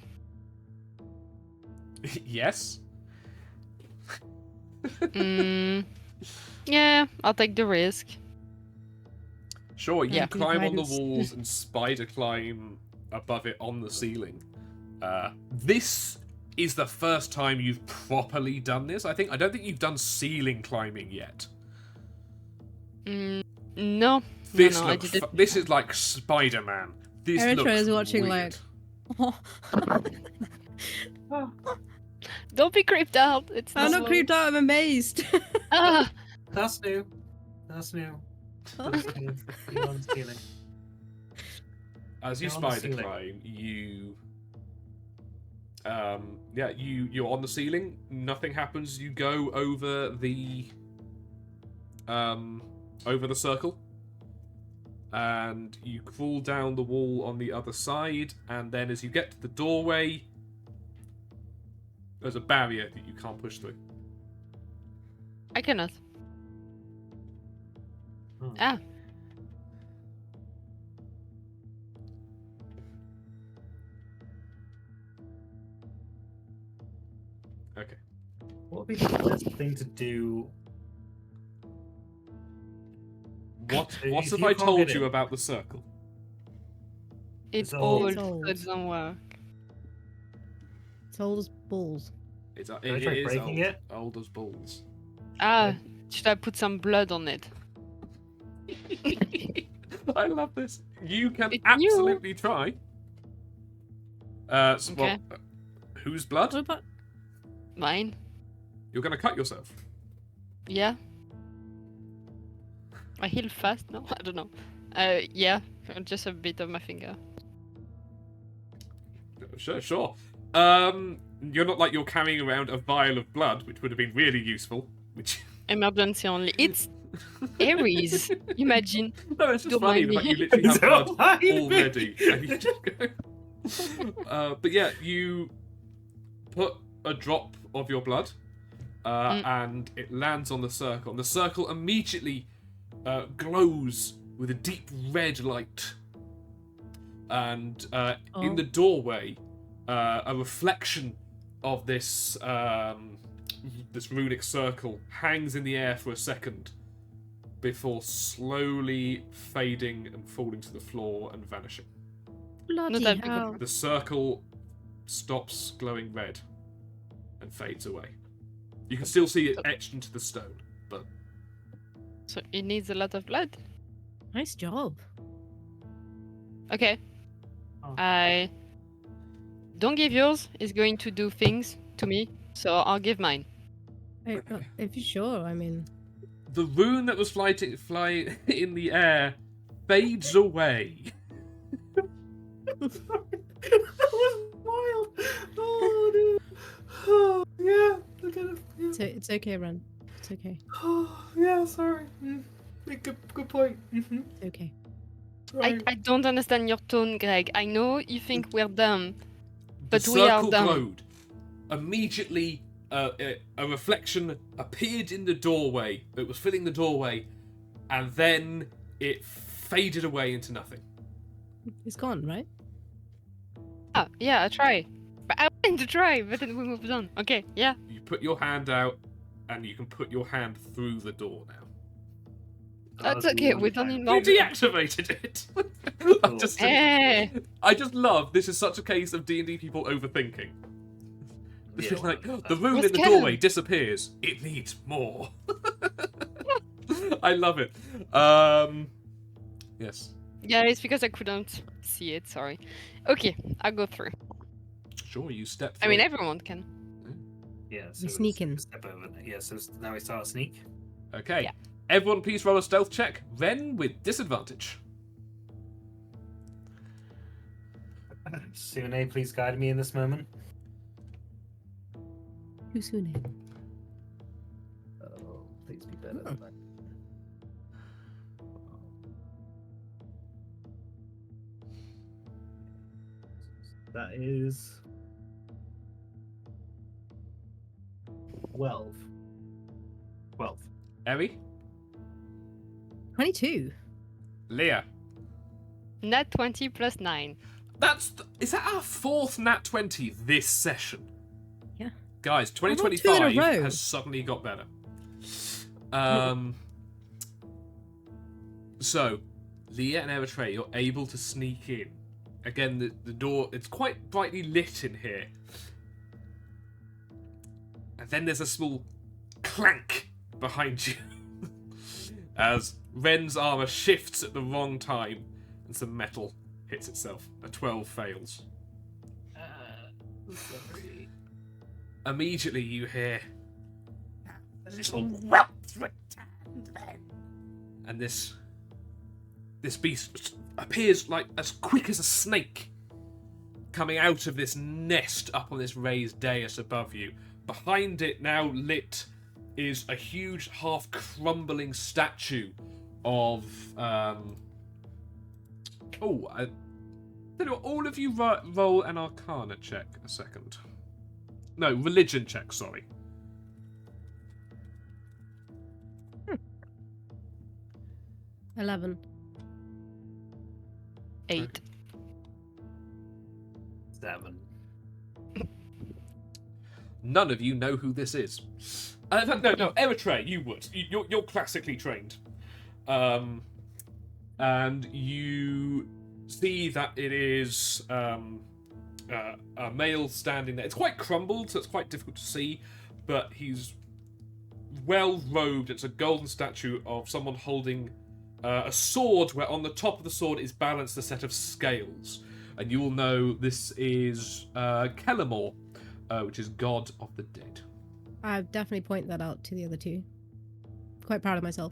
[SPEAKER 1] Yes.
[SPEAKER 2] Yeah, I'll take the risk.
[SPEAKER 1] Sure, you
[SPEAKER 2] Yeah.
[SPEAKER 1] climb on the
[SPEAKER 4] Guidance.
[SPEAKER 1] walls and spider climb above it on the ceiling. This is the first time you've properly done this. I don't think you've done ceiling climbing yet.
[SPEAKER 2] No.
[SPEAKER 1] This
[SPEAKER 2] no, I
[SPEAKER 1] looks.
[SPEAKER 2] didn't.
[SPEAKER 1] This is like Spider-Man. This
[SPEAKER 4] Eritrea
[SPEAKER 1] looks
[SPEAKER 4] is watching
[SPEAKER 1] weird.
[SPEAKER 2] Don't be creeped out. It's
[SPEAKER 4] I'm not
[SPEAKER 2] normal.
[SPEAKER 4] creeped out, I'm amazed.
[SPEAKER 2] Ah,
[SPEAKER 3] That's new. That's new. That's new. You're on the ceiling.
[SPEAKER 1] As you
[SPEAKER 3] You're on the
[SPEAKER 1] spider
[SPEAKER 3] ceiling.
[SPEAKER 1] climb, you're on the ceiling. Nothing happens. You go over the circle, and you crawl down the wall on the other side. And then, as you get to the doorway, there's a barrier that you can't push through.
[SPEAKER 2] I cannot.
[SPEAKER 3] Hmm.
[SPEAKER 2] Ah,
[SPEAKER 1] Okay.
[SPEAKER 3] What would be the best thing to do
[SPEAKER 1] What
[SPEAKER 3] If
[SPEAKER 1] have
[SPEAKER 3] you
[SPEAKER 1] I
[SPEAKER 3] can't
[SPEAKER 1] told
[SPEAKER 3] get
[SPEAKER 1] you
[SPEAKER 3] in-
[SPEAKER 1] about the circle?
[SPEAKER 2] It's
[SPEAKER 3] old.
[SPEAKER 2] old,
[SPEAKER 4] It's old.
[SPEAKER 2] so it doesn't work.
[SPEAKER 4] It's old as balls.
[SPEAKER 1] It's
[SPEAKER 3] Can I try
[SPEAKER 1] it is
[SPEAKER 3] breaking
[SPEAKER 1] old.
[SPEAKER 3] it?
[SPEAKER 1] Old as balls.
[SPEAKER 2] Ah, should I put some blood on it?
[SPEAKER 1] I love this. You can
[SPEAKER 2] It's
[SPEAKER 1] absolutely try. Well,
[SPEAKER 2] Okay.
[SPEAKER 1] whose blood?
[SPEAKER 4] What about
[SPEAKER 2] Mine?
[SPEAKER 1] You're gonna cut yourself.
[SPEAKER 2] Yeah. I heal fast? No, I don't know. Yeah, just a bit of my finger.
[SPEAKER 1] Sure. You're not like you're carrying around a vial of blood, which would have been really useful. Which
[SPEAKER 2] Emergency only. It's Aries. Imagine.
[SPEAKER 1] no, it's just
[SPEAKER 2] Don't
[SPEAKER 1] funny
[SPEAKER 2] mind
[SPEAKER 1] that
[SPEAKER 2] me.
[SPEAKER 1] you literally have
[SPEAKER 3] Don't
[SPEAKER 1] blood
[SPEAKER 3] mind me.
[SPEAKER 1] already. And you just go. But yeah, you put a drop of your blood, and it lands on the circle. And the circle immediately glows with a deep red light. And in the doorway, a reflection of this this runic circle hangs in the air for a second before slowly fading and falling to the floor and vanishing.
[SPEAKER 4] bloody
[SPEAKER 2] that big of
[SPEAKER 4] hell?
[SPEAKER 1] The circle stops glowing red and fades away. You can still see it etched into the stone, but
[SPEAKER 2] So it needs a lot of blood.
[SPEAKER 4] Nice job.
[SPEAKER 2] Okay.
[SPEAKER 3] Oh.
[SPEAKER 2] I don't give yours. It's going to do things to me, so I'll give mine.
[SPEAKER 4] If you're sure, I mean.
[SPEAKER 1] the rune that was flying in the air fades away.
[SPEAKER 3] That was wild. Oh, dude. Oh, yeah. Look at it. Yeah.
[SPEAKER 4] It's okay, Ren. It's okay.
[SPEAKER 3] Oh, yeah. Sorry. Good point. Mm-hmm.
[SPEAKER 4] It's okay.
[SPEAKER 2] I don't understand your tone, Greg. I know you think we're dumb, but
[SPEAKER 1] The
[SPEAKER 2] we are
[SPEAKER 1] circle
[SPEAKER 2] dumb.
[SPEAKER 1] glowed. Immediately, a reflection appeared in the doorway. It was filling the doorway, and then it faded away into nothing.
[SPEAKER 4] It's gone, right?
[SPEAKER 2] Ah, yeah, I try. But I wanted to try, but then we moved on. Okay, yeah.
[SPEAKER 1] You put your hand out, and you can put your hand through the door now.
[SPEAKER 2] That's okay. We don't need
[SPEAKER 1] You
[SPEAKER 2] more.
[SPEAKER 1] deactivated it.
[SPEAKER 2] Hey.
[SPEAKER 1] I just love this is such a case of D&D people overthinking. This is like the rune in the
[SPEAKER 2] Scared.
[SPEAKER 1] doorway disappears. It needs more. I love it. Yes.
[SPEAKER 2] Yeah, it's because I couldn't see it. Sorry. Okay, I'll go through.
[SPEAKER 1] Sure, you step
[SPEAKER 2] I
[SPEAKER 1] through.
[SPEAKER 2] mean, everyone can.
[SPEAKER 3] Yeah. So
[SPEAKER 4] We're sneaking.
[SPEAKER 3] it's step over there. Yeah. So now we start a sneak.
[SPEAKER 1] Okay.
[SPEAKER 2] Yeah.
[SPEAKER 1] Everyone please roll a stealth check. Ren with disadvantage.
[SPEAKER 3] Sune, please guide me in this moment.
[SPEAKER 4] Kusune.
[SPEAKER 3] Oh, please be better than that. That is 12. 12.
[SPEAKER 1] Eri?
[SPEAKER 4] 22.
[SPEAKER 1] Leah?
[SPEAKER 2] Nat 20 plus 9.
[SPEAKER 1] Is that our fourth nat 20 this session?
[SPEAKER 4] Yeah.
[SPEAKER 1] Guys,
[SPEAKER 4] I rolled two in a
[SPEAKER 1] 2025
[SPEAKER 4] row.
[SPEAKER 1] has suddenly got better. So, Leah and Eritrea, you're able to sneak in. Again, the door, it's quite brightly lit in here. And then there's a small clank behind you. As Ren's armor shifts at the wrong time and some metal hits itself. A 12 fails.
[SPEAKER 3] Sorry.
[SPEAKER 1] Immediately you hear,
[SPEAKER 5] The little whelps returned then.
[SPEAKER 1] and this beast appears like as quick as a snake coming out of this nest up on this raised dais above you. Behind it, now lit, is a huge half crumbling statue of all of you roll an arcana check a second. No, religion check, sorry.
[SPEAKER 4] 11.
[SPEAKER 2] 8.
[SPEAKER 3] 7.
[SPEAKER 1] None of you know who this is. No, Eritrea, you would. You're classically trained. and you see that it is a male standing there. It's quite crumbled, so it's quite difficult to see, but he's well robed. It's a golden statue of someone holding a sword, where on the top of the sword is balanced a set of scales. And you will know this is Kellamore, which is god of the dead.
[SPEAKER 4] I definitely point that out to the other two. Quite proud of myself.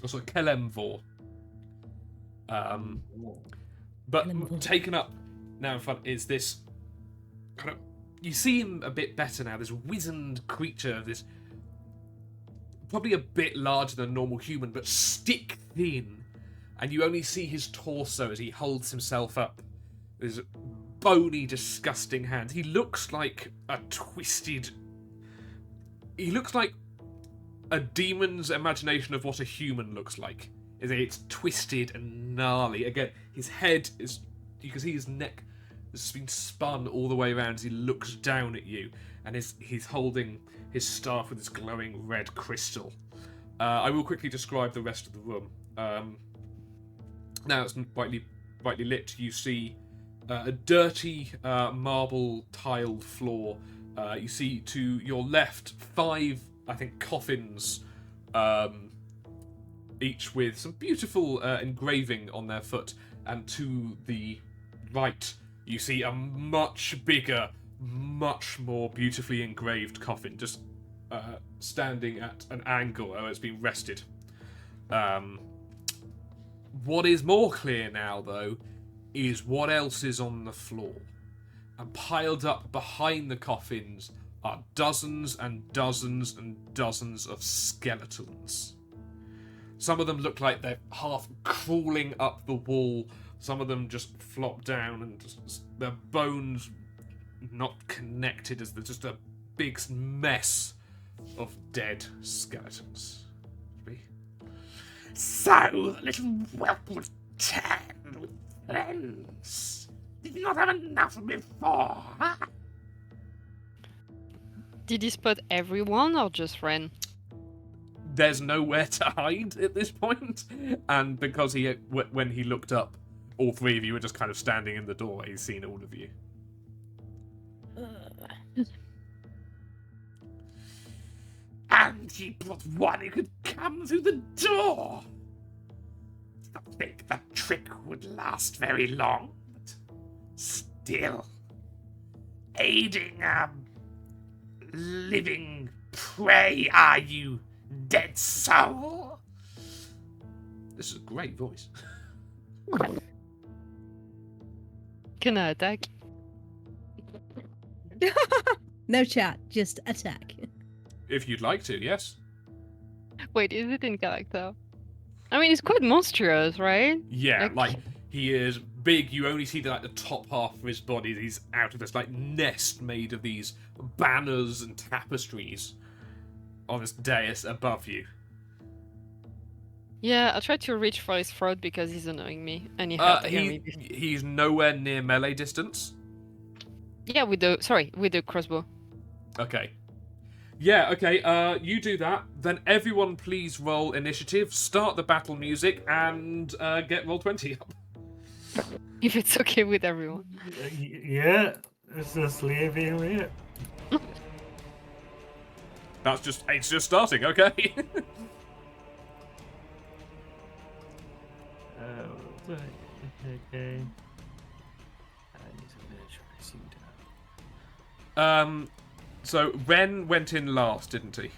[SPEAKER 1] Also Kelemvor. But
[SPEAKER 4] Kelemvor.
[SPEAKER 1] taken up now in front is this kind of... You see him a bit better now, this wizened creature, this... probably a bit larger than a normal human, but stick thin. And you only see his torso as he holds himself up. His bony, disgusting hands. He looks like a twisted... He looks like a demon's imagination of what a human looks like. It's twisted and gnarly. Again, his head is... You can see his neck has been spun all the way around as he looks down at you. And he's holding his staff with this glowing red crystal. I will quickly describe the rest of the room. Now it's brightly lit. You see a dirty marble tiled floor. You see to your left 5, I think, coffins, each with some beautiful engraving on their foot. And to the right, you see a much bigger, much more beautifully engraved coffin, just standing at an angle where it's been rested. What is more clear now, though, is what else is on the floor. And piled up behind the coffins are dozens and dozens and dozens of skeletons. Some of them look like they're half crawling up the wall. Some of them just flop down and just, their bones not connected, as they're just a big mess of dead skeletons.
[SPEAKER 5] So the little whelp returned with friends. Did you not have enough before, huh?
[SPEAKER 2] Did he spot everyone or just Ren?
[SPEAKER 1] There's nowhere to hide at this point, and because when he looked up, all 3 of you were just kind of standing in the doorway. He's seen all of you.
[SPEAKER 5] And he brought one who could come through the door. Did not think that trick would last very long, but still, aiding a living prey, are you, dead soul?
[SPEAKER 1] This is a great voice.
[SPEAKER 2] Can I attack?
[SPEAKER 4] No chat, just attack.
[SPEAKER 1] If you'd like to, yes.
[SPEAKER 2] Wait, is it in character? I mean, it's quite monstrous, right?
[SPEAKER 1] Yeah, like he is big. You only see the top half of his body. He's out of this nest made of these banners and tapestries on this dais above you.
[SPEAKER 2] Yeah, I tried to reach for his throat because he's annoying me, and he had to hear me.
[SPEAKER 1] He's nowhere near melee distance.
[SPEAKER 2] Yeah, with the crossbow.
[SPEAKER 1] Okay. Yeah, okay, you do that. Then everyone please roll initiative, start the battle music, and get roll 20 up.
[SPEAKER 2] If it's okay with everyone.
[SPEAKER 3] Yeah, it's just leaving it.
[SPEAKER 1] It's just starting, okay?
[SPEAKER 3] Okay.
[SPEAKER 1] So Ren went in last, didn't he?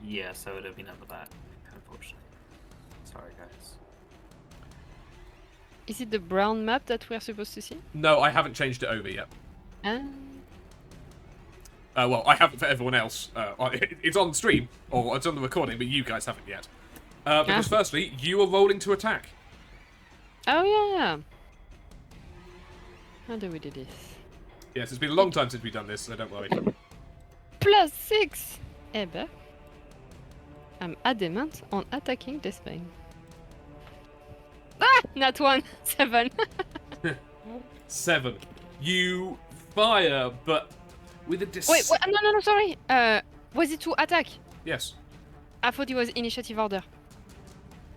[SPEAKER 3] Yes, I would have been at the back, unfortunately. Sorry, guys.
[SPEAKER 2] Is it the brown map that we're supposed to see?
[SPEAKER 1] No, I haven't changed it over yet. Well, I haven't for everyone else. It's on stream, or it's on the recording, but you guys haven't yet. Because firstly, you are rolling to attack.
[SPEAKER 2] Oh yeah. How do we do this?
[SPEAKER 1] Yes, it's been a long time since we've done this, so don't worry.
[SPEAKER 2] +6! Eh ben. I'm adamant on attacking this thing. Ah! Not 1! 7!
[SPEAKER 1] 7. You fire, but with a
[SPEAKER 2] Wait, no, sorry! Was it to attack?
[SPEAKER 1] Yes.
[SPEAKER 2] I thought it was initiative order.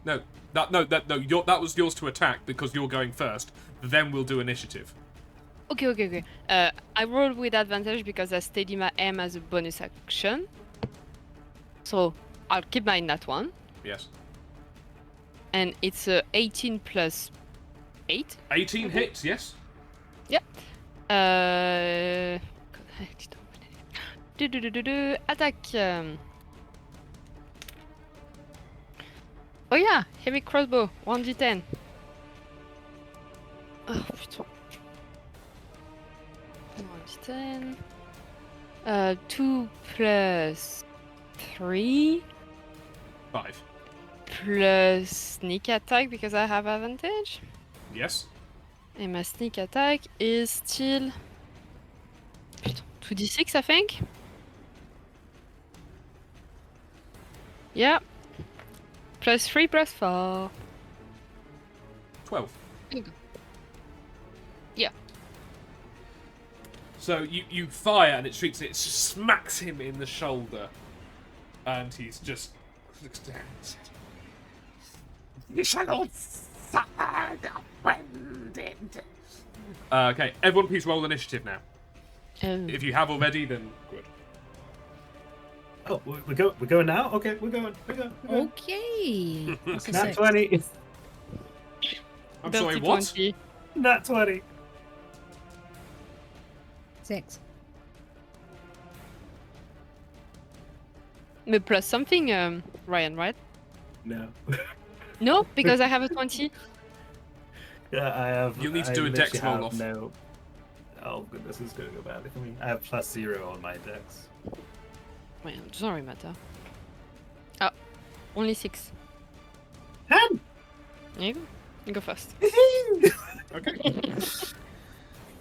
[SPEAKER 1] No, That was yours to attack because you're going first. Then we'll do initiative.
[SPEAKER 2] Okay. I roll with advantage because I steady my aim as a bonus action. So I'll keep mine that one.
[SPEAKER 1] Yes.
[SPEAKER 2] And it's 18 plus 8.
[SPEAKER 1] 18 hits. Yes.
[SPEAKER 2] Yep. Attaque. Oh yeah, heavy crossbow, 1d10. Oh putain. 1d10. 2 plus 3
[SPEAKER 1] 5.
[SPEAKER 2] plus sneak attack because I have advantage.
[SPEAKER 1] Yes.
[SPEAKER 2] And my sneak attack is still 2d6, I think. Yeah. Plus 3 plus 4.
[SPEAKER 1] 12.
[SPEAKER 2] Yeah.
[SPEAKER 1] So you fire and it shrieks. It smacks him in the shoulder, and he's just looks down and says,
[SPEAKER 5] You shall all suffer offended.
[SPEAKER 1] okay, everyone please roll initiative now.
[SPEAKER 2] Oh.
[SPEAKER 1] If you have already, then good.
[SPEAKER 3] Oh, we're going now. Okay, we're going.
[SPEAKER 4] Okay. That's a
[SPEAKER 3] Nat
[SPEAKER 4] 6.
[SPEAKER 3] 20.
[SPEAKER 1] I'm
[SPEAKER 2] Dirty
[SPEAKER 1] sorry, what?
[SPEAKER 2] 20.
[SPEAKER 3] Nat 20.
[SPEAKER 4] 6.
[SPEAKER 2] Me plus something, Ryan, right?
[SPEAKER 3] No.
[SPEAKER 2] No, because I have a 20.
[SPEAKER 3] Yeah, I have.
[SPEAKER 1] You'll need to
[SPEAKER 3] I
[SPEAKER 1] do a dex
[SPEAKER 3] literally have
[SPEAKER 1] roll-off.
[SPEAKER 3] No. Oh goodness, this is going to go badly for me. I have +0 on my dex.
[SPEAKER 2] Well, it doesn't really matter. Oh, only 6.
[SPEAKER 3] 10.
[SPEAKER 2] There you go. You go first.
[SPEAKER 1] Okay.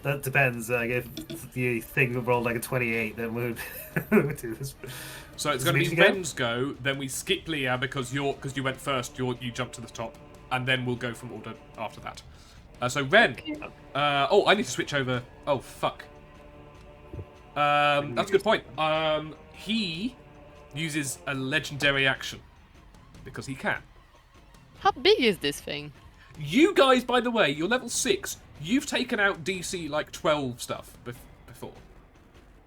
[SPEAKER 3] That depends. If the thing rolled like a 28, then we'll do this.
[SPEAKER 1] So it's
[SPEAKER 3] Does
[SPEAKER 1] going
[SPEAKER 3] it
[SPEAKER 1] to be
[SPEAKER 3] need to go?
[SPEAKER 1] Ren's go. Then we skip Leah because you went first. You jump to the top, and then we'll go from order after that. So Ren. Oh, I need to switch over. Oh fuck. That's a good point. He uses a legendary action because he can.
[SPEAKER 2] How big is this thing?
[SPEAKER 1] You guys, by the way, you're level 6. You've taken out DC like 12 stuff before.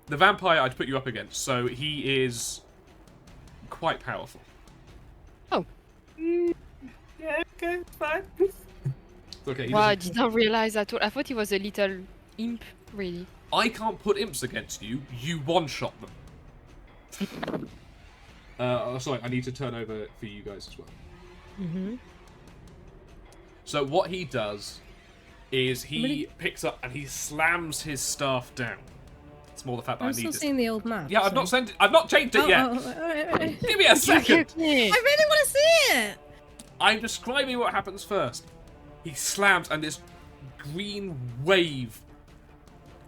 [SPEAKER 1] The vampire I'd put you up against, so he is quite powerful.
[SPEAKER 2] Oh.
[SPEAKER 3] Yeah, okay, it's fine.
[SPEAKER 1] Okay. he
[SPEAKER 2] Wow, I
[SPEAKER 1] doesn't-
[SPEAKER 2] did not realize at all. I thought he was a little imp, really.
[SPEAKER 1] I can't put imps against you. You one-shot them. Sorry, I need to turn over for you guys as well.
[SPEAKER 4] Mm-hmm.
[SPEAKER 1] So what he does is he
[SPEAKER 4] Really?
[SPEAKER 1] picks up and he slams his staff down. It's more the fact that
[SPEAKER 4] I'm
[SPEAKER 1] I need
[SPEAKER 4] still
[SPEAKER 1] this.
[SPEAKER 4] seeing the old map.
[SPEAKER 1] Yeah, I've not sent it. I've not changed it yet.
[SPEAKER 4] Alright.
[SPEAKER 1] Give me a second.
[SPEAKER 2] Okay.
[SPEAKER 4] I really want to see it.
[SPEAKER 1] I'm describing what happens first. He slams and this green wave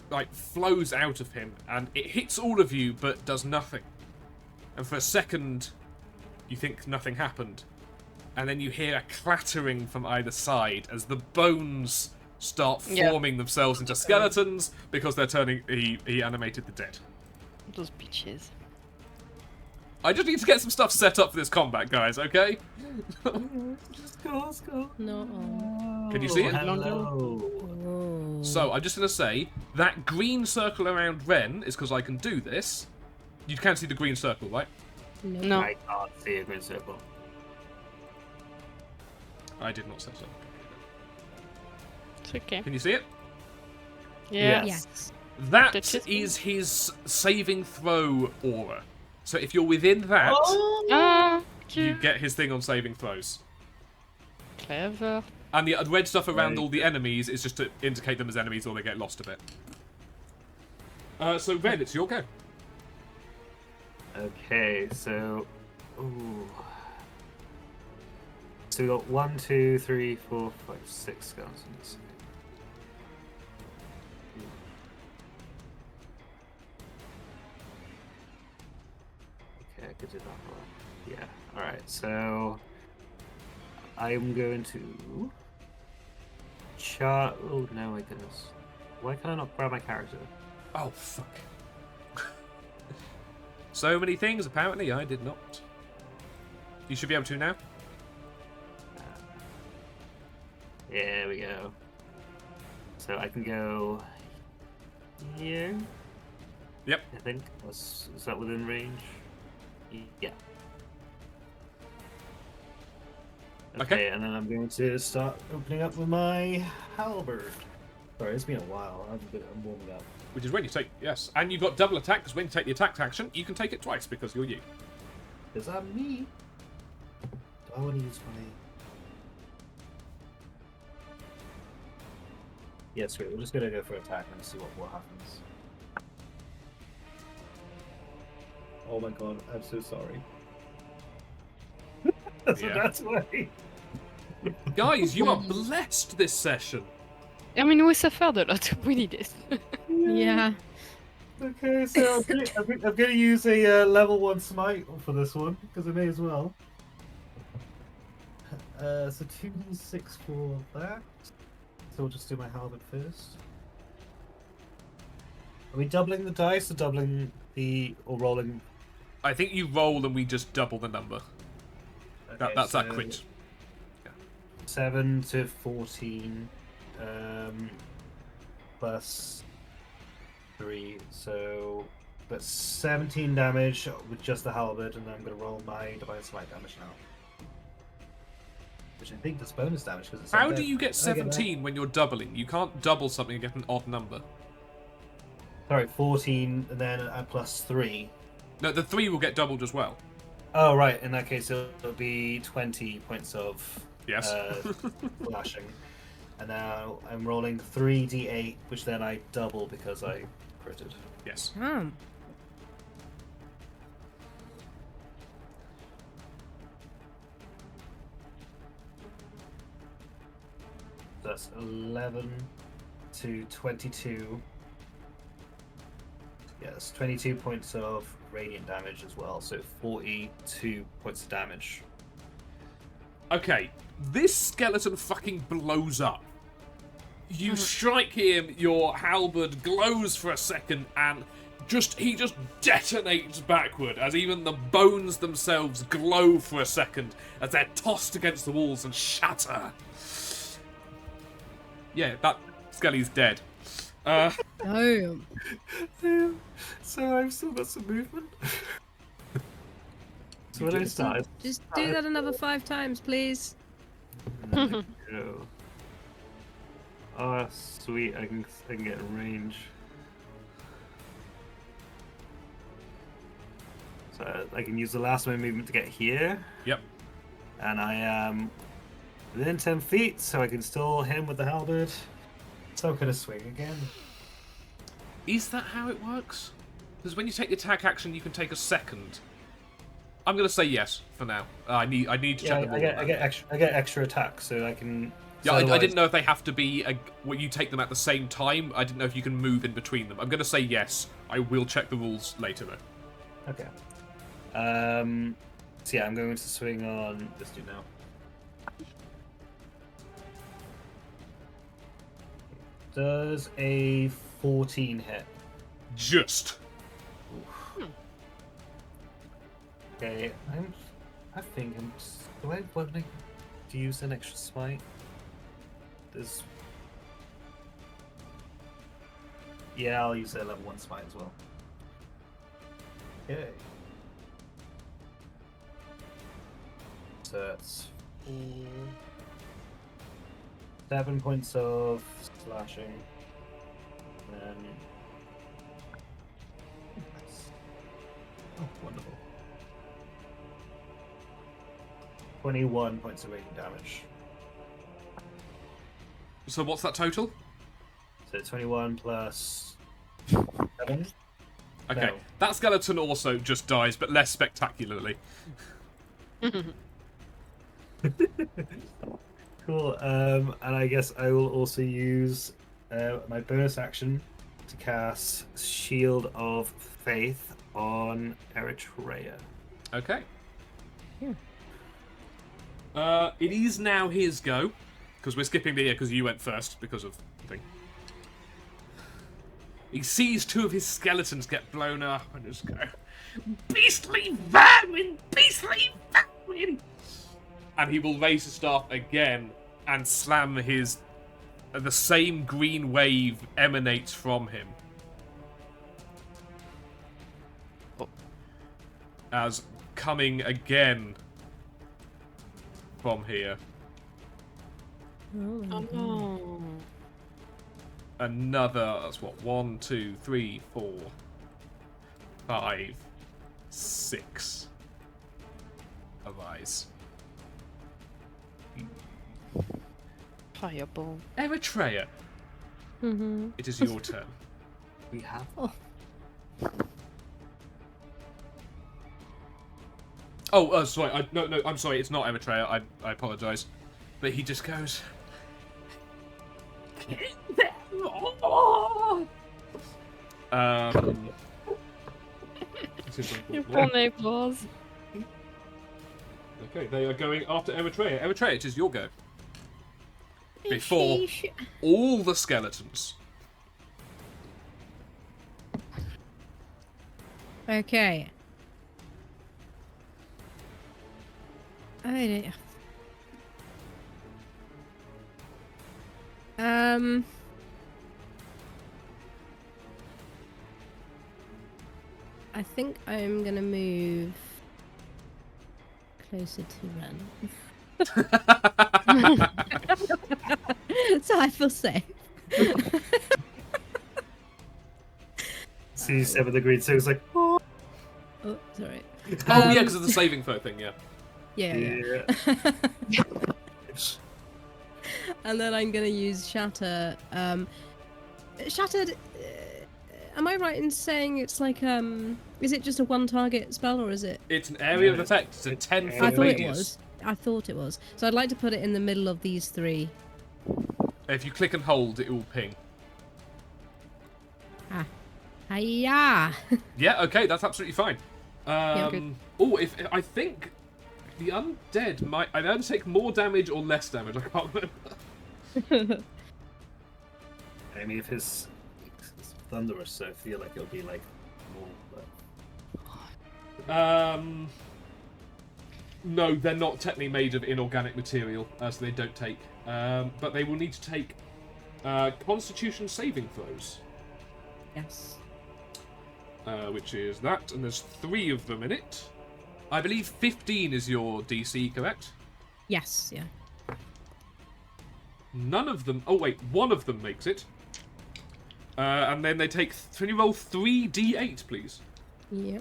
[SPEAKER 1] like flows out of him and it hits all of you but does nothing. And for a second you think nothing happened. And then you hear a clattering from either side as the bones start
[SPEAKER 2] Yeah.
[SPEAKER 1] forming themselves into skeletons because they're turning he animated the dead.
[SPEAKER 2] Those bitches.
[SPEAKER 1] I just need to get some stuff set up for this combat, guys, okay?
[SPEAKER 3] Let's go.
[SPEAKER 4] No.
[SPEAKER 1] Can you see it?
[SPEAKER 3] Hello.
[SPEAKER 4] Oh.
[SPEAKER 1] So, I'm just going to say, that green circle around Ren is because I can do this. You can see the green circle, right?
[SPEAKER 4] No.
[SPEAKER 2] No.
[SPEAKER 3] I can't see a green circle.
[SPEAKER 1] I did not set it up.
[SPEAKER 2] It's okay.
[SPEAKER 1] Can you see it?
[SPEAKER 2] Yeah.
[SPEAKER 4] Yes.
[SPEAKER 1] That
[SPEAKER 2] Touch it.
[SPEAKER 1] is his saving throw aura. So if you're within that,
[SPEAKER 2] Ah,
[SPEAKER 1] you
[SPEAKER 2] okay.
[SPEAKER 1] get his thing on saving throws.
[SPEAKER 2] Clever.
[SPEAKER 1] And the red stuff around
[SPEAKER 3] Right.
[SPEAKER 1] all the enemies is just to indicate them as enemies or they get lost a bit. So Ren, it's your go.
[SPEAKER 3] Okay, so. Ooh. So we got 1, 2, 3, 4, 5, 6 skeletons. Okay, I could do that one. Yeah, alright, so. I'm going to. Oh, no, my goodness. Why can I not grab my character?
[SPEAKER 1] Oh, fuck. So many things, apparently I did not. You should be able to now.
[SPEAKER 3] There we go. So I can go here.
[SPEAKER 1] Yep.
[SPEAKER 3] I think. Is that within range? Yeah.
[SPEAKER 1] Okay.
[SPEAKER 3] And then I'm going to start opening up with my halberd. Sorry, it's been a while. I'm warming up.
[SPEAKER 1] Which is when you take, yes. And you've got double attack, because when you take the attack action, you can take it twice, because you're you.
[SPEAKER 3] Because I'm me. Do I want to use my... Yeah, sweet. We're just going to go for attack and see what happens. Oh my god, I'm so sorry. That's why.
[SPEAKER 1] Guys, you are blessed this session.
[SPEAKER 2] I mean, we suffered a lot. We need this.
[SPEAKER 4] Yeah.
[SPEAKER 3] Okay, so I'm going to use a level 1 smite for this one, because I may as well. So 2d6 for that. So we'll just do my halberd first. Are we doubling the dice or doubling or rolling?
[SPEAKER 1] I think you roll and we just double the number.
[SPEAKER 3] Okay,
[SPEAKER 1] That's
[SPEAKER 3] so
[SPEAKER 1] that crit.
[SPEAKER 3] 7 to 14 plus 3, so that's 17 damage with just the halberd, and then I'm going to roll my divine smite damage now. Which I think is bonus damage because it's.
[SPEAKER 1] How do you get 17 when you're doubling? You can't double something and get an odd number.
[SPEAKER 3] Sorry, 14, and then plus 3.
[SPEAKER 1] No, the 3 will get doubled as well.
[SPEAKER 3] Oh, right. In that case, it'll be 20 points of
[SPEAKER 1] Yes.
[SPEAKER 3] flashing. And now I'm rolling 3d8, which then I double because I critted.
[SPEAKER 1] Yes.
[SPEAKER 3] That's 11 to 22. Yes, 22 points of radiant damage as well, so 42 points of damage.
[SPEAKER 1] Okay, this skeleton fucking blows up. You strike him, your halberd glows for a second, and he just detonates backward as even the bones themselves glow for a second as they're tossed against the walls and shatter. Yeah, that skelly's dead.
[SPEAKER 4] Oh.
[SPEAKER 3] So I've still got some movement. So when I started,
[SPEAKER 4] Just do that another 5 times, please.
[SPEAKER 3] go. Oh, sweet! I can get in range. So I can use the last of my movement to get here.
[SPEAKER 1] Yep.
[SPEAKER 3] And I am within 10 feet, so I can still hit him with the halberd. So I'm gonna swing again.
[SPEAKER 1] Is that how it works? Because when you take the attack action, you can take a second. I'm gonna say yes for now. I need to check the rule.
[SPEAKER 3] I get extra attack, so I can.
[SPEAKER 1] Yeah,
[SPEAKER 3] so
[SPEAKER 1] I
[SPEAKER 3] otherwise-
[SPEAKER 1] didn't know if they have to be you take them at the same time. I didn't know if you can move in between them. I'm gonna say yes. I will check the rules later though.
[SPEAKER 3] Okay. So yeah, I'm going to swing on this dude now. Does a 14 hit?
[SPEAKER 1] Just.
[SPEAKER 3] Okay, I think I'm. Do I want to use an extra smite? There's. Yeah, I'll use a level 1 smite as well. Okay. So that's 7 points of slashing. And then. Oh, wonderful. 21 points of radiant damage.
[SPEAKER 1] So what's that total?
[SPEAKER 3] So 21 plus 7.
[SPEAKER 1] Okay,
[SPEAKER 3] No.
[SPEAKER 1] that skeleton also just dies, but less spectacularly.
[SPEAKER 3] Cool. And I guess I will also use my bonus action to cast Shield of Faith on Eritrea.
[SPEAKER 1] Okay. It is now his go, because we're skipping the year because you went first because of the thing. He sees 2 of his skeletons get blown up and just go, "Beastly vermin! Beastly vermin!" And he will raise his staff again and slam his. The same green wave emanates from him. As coming again from here.
[SPEAKER 4] Oh,
[SPEAKER 2] Oh no.
[SPEAKER 1] Another, that's what, 1, 2, 3, 4, 5, 6. Arise.
[SPEAKER 2] Fireball.
[SPEAKER 1] Eritrea,
[SPEAKER 4] Mm-hmm.
[SPEAKER 1] it is your turn.
[SPEAKER 3] We have.
[SPEAKER 1] Sorry, no, I'm sorry, it's not Eritrea, I apologise. But he just goes...
[SPEAKER 2] Your poor neighbors.
[SPEAKER 1] Okay, they are going after Eritrea. Eritrea, it is your go. Before all the skeletons.
[SPEAKER 4] Okay. I I think I'm gonna move closer to Ren. So I feel safe.
[SPEAKER 3] See, 7 agreed. So it's like,
[SPEAKER 4] Oh, sorry.
[SPEAKER 1] Oh, yeah, because of the saving throw thing, yeah.
[SPEAKER 4] Yeah. And then I'm gonna use Shatter. Shattered. Am I right in saying it's like is it just a one target spell or is it?
[SPEAKER 1] It's an area of effect. It's a 10-foot
[SPEAKER 4] I thought
[SPEAKER 1] radius.
[SPEAKER 4] it was. I thought it was. So I'd like to put it in the middle of these three.
[SPEAKER 1] If you click and hold, it will ping.
[SPEAKER 4] Ah. Hiya!
[SPEAKER 1] Yeah, okay, that's absolutely fine.
[SPEAKER 2] good.
[SPEAKER 1] If I think the undead might either take more damage or less damage. I can't remember.
[SPEAKER 3] I mean, if his thunderous, so I feel like it'll be like more. But...
[SPEAKER 1] No, they're not technically made of inorganic material, so they don't take. But they will need to take Constitution saving throws.
[SPEAKER 4] Yes.
[SPEAKER 1] Which is that, and there's 3 of them in it. I believe 15 is your DC, correct?
[SPEAKER 4] Yes. Yeah.
[SPEAKER 1] None of them. Oh wait, one of them makes it. And then they take. Can you roll 3d8, please?
[SPEAKER 4] Yeah.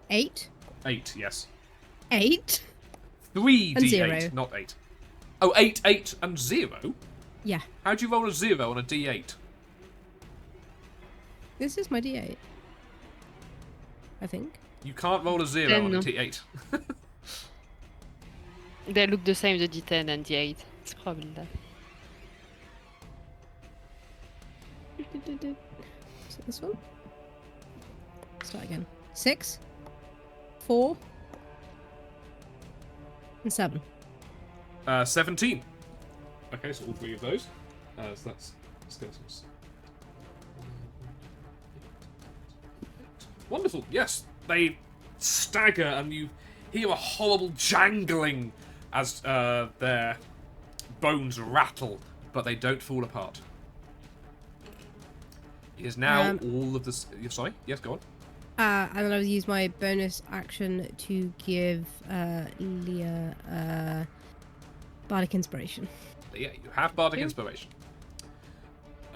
[SPEAKER 4] 8.
[SPEAKER 1] 8, yes.
[SPEAKER 4] 8.
[SPEAKER 1] 3d8,
[SPEAKER 4] And 0.
[SPEAKER 1] not 8. Oh, 8, 8, and 0?
[SPEAKER 4] Yeah.
[SPEAKER 1] How'd you roll a 0 on a d8?
[SPEAKER 4] This is my D8. I think.
[SPEAKER 1] You can't roll a 0
[SPEAKER 2] Then
[SPEAKER 1] on a
[SPEAKER 2] no.
[SPEAKER 1] d8.
[SPEAKER 2] They look the same, the D10 and the 8. It's probably that.
[SPEAKER 4] Is it this one? Start again. 6, 4, and 7.
[SPEAKER 1] 17. Okay, so all 3 of those. So that's skeletons. Wonderful. Yes, they stagger, and you hear a horrible jangling as their bones rattle, but they don't fall apart. It is now all of this. Sorry. Yes, go on.
[SPEAKER 4] And then I'll use my bonus action to give Leah Bardic Inspiration.
[SPEAKER 1] Yeah, you have Bardic
[SPEAKER 4] Yeah.
[SPEAKER 1] Inspiration.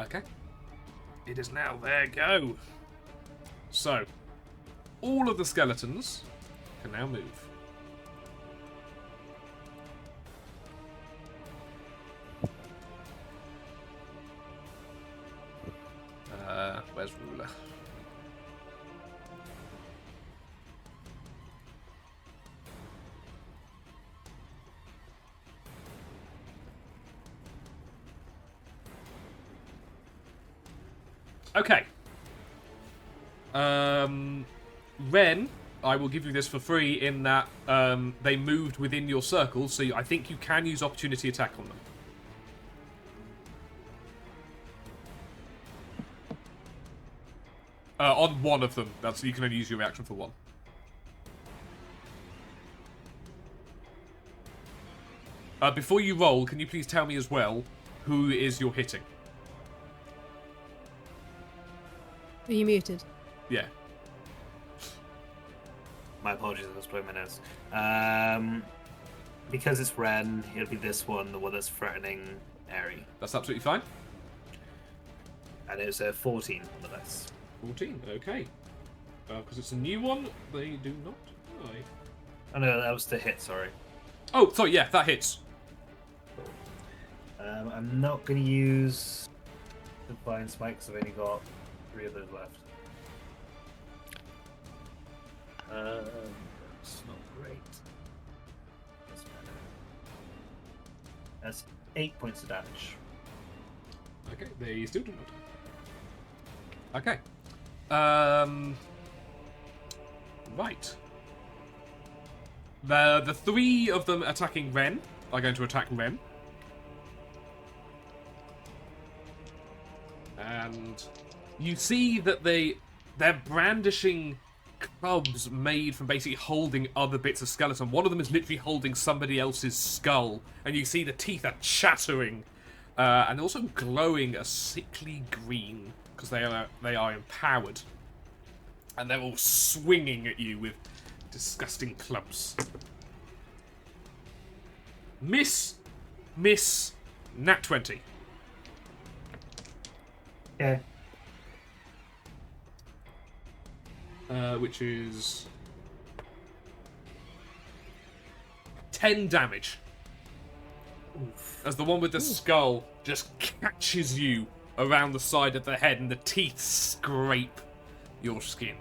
[SPEAKER 1] Okay. It is now their go. So, all of the skeletons can now move. Where's ruler? Okay. Ren, I will give you this for free in that they moved within your circle, so I think you can use opportunity attack on them. On one of them. That's you can only use your reaction for one. Before you roll, can you please tell me as well who is you're hitting?
[SPEAKER 4] Are you muted?
[SPEAKER 1] Yeah.
[SPEAKER 3] My apologies, I was blowing my nose. Because it's Ren, it'll be this one, the one that's threatening Eri.
[SPEAKER 1] That's absolutely fine.
[SPEAKER 3] And it's a 14 nonetheless.
[SPEAKER 1] 14, okay. Because it's a new one, they do not die.
[SPEAKER 3] Oh no, that was the hit, sorry.
[SPEAKER 1] Oh, sorry, yeah, that hits.
[SPEAKER 3] I'm not going to use Divine Smite because I've only got 3 of those left. It's not great. That's better. That's 8 points of damage.
[SPEAKER 1] Okay, they still do not die. Okay. Right. The 3 of them attacking Ren are going to attack Ren. And you see that they're brandishing clubs made from basically holding other bits of skeleton. One of them is literally holding somebody else's skull, and you see the teeth are chattering, and also glowing a sickly green because they are empowered, and they're all swinging at you with disgusting clubs. Miss, Nat 20.
[SPEAKER 3] Okay.
[SPEAKER 1] Which is 10 damage.
[SPEAKER 3] Oof.
[SPEAKER 1] As the one with the skull just catches you around the side of the head and the teeth scrape your skin.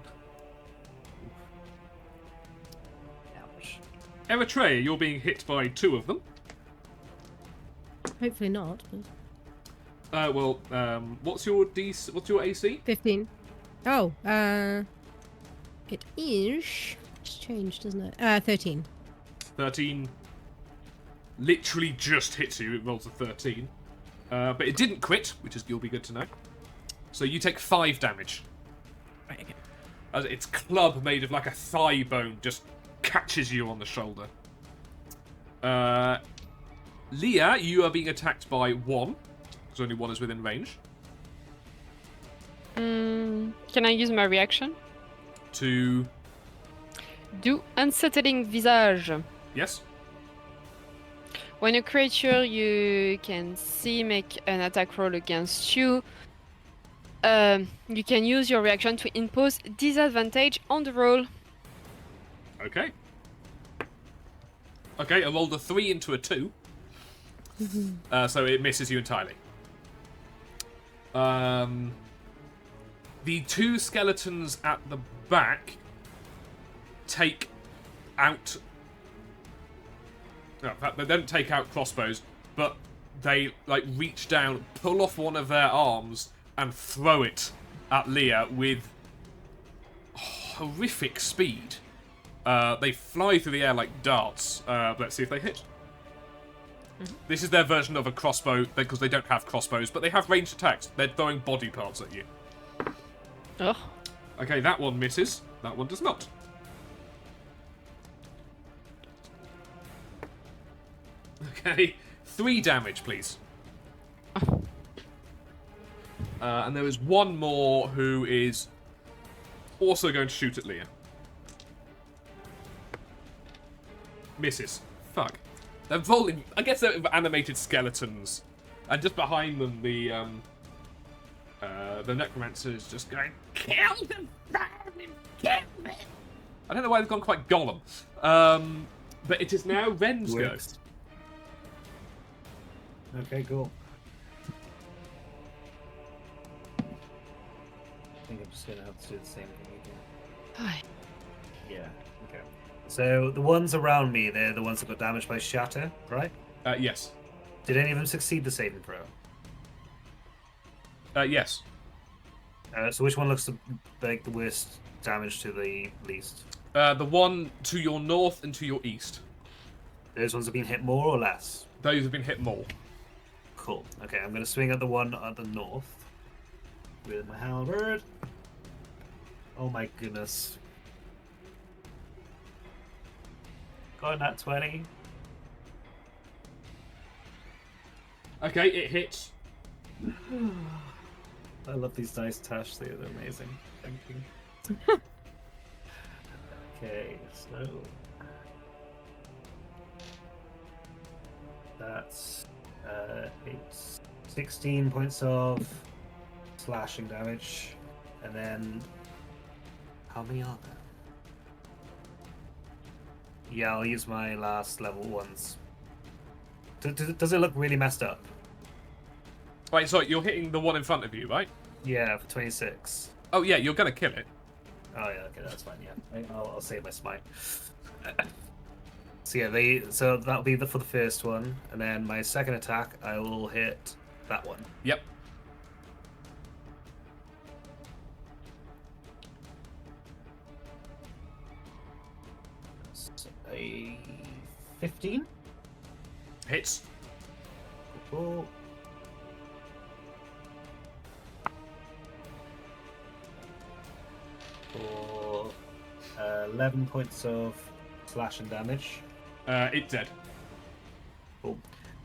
[SPEAKER 3] Ouch.
[SPEAKER 1] Eritrea, you're being hit by 2 of them.
[SPEAKER 4] Hopefully not. But
[SPEAKER 1] What's your AC?
[SPEAKER 4] 15. Oh, it is. It's changed, doesn't it? 13.
[SPEAKER 1] 13 literally just hits you. It rolls a 13. But it didn't crit, which you'll be good to know. So you take 5 damage.
[SPEAKER 4] Right, okay.
[SPEAKER 1] As its club made of like a thigh bone just catches you on the shoulder. Leah, you are being attacked by 1. Because only 1 is within range.
[SPEAKER 2] Can I use my reaction?
[SPEAKER 1] To...
[SPEAKER 2] Do unsettling visage.
[SPEAKER 1] Yes?
[SPEAKER 2] When a creature you can see make an attack roll against you, you can use your reaction to impose disadvantage on the roll.
[SPEAKER 1] Okay. Okay, I rolled a 3 into a 2. So it misses you entirely. The 2 skeletons at the back take out... No, in fact, they don't take out crossbows, but they reach down, pull off one of their arms, and throw it at Leah with horrific speed. They fly through the air like darts. Let's see if they hit. This is their version of a crossbow, because they don't have crossbows, but they have ranged attacks. They're throwing body parts at you.
[SPEAKER 2] Ugh.
[SPEAKER 1] Okay, that one misses. That one does not. Okay, 3 damage, please. And there is one more who is also going to shoot at Leah. Misses. Fuck. They're rolling. I guess they're animated skeletons, and just behind them, the necromancer is just going,
[SPEAKER 5] Kill them, burn them, kill them.
[SPEAKER 1] I don't know why they've gone quite Gollum. But it is now Ren's go.
[SPEAKER 3] Works. Okay, cool. I think I'm just gonna have to do the same thing again.
[SPEAKER 2] Hi.
[SPEAKER 3] Yeah, okay. So the ones around me, they're the ones that got damaged by shatter, right?
[SPEAKER 1] Yes.
[SPEAKER 3] Did any of them succeed the saving throw?
[SPEAKER 1] Yes.
[SPEAKER 3] So which one looks like the worst damage to the least?
[SPEAKER 1] The one to your north and to your east.
[SPEAKER 3] Those ones have been hit more or less?
[SPEAKER 1] Those have been hit more.
[SPEAKER 3] Cool. Okay, I'm going to swing at the one at the north with my halberd. Oh my goodness. Got that 20.
[SPEAKER 1] Okay, it hits.
[SPEAKER 3] I love these dice, Tash. They're amazing. Thank you. Okay, so that's 16 points of slashing damage, and then how many are there? Yeah, I'll use my last level ones. Does it look really messed up?
[SPEAKER 1] Wait, sorry, you're hitting the one in front of you, right?
[SPEAKER 3] Yeah, for 26.
[SPEAKER 1] Oh yeah, you're gonna kill it.
[SPEAKER 3] Oh yeah, okay, that's fine. Yeah, I'll save my smite. So yeah, so that'll be for the first one, and then my second attack, I will hit that one.
[SPEAKER 1] Yep.
[SPEAKER 3] So a 15.
[SPEAKER 1] Hits.
[SPEAKER 3] Cool. For 11 points of slashing damage.
[SPEAKER 1] It's dead.
[SPEAKER 3] Cool.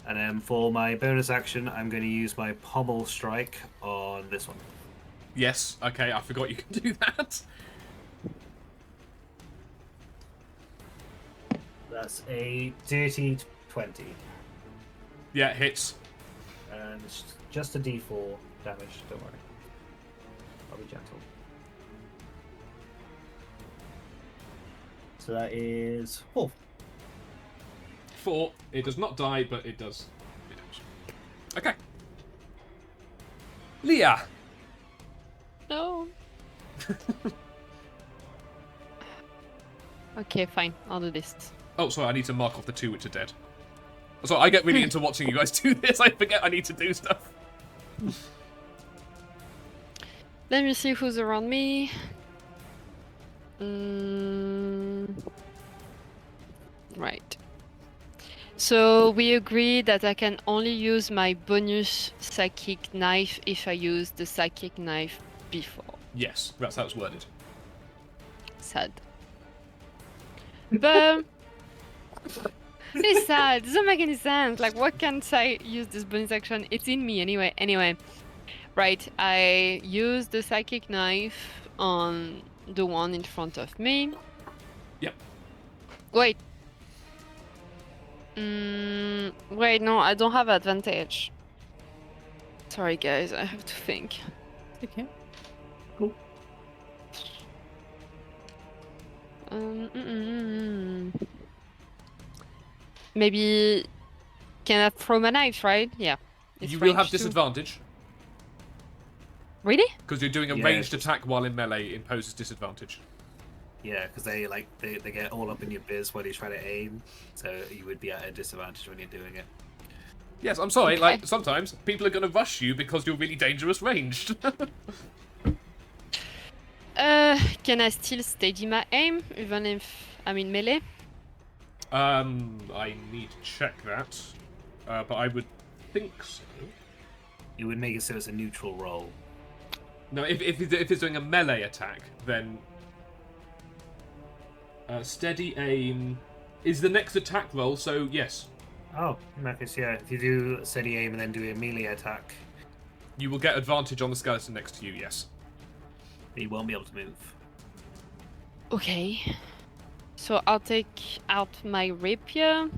[SPEAKER 3] And then for my bonus action, I'm going to use my pommel strike on this one.
[SPEAKER 1] Yes. Okay, I forgot you can do that.
[SPEAKER 3] That's a dirty 20.
[SPEAKER 1] Yeah, hits.
[SPEAKER 3] And it's just a d4 damage, don't worry. I'll be gentle. So that is 4.
[SPEAKER 1] 4. It does not die, but it does. Okay. Leah.
[SPEAKER 2] No. Okay, fine. I'll do this.
[SPEAKER 1] Oh, sorry, I need to mark off the 2 which are dead. So I get really into watching you guys do this. I forget I need to do stuff.
[SPEAKER 2] Let me see who's around me. Right. So we agree that I can only use my bonus psychic knife if I use the psychic knife before.
[SPEAKER 1] Yes, that's how it's worded.
[SPEAKER 2] Sad. But it's sad. It doesn't make any sense. Like, what can't I use this bonus action? It's in me anyway. Anyway, right. I use the psychic knife on the one in front of me.
[SPEAKER 1] Yep.
[SPEAKER 2] Wait. Wait, no, I don't have advantage. Sorry, guys. I have to think.
[SPEAKER 4] Okay.
[SPEAKER 2] Maybe can I throw my knife, right? Yeah. It's
[SPEAKER 1] You will have
[SPEAKER 2] range 2.
[SPEAKER 1] disadvantage.
[SPEAKER 2] Really?
[SPEAKER 1] Because you're doing a
[SPEAKER 3] Yeah,
[SPEAKER 1] ranged
[SPEAKER 3] it's-
[SPEAKER 1] attack while in melee imposes disadvantage.
[SPEAKER 3] Yeah, because they get all up in your biz when you try to aim, so you would be at a disadvantage when you're doing it.
[SPEAKER 1] Yes, I'm sorry,
[SPEAKER 2] Okay.
[SPEAKER 1] like, sometimes people are going to rush you because you're really dangerous ranged.
[SPEAKER 2] Can I still steady my aim even if I'm in melee?
[SPEAKER 1] I need to check that. But I would think so.
[SPEAKER 3] You would make it so it's a neutral roll.
[SPEAKER 1] No, if it's doing a melee attack, then steady aim is the next attack roll, so yes.
[SPEAKER 3] Oh, in that case, yeah. If you do a steady aim and then do a melee attack,
[SPEAKER 1] You will get advantage on the skeleton next to you, yes.
[SPEAKER 3] you won't be able to move.
[SPEAKER 2] Okay. So I'll take out my rapier.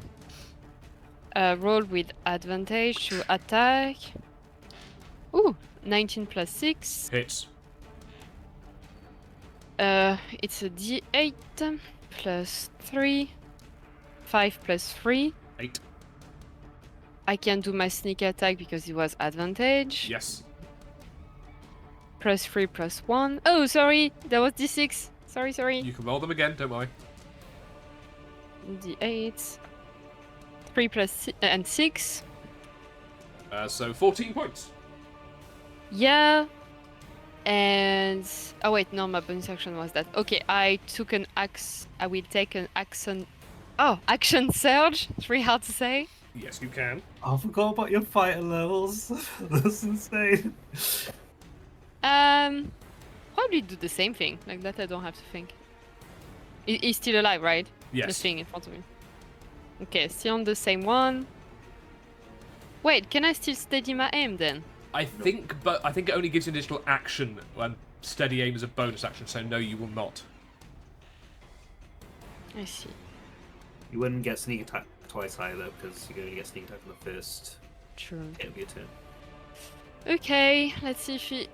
[SPEAKER 2] Roll with advantage to attack. Ooh, 19 plus 6.
[SPEAKER 1] Hits.
[SPEAKER 2] It's a d8 plus 3. 5 plus 3.
[SPEAKER 1] 8.
[SPEAKER 2] I can do my sneak attack because it was advantage.
[SPEAKER 1] Yes.
[SPEAKER 2] Plus 3 plus 1. Oh, sorry. That was d6. Sorry.
[SPEAKER 1] You can roll them again, don't worry.
[SPEAKER 2] D8. 3 plus and 6.
[SPEAKER 1] So 14 points.
[SPEAKER 2] Yeah. And oh wait, no, my bonus action was that. Okay, I took an axe. I will take an action. Oh, action surge. It's really hard to say.
[SPEAKER 1] Yes, you can.
[SPEAKER 3] I forgot about your fighter levels. That's insane.
[SPEAKER 2] Probably do the same thing. Like that, I don't have to think. He's still alive, right? The
[SPEAKER 1] Yes.
[SPEAKER 2] thing in front of me. Okay, still on the same one. Wait, can I still steady my aim then?
[SPEAKER 1] I think it only gives you an additional action, and steady aim is a bonus action, so no, you will not.
[SPEAKER 2] I see.
[SPEAKER 3] You wouldn't get sneak attack twice either, because you only get sneak attack on the first
[SPEAKER 2] True.
[SPEAKER 3] hit of your turn.
[SPEAKER 2] Okay, let's see if he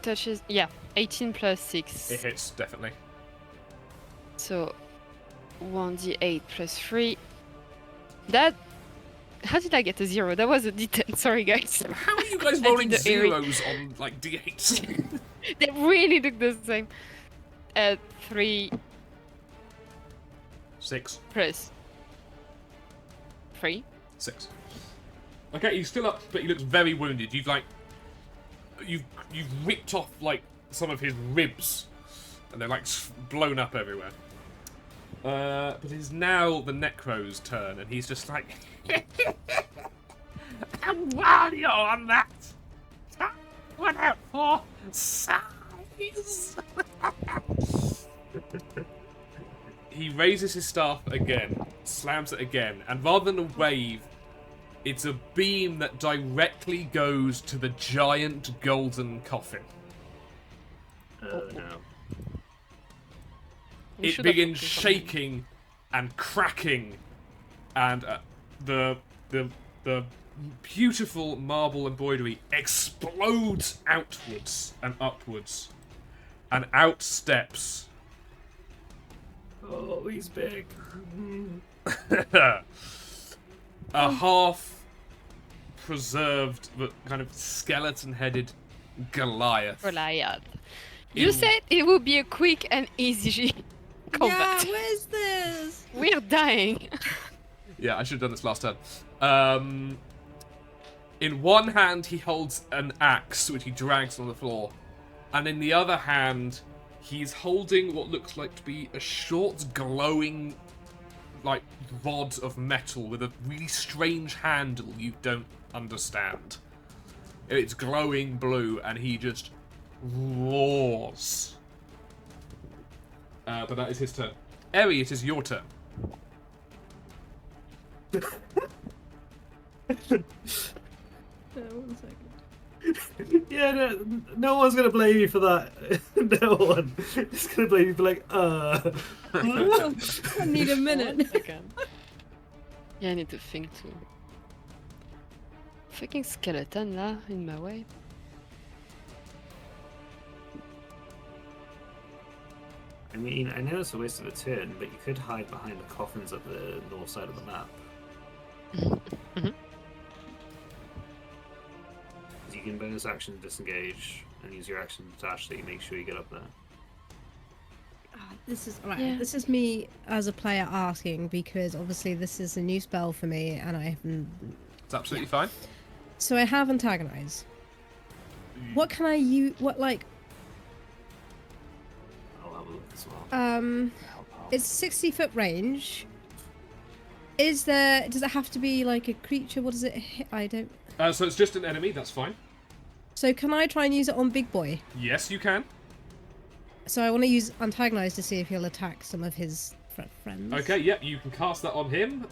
[SPEAKER 2] touches. Yeah, 18 plus 6.
[SPEAKER 1] It hits, definitely.
[SPEAKER 2] So 1d8 plus 3. That. How did I get a 0? That was a d10. Sorry, guys.
[SPEAKER 1] How are you guys
[SPEAKER 2] I
[SPEAKER 1] rolling
[SPEAKER 2] did the eerie.
[SPEAKER 1] zeros on, like, d8s?
[SPEAKER 2] They really look the same. 3
[SPEAKER 1] 6.
[SPEAKER 2] plus 3.
[SPEAKER 1] 6. Okay, he's still up, but he looks very wounded. You've ripped off, like, some of his ribs, and they're, like, blown up everywhere. But it is now the Necro's turn, and he's just like...
[SPEAKER 5] And while you're on that, what out for size?
[SPEAKER 1] He raises his staff again, slams it again, and rather than a wave, it's a beam that directly goes to the giant golden coffin.
[SPEAKER 3] No.
[SPEAKER 2] We
[SPEAKER 1] It
[SPEAKER 2] should have
[SPEAKER 1] begins
[SPEAKER 2] focused on him.
[SPEAKER 1] shaking and cracking, and the beautiful marble embroidery explodes outwards and upwards, and out steps
[SPEAKER 3] Oh, he's big.
[SPEAKER 1] a half preserved but kind of skeleton-headed Goliath.
[SPEAKER 2] Goliath. You
[SPEAKER 1] In-
[SPEAKER 2] said it would be a quick and easy combat.
[SPEAKER 4] Yeah, what is this?
[SPEAKER 2] We're dying.
[SPEAKER 1] Yeah, I should have done this last turn. In one hand, he holds an axe, which he drags on the floor. And in the other hand, he's holding what looks like to be a short, glowing, like, rod of metal with a really strange handle you don't understand. It's glowing blue, and he just roars. But that is his turn. Eri, it is your turn.
[SPEAKER 4] One second.
[SPEAKER 3] Yeah, no one's gonna blame you for that. No one. It's gonna blame you for like,
[SPEAKER 4] I need a minute.
[SPEAKER 2] Yeah, I need to think too. Fucking skeleton là, in my way.
[SPEAKER 3] I mean, I know it's a waste of a turn, but you could hide behind the coffins at the north side of the map.
[SPEAKER 2] Mhm.
[SPEAKER 3] You can bonus action disengage and use your action to dash so you make sure you get up there.
[SPEAKER 4] This is right.
[SPEAKER 2] Yeah.
[SPEAKER 4] This is me as a player asking because obviously this is a new spell for me and I haven't.
[SPEAKER 1] It's absolutely fine.
[SPEAKER 4] So I have antagonize. What can I use? What like?
[SPEAKER 3] I'll have a look as well.
[SPEAKER 4] It's 60-foot range. Is there? Does it have to be like a creature? What does it hit? I don't.
[SPEAKER 1] So it's just an enemy, that's fine.
[SPEAKER 4] So can I try and use it on Big Boy?
[SPEAKER 1] Yes, you can.
[SPEAKER 4] So I want to use antagonize to see if he'll attack some of his friends.
[SPEAKER 1] Okay, yeah, you can cast that on him.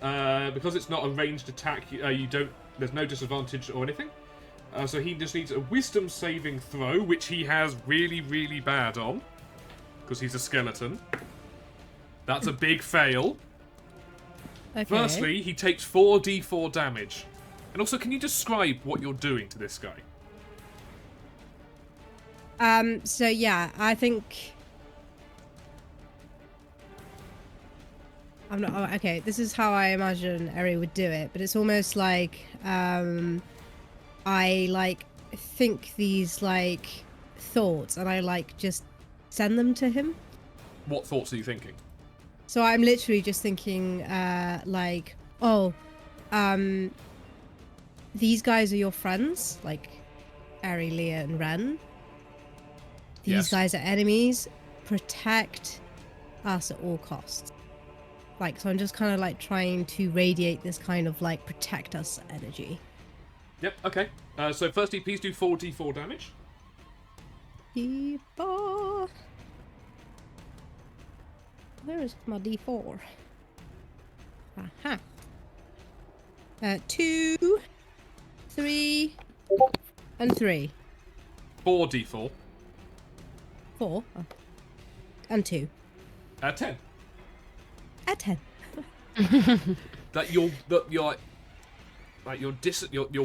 [SPEAKER 1] Because it's not a ranged attack, you don't. There's no disadvantage or anything. So he just needs a wisdom saving throw, which he has really, really bad on. Because he's a skeleton. That's a big fail.
[SPEAKER 4] Okay.
[SPEAKER 1] Firstly, he takes 4d4 damage. And also, can you describe what you're doing to this guy?
[SPEAKER 4] So yeah, I think. I'm not. Oh, okay, this is how I imagine Eri would do it, but it's almost like I like think these like thoughts and I like just send them to him.
[SPEAKER 1] What thoughts are you thinking?
[SPEAKER 4] So I'm literally just thinking like, oh, these guys are your friends, like Eri, Leah, and Ren. These
[SPEAKER 1] Yes.
[SPEAKER 4] guys are enemies. Protect us at all costs. Like, so I'm just kind of like trying to radiate this kind of like protect us energy.
[SPEAKER 1] Yep, okay. So firstly, please do 4d4 damage.
[SPEAKER 4] D4. Where is my D4? Aha. 2, 3, and 3.
[SPEAKER 1] 4d4.
[SPEAKER 4] 4. Oh. And 2.
[SPEAKER 1] 10.
[SPEAKER 4] 10.
[SPEAKER 1] That your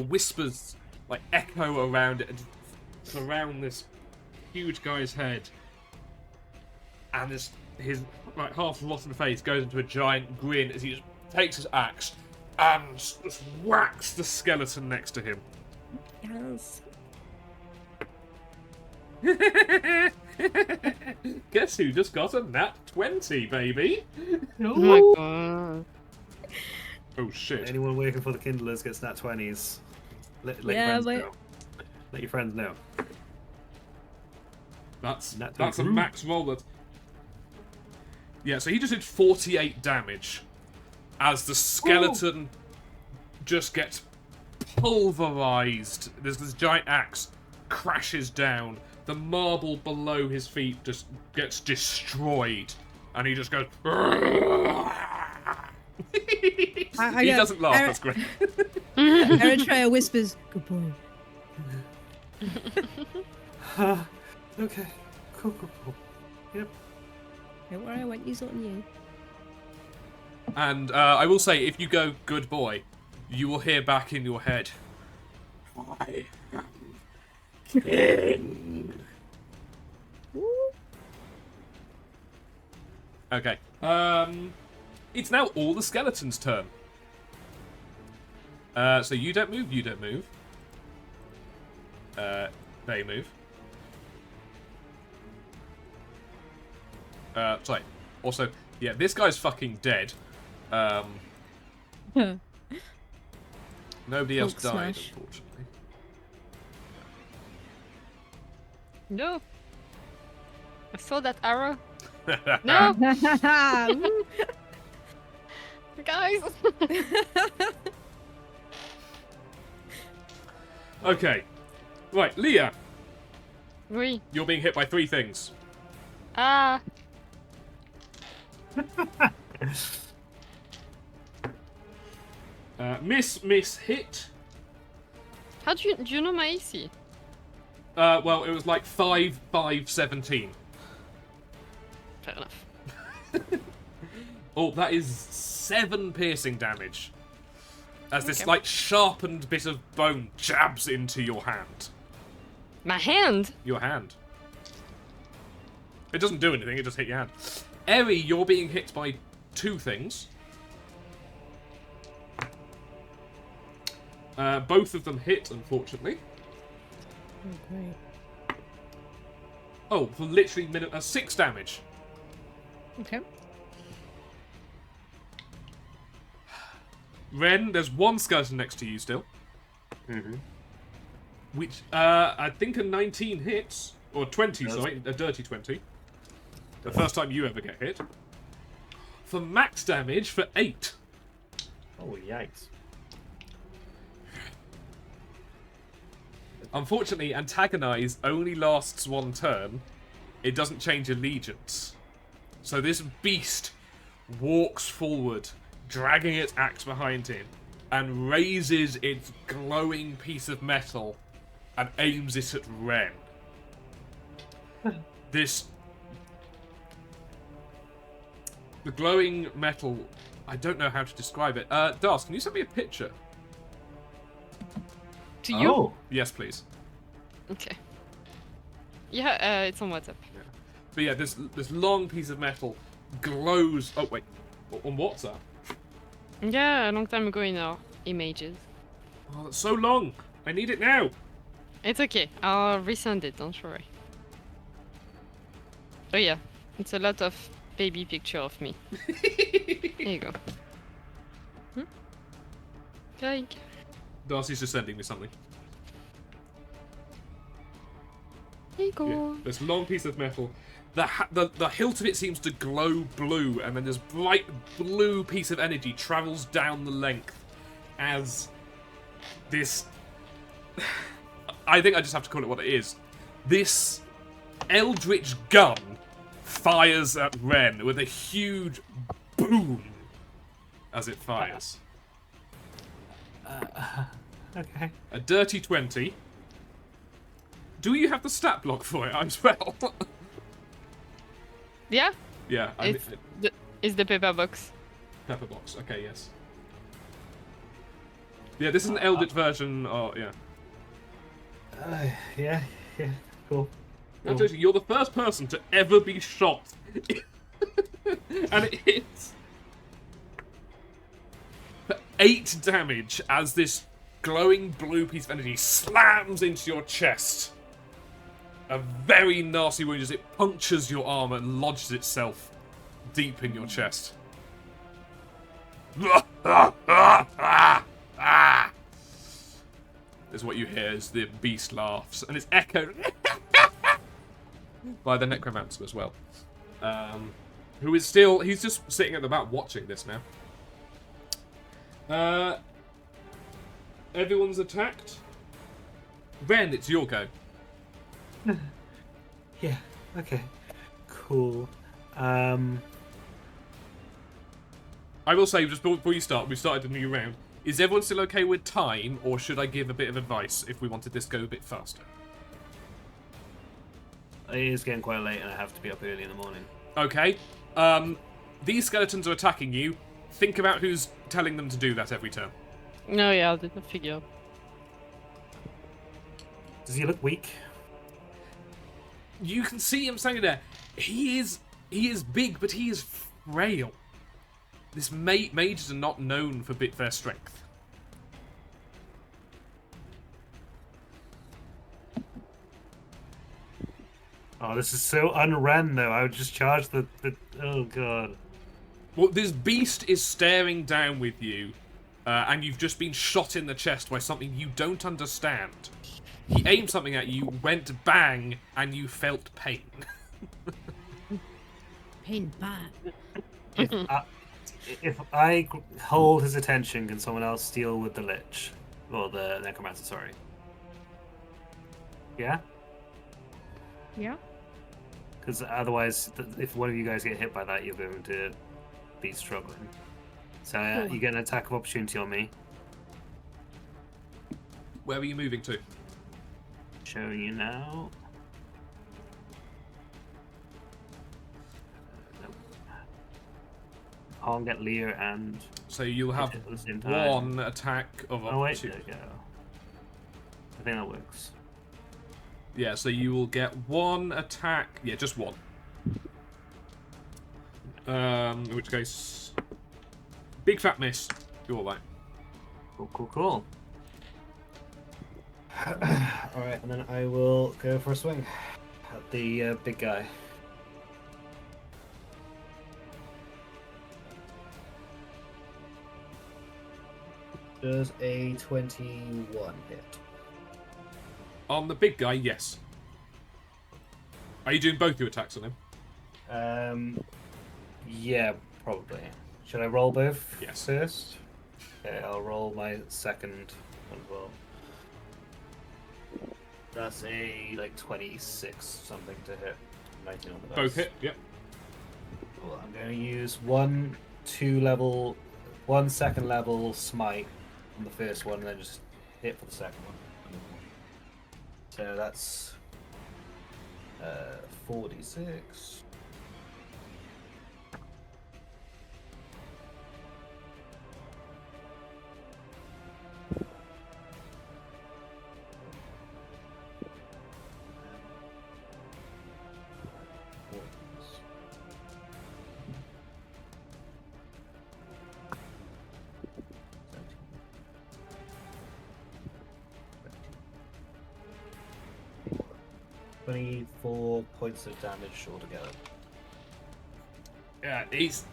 [SPEAKER 1] whispers like echo around it and surround this huge guy's head, and his like half rotten face goes into a giant grin as he just takes his axe and just whacks the skeleton next to him.
[SPEAKER 4] Yes.
[SPEAKER 1] Guess who just got a nat 20, baby?
[SPEAKER 2] Oh my god.
[SPEAKER 1] Oh shit.
[SPEAKER 3] Anyone working for the Kindlers gets nat 20s. Let your friends know. Let your friends know.
[SPEAKER 1] That's
[SPEAKER 3] Nat
[SPEAKER 1] a
[SPEAKER 3] 20.
[SPEAKER 1] max roll. That. Yeah, so he just did 48 damage as the skeleton just gets pulverized. There's this giant axe crashes down. The marble below his feet just gets destroyed, and he just goes. He doesn't laugh. That's great.
[SPEAKER 4] Eritrea whispers, "Good boy."
[SPEAKER 3] Okay. Cool. Yep.
[SPEAKER 4] Don't worry, I won't use it on you.
[SPEAKER 1] And I will say, if you go good boy, you will hear back in your head.
[SPEAKER 5] I am king.
[SPEAKER 1] Okay. It's now all the skeletons' turn. So you don't move. They move. Sorry. Also, yeah, this guy's fucking dead. Nobody else
[SPEAKER 4] Hulk
[SPEAKER 1] died,
[SPEAKER 4] smash.
[SPEAKER 1] unfortunately.
[SPEAKER 2] No. I saw that arrow. No, guys.
[SPEAKER 1] Okay. Right, Leah,
[SPEAKER 2] Oui.
[SPEAKER 1] you're being hit by 3 things.
[SPEAKER 2] Ah.
[SPEAKER 1] Miss, hit.
[SPEAKER 2] How do you know my AC?
[SPEAKER 1] Well, it was like 5, 17.
[SPEAKER 2] Fair enough.
[SPEAKER 1] Oh, that is 7 piercing damage. As this,
[SPEAKER 2] Okay.
[SPEAKER 1] like, sharpened bit of bone jabs into your hand.
[SPEAKER 2] My hand.
[SPEAKER 1] Your hand. It doesn't do anything, it just hit your hand. Eri, you're being hit by 2 things. Both of them hit, unfortunately.
[SPEAKER 4] Oh, great.
[SPEAKER 1] Oh, for literally 6 damage.
[SPEAKER 4] Okay.
[SPEAKER 1] Ren, there's 1 skeleton next to you still.
[SPEAKER 3] Mm-hmm.
[SPEAKER 1] Which, I think a 19 hits. Or 20,
[SPEAKER 3] Does.
[SPEAKER 1] sorry. A dirty 20. The first time you ever get hit. For max damage for 8.
[SPEAKER 3] Oh, yikes.
[SPEAKER 1] Unfortunately, Antagonize only lasts 1 turn. It doesn't change allegiance. So this beast walks forward, dragging its axe behind him, and raises its glowing piece of metal and aims it at Ren. The glowing metal, I don't know how to describe it. Das, can you send me a picture?
[SPEAKER 2] To you?
[SPEAKER 3] Oh.
[SPEAKER 1] Yes, please.
[SPEAKER 2] Okay. Yeah, it's on WhatsApp.
[SPEAKER 1] But yeah, this long piece of metal glows. Oh wait, on WhatsApp.
[SPEAKER 2] Yeah, a long time ago in our images.
[SPEAKER 1] Oh, that's so long. I need it now.
[SPEAKER 2] It's okay. I'll resend it. Don't worry. Oh yeah, it's a lot of baby picture of me. There you go. Like.
[SPEAKER 1] Darcy's just sending me something.
[SPEAKER 2] There you go.
[SPEAKER 1] Yeah, this long piece of metal. The hilt of it seems to glow blue, and then this bright blue piece of energy travels down the length as this. I think I just have to call it what it is. This eldritch gun fires at Ren with a huge boom as it fires.
[SPEAKER 3] Okay.
[SPEAKER 1] A dirty 20. Do you have the stat block for it as well?
[SPEAKER 2] Yeah,
[SPEAKER 1] Yeah,
[SPEAKER 2] it's the paper box.
[SPEAKER 1] pepper box. Okay, yes. Yeah, this is an Eldritch version. Oh, yeah.
[SPEAKER 3] Yeah, cool.
[SPEAKER 1] I'm telling you, you're the first person to ever be shot. And it hits for 8 damage as this glowing blue piece of energy slams into your chest. A very nasty wound as it punctures your armor and lodges itself deep in your chest. Is what you hear as the beast laughs, and it's echoed by the necromancer as well. Who is still, he's just sitting at the back watching this now. Everyone's attacked. Ren, it's your go.
[SPEAKER 3] Yeah, okay. Cool.
[SPEAKER 1] I will say, just before you start, we started a new round. Is everyone still okay with time, or should I give a bit of advice if we wanted this to go a bit faster?
[SPEAKER 3] It is getting quite late and I have to be up early in the morning.
[SPEAKER 1] Okay. These skeletons are attacking you. Think about who's telling them to do that every turn.
[SPEAKER 2] No, yeah, I didn't figure.
[SPEAKER 3] Does he look weak?
[SPEAKER 1] You can see him standing there. He is big, but he is frail. This mages are not known for their strength.
[SPEAKER 3] Oh, this is so unren though. I would just charge the oh god.
[SPEAKER 1] Well, this beast is staring down with you, and you've just been shot in the chest by something you don't understand. He aimed something at you, went bang, and you felt pain.
[SPEAKER 4] Pain bad.
[SPEAKER 3] If I hold his attention, can someone else deal with the lich? Or the necromancer, sorry. Yeah?
[SPEAKER 4] Yeah.
[SPEAKER 3] Because otherwise, if one of you guys get hit by that, you're going to be struggling. So you get an attack of opportunity on me.
[SPEAKER 1] Where are you moving to?
[SPEAKER 3] Showing you now. Can't get Lear and...
[SPEAKER 1] So you'll have
[SPEAKER 3] at the same time.
[SPEAKER 1] one attack of
[SPEAKER 3] Oh wait,
[SPEAKER 1] opportunity.
[SPEAKER 3] there we go. I think that works.
[SPEAKER 1] Yeah, so you will get one attack. Yeah, just one. In which case, big fat miss. You're all right.
[SPEAKER 3] Cool. Alright, and then I will go for a swing at the big guy. Does a 21 hit?
[SPEAKER 1] On the big guy, yes. Are you doing both your attacks on him?
[SPEAKER 3] Yeah, probably. Should I roll both
[SPEAKER 1] Yes.
[SPEAKER 3] first? Okay, I'll roll my second one as well. That's a 26 something to hit. 19 on the dice.
[SPEAKER 1] Both hit, yep.
[SPEAKER 3] Well, I'm going to use one second level smite on the first one, and then just hit for the second one. So that's 46. .24 points of damage altogether.
[SPEAKER 1] Yeah, he's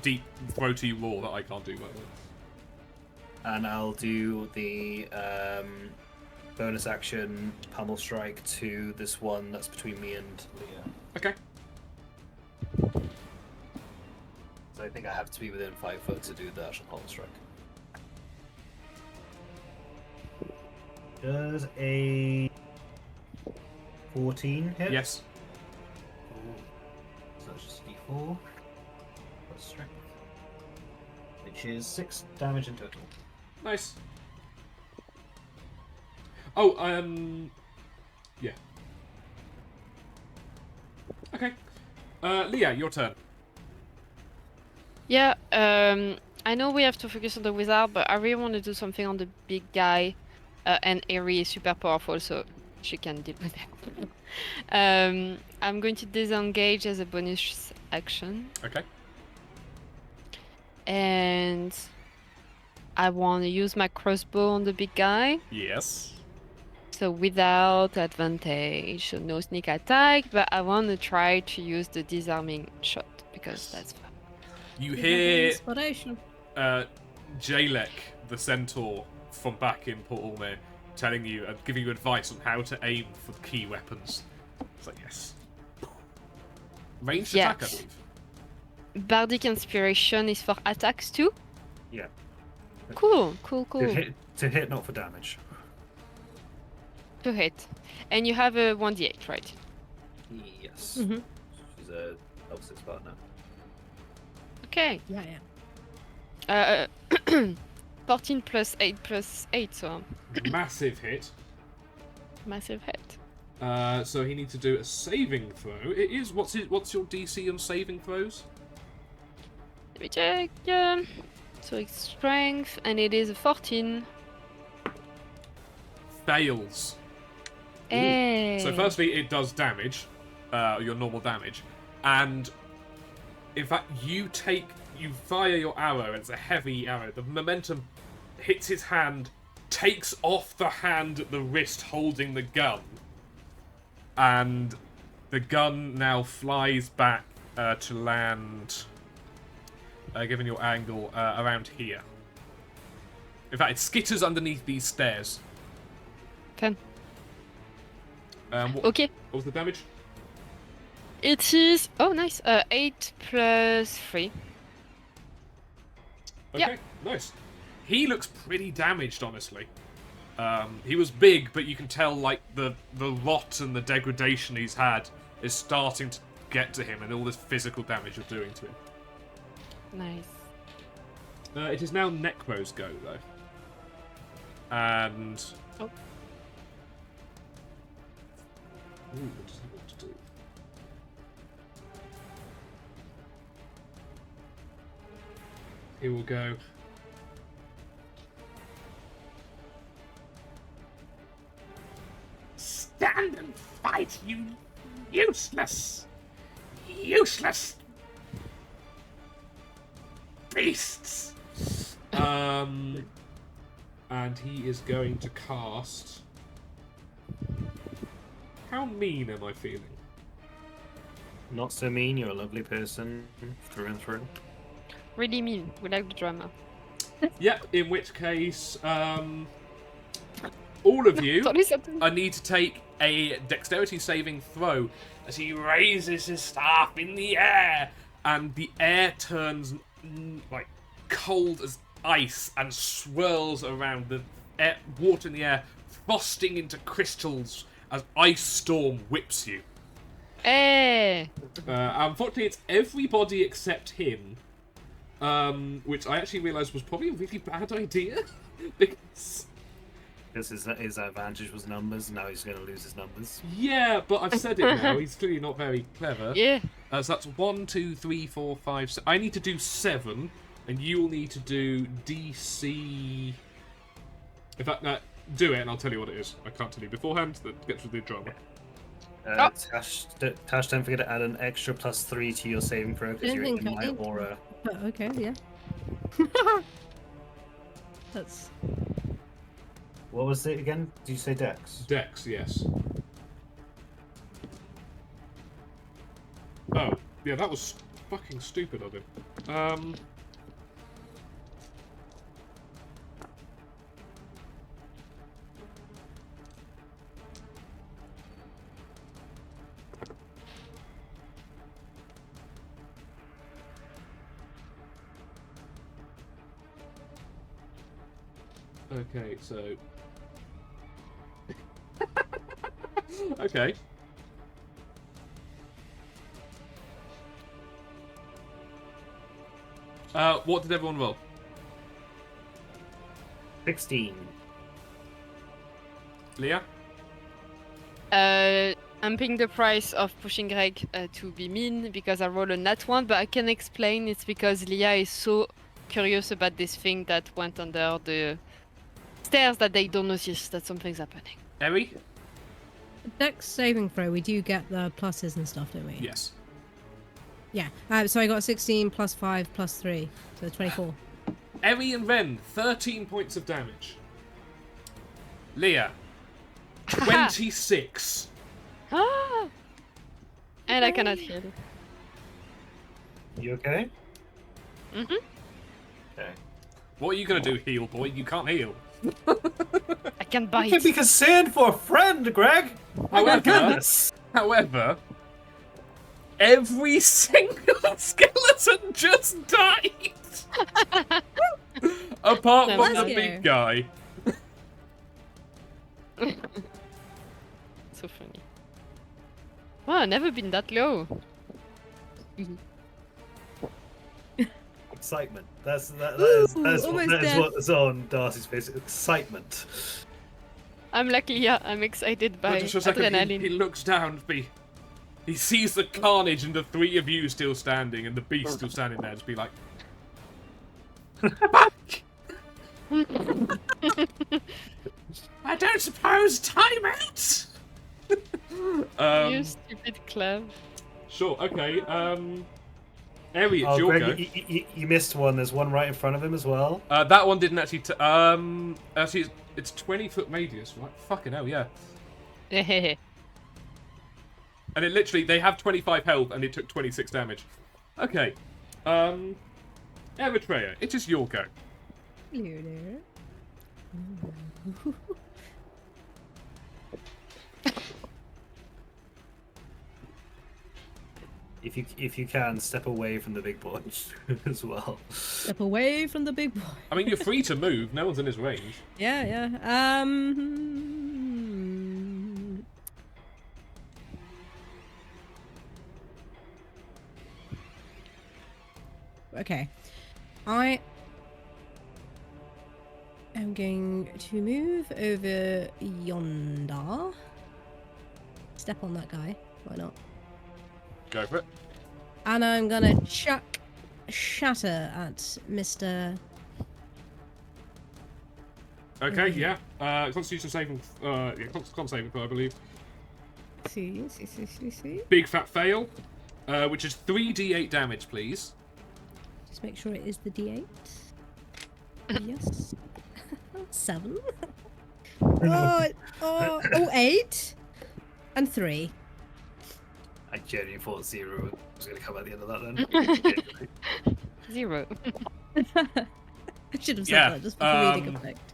[SPEAKER 1] deep throaty roar that I can't do well with.
[SPEAKER 3] And I'll do the bonus action pummel strike to this one that's between me and Leah.
[SPEAKER 1] Okay.
[SPEAKER 3] So I think I have to be within 5 foot to do the actual pummel strike. Does a 14 hit?
[SPEAKER 1] Yes.
[SPEAKER 3] So that's just d4 plus strength, which which is 6 damage in total.
[SPEAKER 1] Nice. Oh, yeah. Okay. Leah, your turn.
[SPEAKER 2] Yeah, I know we have to focus on the wizard, but I really want to do something on the big guy. And Eri is super powerful, so she can deal with it. I'm going to disengage as a bonus action.
[SPEAKER 1] Okay.
[SPEAKER 2] And I want to use my crossbow on the big guy.
[SPEAKER 1] Yes.
[SPEAKER 2] So without advantage, so no sneak attack, but I want to try to use the disarming shot because that's fun.
[SPEAKER 1] You
[SPEAKER 4] You have
[SPEAKER 1] hear
[SPEAKER 4] inspiration.
[SPEAKER 1] Jalek, the centaur from back in Port Ulmer, telling you and giving you advice on how to aim for key weapons. It's like, yes. Ranged
[SPEAKER 2] Yeah.
[SPEAKER 1] attack, I believe.
[SPEAKER 2] Bardic Inspiration is for attacks too?
[SPEAKER 3] Yeah.
[SPEAKER 2] Cool.
[SPEAKER 3] To hit, not for damage.
[SPEAKER 2] To hit. And you have a 1d8, right?
[SPEAKER 3] Yes.
[SPEAKER 4] Mhm.
[SPEAKER 3] She's a level 6 partner.
[SPEAKER 2] Okay.
[SPEAKER 4] Yeah.
[SPEAKER 2] 14 plus 8 plus 8, so
[SPEAKER 1] Massive hit.
[SPEAKER 2] massive hit.
[SPEAKER 1] So he needs to do a saving throw. It is what's your DC on saving throws?
[SPEAKER 2] Let me check. So it's strength, and it is a 14.
[SPEAKER 1] Fails.
[SPEAKER 2] Hey.
[SPEAKER 1] So firstly, it does damage, your normal damage, and in fact, you fire your arrow, and it's a heavy arrow. The momentum hits his hand, takes off the hand at the wrist holding the gun, and the gun now flies back to land, given your angle, around here. In fact, it skitters underneath these stairs.
[SPEAKER 2] 10.
[SPEAKER 1] What
[SPEAKER 2] Okay.
[SPEAKER 1] was the damage?
[SPEAKER 2] It is. Oh, nice. 8 plus 3.
[SPEAKER 1] Okay,
[SPEAKER 2] Yeah.
[SPEAKER 1] nice. He looks pretty damaged, honestly. He was big, but you can tell, like, the rot and the degradation he's had is starting to get to him, and all this physical damage you're doing to him.
[SPEAKER 2] Nice.
[SPEAKER 1] It is now Necro's go, though. And...
[SPEAKER 2] Oh.
[SPEAKER 1] Ooh, what does he want to do? He will go...
[SPEAKER 5] Stand and fight, you useless beasts.
[SPEAKER 1] And he is going to cast... How mean am I feeling?
[SPEAKER 3] Not so mean, you're a lovely person, through and through.
[SPEAKER 2] Really mean. We like the drama.
[SPEAKER 1] Yep, in which case, all of you,
[SPEAKER 2] Sorry, something.
[SPEAKER 1] I need to take a dexterity saving throw as he raises his staff in the air, and the air turns like cold as ice and swirls around. The water in the air frosting into crystals as ice storm whips you.
[SPEAKER 2] Hey.
[SPEAKER 1] Unfortunately, it's everybody except him, which I actually realised was probably a really bad idea because.
[SPEAKER 3] Because his advantage was numbers, now he's going to lose his numbers.
[SPEAKER 1] Yeah, but I've said it now. He's clearly not very clever.
[SPEAKER 2] Yeah.
[SPEAKER 1] So that's 1, 2, 3, 4, 5, 6. I need to do 7, and you will need to do DC. In fact, do it, and I'll tell you what it is. I can't tell you beforehand. That gets with the drama.
[SPEAKER 3] Tash, don't forget to add an extra +3 to your saving throw because you're
[SPEAKER 4] Didn't
[SPEAKER 3] in
[SPEAKER 4] think I
[SPEAKER 3] my
[SPEAKER 4] did.
[SPEAKER 3] aura.
[SPEAKER 4] But okay, yeah. That's
[SPEAKER 3] What was it again? Did you say Dex?
[SPEAKER 1] Dex, yes. Oh, yeah, that was fucking stupid of him. Okay, so... Okay. What did everyone roll?
[SPEAKER 3] 16.
[SPEAKER 1] Leah?
[SPEAKER 2] I'm paying the price of pushing Greg to be mean because I rolled a nat 1, but I can explain it's because Leah is so curious about this thing that went under the stairs that they don't notice that something's happening.
[SPEAKER 1] Eri?
[SPEAKER 4] Dex saving throw, we do get the pluses and stuff, don't we?
[SPEAKER 1] Yes.
[SPEAKER 4] Yeah. So I got 16 plus 5 plus 3, so 24.
[SPEAKER 1] Eri and Ren, 13 points of damage. Leah, 26.
[SPEAKER 2] Ah! And I cannot heal.
[SPEAKER 3] You okay?
[SPEAKER 2] Mm-hmm.
[SPEAKER 3] Okay.
[SPEAKER 1] What are you going to do, heal boy? You can't heal.
[SPEAKER 2] I can bite.
[SPEAKER 3] You can be concerned for a friend, Greg! Oh my goodness!
[SPEAKER 1] However, every single skeleton just died. Apart from
[SPEAKER 2] Let's
[SPEAKER 1] the
[SPEAKER 4] go.
[SPEAKER 1] big guy.
[SPEAKER 2] So funny. Wow, I've never been that low.
[SPEAKER 3] Excitement. That
[SPEAKER 4] Ooh,
[SPEAKER 3] is
[SPEAKER 4] almost
[SPEAKER 3] what is on Darcy's face. Excitement.
[SPEAKER 2] I'm like Leah, I'm excited by
[SPEAKER 1] Just for a second,
[SPEAKER 2] adrenaline.
[SPEAKER 1] he looks down, he sees the carnage and the three of you still standing and the beast still standing there, just be like, back!
[SPEAKER 5] I don't suppose timeout.
[SPEAKER 2] You stupid club.
[SPEAKER 1] Sure, okay, Eri, it's
[SPEAKER 3] Oh,
[SPEAKER 1] your
[SPEAKER 3] Greg,
[SPEAKER 1] go.
[SPEAKER 3] you missed one. There's one right in front of him as well.
[SPEAKER 1] That one didn't actually, actually, it's 20-foot radius, right? Fucking hell, yeah.
[SPEAKER 2] Hehehe.
[SPEAKER 1] And it literally, they have 25 health and it took 26 damage. Okay. Eritrea, it is your go.
[SPEAKER 4] Hello there.
[SPEAKER 3] If you can, step away from the big boy as well.
[SPEAKER 4] Step away from the big boy.
[SPEAKER 1] I mean, you're free to move. No one's in his range.
[SPEAKER 4] Yeah, yeah. Okay. I am going to move over yonder. Step on that guy. Why not?
[SPEAKER 1] Go for it.
[SPEAKER 4] And I'm gonna chuck shatter at Mr.
[SPEAKER 1] Okay, yeah. Constitution saving, con saving throw, I believe.
[SPEAKER 4] See.
[SPEAKER 1] Big fat fail, which is 3d8 damage, please.
[SPEAKER 4] Just make sure it is the D8. Yes. 7. Oh, 8. And 3.
[SPEAKER 3] I genuinely thought 0 was going to come at the end of that then.
[SPEAKER 2] 0.
[SPEAKER 4] I should have said
[SPEAKER 1] Yeah,
[SPEAKER 4] that just for comedic effect.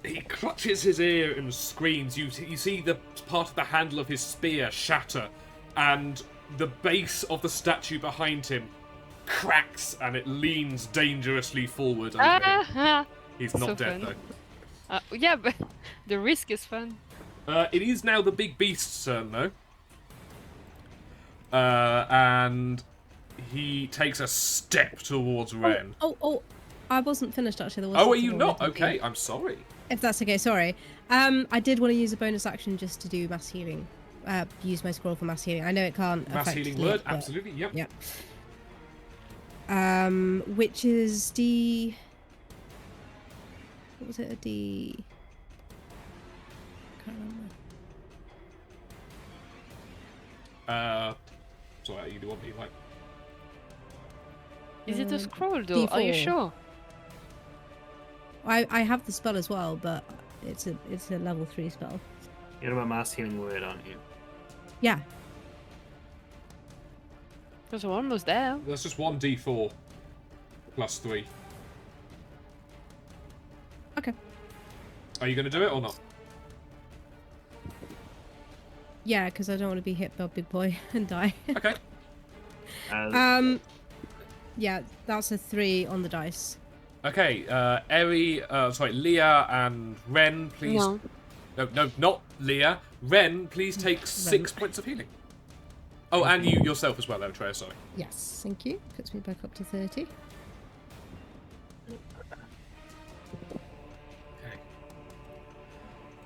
[SPEAKER 1] He clutches his ear and screams. You see the part of the handle of his spear shatter, and the base of the statue behind him cracks, and it leans dangerously forward over him. He's not
[SPEAKER 2] So
[SPEAKER 1] dead,
[SPEAKER 2] fun.
[SPEAKER 1] though.
[SPEAKER 2] Yeah, but the risk is fun.
[SPEAKER 1] It is now the big beast's turn, though. And he takes a step towards Ren.
[SPEAKER 4] Oh, I wasn't finished actually. There was
[SPEAKER 1] Oh, are
[SPEAKER 4] something
[SPEAKER 1] you
[SPEAKER 4] I
[SPEAKER 1] not?
[SPEAKER 4] wanted to do.
[SPEAKER 1] Okay, I'm sorry.
[SPEAKER 4] If that's okay, sorry. I did want to use a bonus action just to do mass healing. Use my scroll for mass healing. I know it can't
[SPEAKER 1] Mass
[SPEAKER 4] affect
[SPEAKER 1] healing
[SPEAKER 4] Lit,
[SPEAKER 1] word,
[SPEAKER 4] but-
[SPEAKER 1] absolutely, yep.
[SPEAKER 4] Yep. Which is D. What was it? A D. Can't remember.
[SPEAKER 1] Sorry, you do want me like.
[SPEAKER 2] Is it a scroll though? Are you
[SPEAKER 4] D4.
[SPEAKER 2] sure?
[SPEAKER 4] I have the spell as well, but it's a level 3 spell.
[SPEAKER 3] You're about mass healing word, aren't you?
[SPEAKER 4] Yeah.
[SPEAKER 2] Because we're almost there.
[SPEAKER 1] That's just 1d4 plus 3.
[SPEAKER 4] Okay.
[SPEAKER 1] Are you going to do it or not?
[SPEAKER 4] Yeah, because I don't want to be hit by a big boy and die.
[SPEAKER 1] Okay.
[SPEAKER 4] Yeah, that's a 3 on the dice.
[SPEAKER 1] Okay, Leah and Ren, please.
[SPEAKER 2] No.
[SPEAKER 1] No, not Leah. Ren, please take 6 points of healing. Oh, and you yourself as well, Eritrea, sorry.
[SPEAKER 4] Yes, thank you. Puts me back up to 30.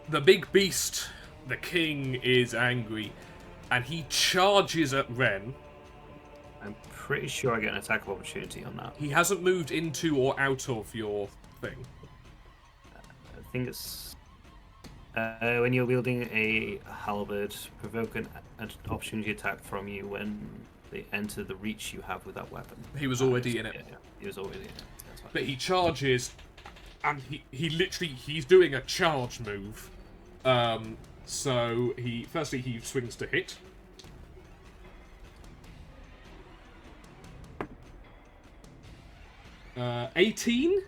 [SPEAKER 1] The big beast, the king, is angry, and he charges at Ren.
[SPEAKER 3] I'm pretty sure I get an attack of opportunity on that.
[SPEAKER 1] He hasn't moved into or out of your thing.
[SPEAKER 3] I think it's when you're wielding a halberd, provoke an opportunity attack from you when they enter the reach you have with that weapon.
[SPEAKER 1] He was already in it.
[SPEAKER 3] Yeah, he was already in it. That's fine.
[SPEAKER 1] But he charges, and he's doing a charge move. So he swings to hit. 18?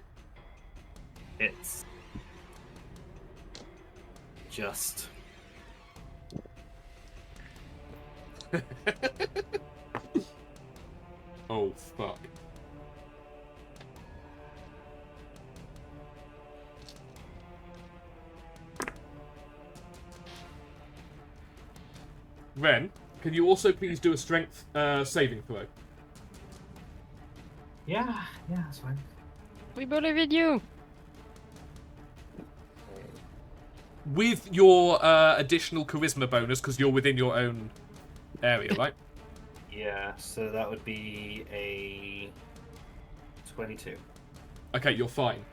[SPEAKER 3] It's just
[SPEAKER 1] Oh, fuck. Ren, can you also please do a strength saving throw?
[SPEAKER 3] yeah, that's fine.
[SPEAKER 2] We believe in you.
[SPEAKER 1] With your additional charisma bonus, because you're within your own area, right?
[SPEAKER 3] Yeah, so that would be a 22.
[SPEAKER 1] Okay, you're fine.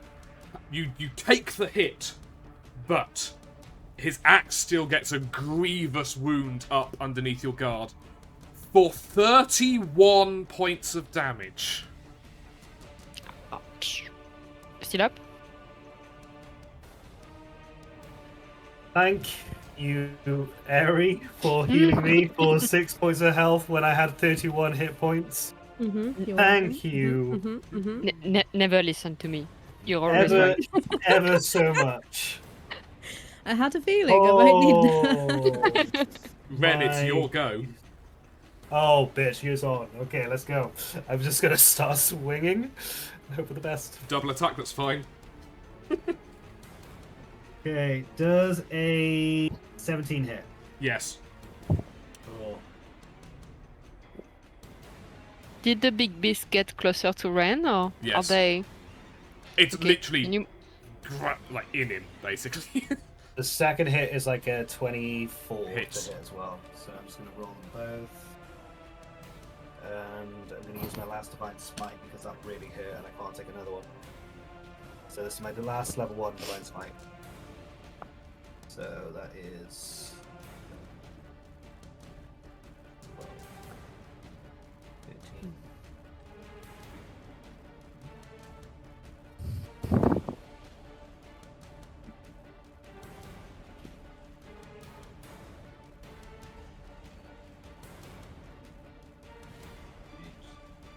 [SPEAKER 1] You take the hit, but his axe still gets a grievous wound up underneath your guard for 31 points of damage.
[SPEAKER 2] Ouch. Still up?
[SPEAKER 3] Thank you, Eri, for healing me for 6 points of health when I had 31 hit points. Thank you.
[SPEAKER 2] Never listen to me. You're always right.
[SPEAKER 3] Ever so much.
[SPEAKER 4] I had a feeling I might need that.
[SPEAKER 1] Ren, it's your go.
[SPEAKER 3] Oh, bitch, here's on. Okay, let's go. I'm just gonna start swinging. Hope for the best.
[SPEAKER 1] Double attack, that's fine.
[SPEAKER 3] Okay, does a 17 hit?
[SPEAKER 1] Yes.
[SPEAKER 3] Oh.
[SPEAKER 2] Did the big beast get closer to Ren, or are
[SPEAKER 1] Yes.
[SPEAKER 2] they?
[SPEAKER 1] It's
[SPEAKER 2] Okay,
[SPEAKER 1] literally
[SPEAKER 2] can you-
[SPEAKER 1] like in him, basically.
[SPEAKER 3] The second hit is like a 24
[SPEAKER 1] Hits.
[SPEAKER 3] to hit as well. So I'm just gonna roll them both. And I'm gonna use my last divine smite because that really hurt and I can't take another one. So this is my last level 1 divine smite. So that is 12, 13.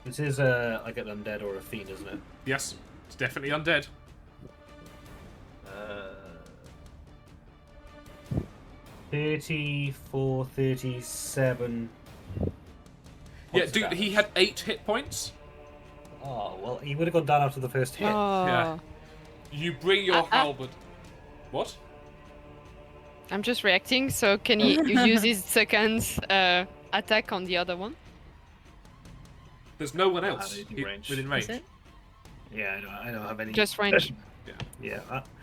[SPEAKER 3] This is like an undead or a fiend, isn't it?
[SPEAKER 1] Yes, it's definitely undead.
[SPEAKER 3] 34, 37.
[SPEAKER 1] Yeah,
[SPEAKER 3] points of
[SPEAKER 1] dude,
[SPEAKER 3] damage.
[SPEAKER 1] he had 8 hit points.
[SPEAKER 3] Oh, well, he would have gone down after the first hit.
[SPEAKER 2] Oh.
[SPEAKER 1] Yeah. You bring your halberd. What?
[SPEAKER 2] I'm just reacting. So can he use his second attack on the other one?
[SPEAKER 1] There's no one
[SPEAKER 3] Ah,
[SPEAKER 1] else
[SPEAKER 3] within range.
[SPEAKER 1] within
[SPEAKER 4] That's
[SPEAKER 1] range.
[SPEAKER 4] it?
[SPEAKER 3] Yeah, I don't have any.
[SPEAKER 2] Just range.
[SPEAKER 3] Yeah,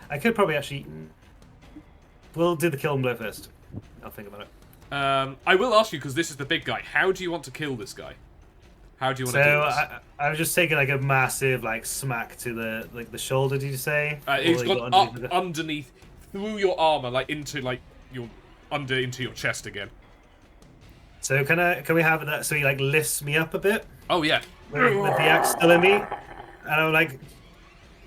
[SPEAKER 3] I could probably actually. We'll do the kill and blow first. I'll think about it.
[SPEAKER 1] I will ask you because this is the big guy. How do you want to kill this guy? How do you want
[SPEAKER 3] So
[SPEAKER 1] to do this?
[SPEAKER 3] I was just taking like a massive like smack to the shoulder. Did you say?
[SPEAKER 1] It's
[SPEAKER 3] Or you
[SPEAKER 1] gone
[SPEAKER 3] got
[SPEAKER 1] up
[SPEAKER 3] underneath
[SPEAKER 1] underneath, through your armor, like into your into your chest again.
[SPEAKER 3] So can we have that? So he like lifts me up a bit
[SPEAKER 1] Oh yeah.
[SPEAKER 3] with the axe still in me, and I'm like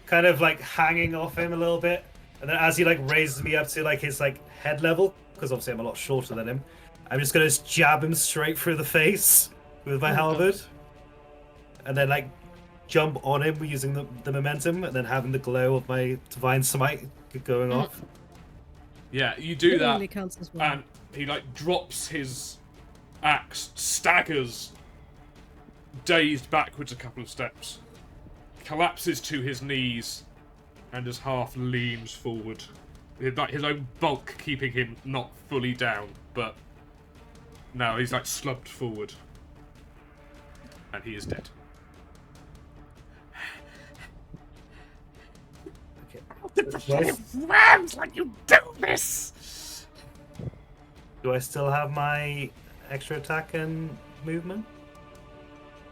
[SPEAKER 3] kind of like hanging off him a little bit, and then as he like raises me up to like his like head level, because obviously I'm a lot shorter than him, I'm just gonna jab him straight through the face with my halberd, and then like jump on him using the momentum, and then having the glow of my divine smite going off.
[SPEAKER 1] Yeah, you do
[SPEAKER 4] It
[SPEAKER 1] that,
[SPEAKER 4] really counts as well.
[SPEAKER 1] and he like drops his axe, staggers, dazed backwards a couple of steps, collapses to his knees, and just half leans forward. Like his own bulk keeping him not fully down, but now he's like slumped forward, and he is dead.
[SPEAKER 5] Rams, like you do this.
[SPEAKER 3] Do I still have my extra attack and movement?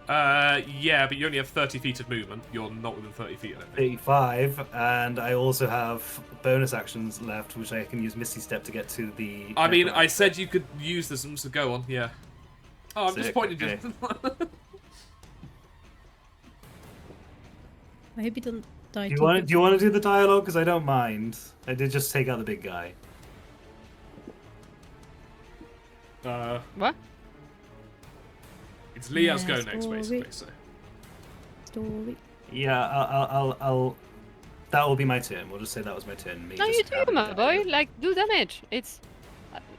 [SPEAKER 1] Yeah, but you only have 30 feet of movement. You're not within 30 feet, I don't think.
[SPEAKER 3] 85, and I also have bonus actions left, which I can use Misty Step to get to the.
[SPEAKER 1] I mean, I said you could use this, so go on, yeah. Oh, I'm
[SPEAKER 3] Sick,
[SPEAKER 1] disappointed.
[SPEAKER 3] okay.
[SPEAKER 4] I hope he doesn't die.
[SPEAKER 3] Do you want to do the dialogue? Because I don't mind. I did just take out the big guy.
[SPEAKER 2] What?
[SPEAKER 1] It's Leah's
[SPEAKER 4] Yeah,
[SPEAKER 1] go next,
[SPEAKER 4] story.
[SPEAKER 1] basically. So.
[SPEAKER 4] Story.
[SPEAKER 3] Yeah, I'll. That will be my turn. We'll just say that was my turn. Me
[SPEAKER 2] No,
[SPEAKER 3] just
[SPEAKER 2] you do,
[SPEAKER 3] having
[SPEAKER 2] my
[SPEAKER 3] a
[SPEAKER 2] boy.
[SPEAKER 3] dialogue.
[SPEAKER 2] Like, do damage. It's.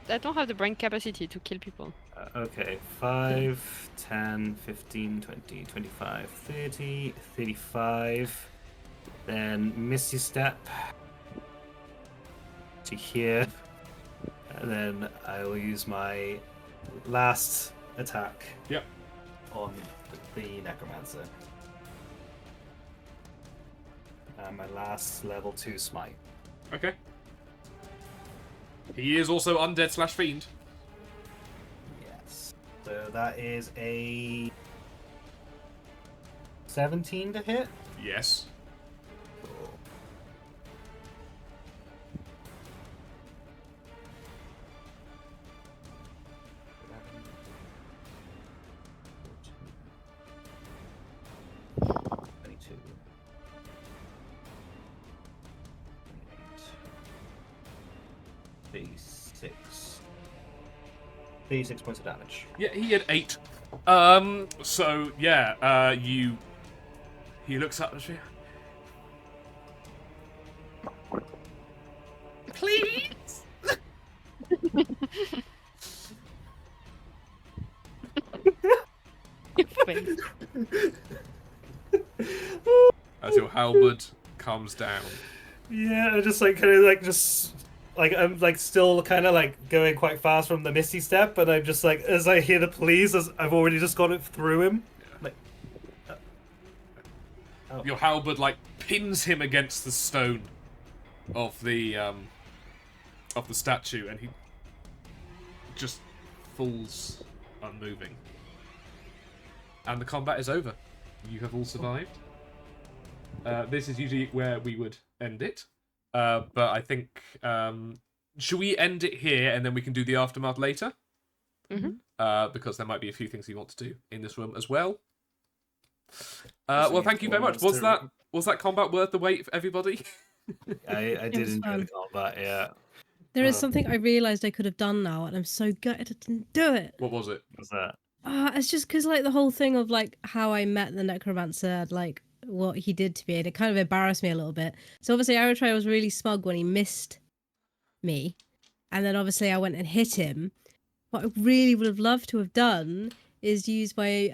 [SPEAKER 2] I don't have the brain capacity to kill people.
[SPEAKER 3] Okay, 5, 10, 15, 20, 25, 30, 35. Then Misty Step to here. And then I will use my last attack
[SPEAKER 1] Yep.
[SPEAKER 3] on the Necromancer. And my last level 2 smite.
[SPEAKER 1] Okay. He is also undead / fiend.
[SPEAKER 3] Yes. So that is a 17 to hit.
[SPEAKER 1] Yes.
[SPEAKER 3] Cool. D6. 36 points of damage.
[SPEAKER 1] Yeah, he had 8. So yeah, he looks up at you. Please.
[SPEAKER 2] Your face.
[SPEAKER 1] As your halberd comes down.
[SPEAKER 3] Yeah, I just I'm like still kind of like going quite fast from the Misty Step, but I'm just like as I hear the please, as I've already just got it through him. Like, oh.
[SPEAKER 1] Your halberd like pins him against the stone of the statue, and he just falls unmoving. And the combat is over. You have all survived. This is usually where we would end it. But I think, should we end it here and then we can do the aftermath later?
[SPEAKER 2] Mhm.
[SPEAKER 1] Because there might be a few things you want to do in this room as well. Well, thank you very much. Was that combat worth the wait for everybody?
[SPEAKER 3] I did
[SPEAKER 4] was
[SPEAKER 3] enjoy
[SPEAKER 4] fun.
[SPEAKER 3] the combat, yeah.
[SPEAKER 4] There is something I realised I could have done now, and I'm so gutted I didn't do it.
[SPEAKER 1] What was it?
[SPEAKER 3] What's that?
[SPEAKER 4] It's just because like the whole thing of like how I met the necromancer, like what he did to me, and it kind of embarrassed me a little bit. So obviously, Aratray was really smug when he missed me, and then obviously I went and hit him. What I really would have loved to have done is use my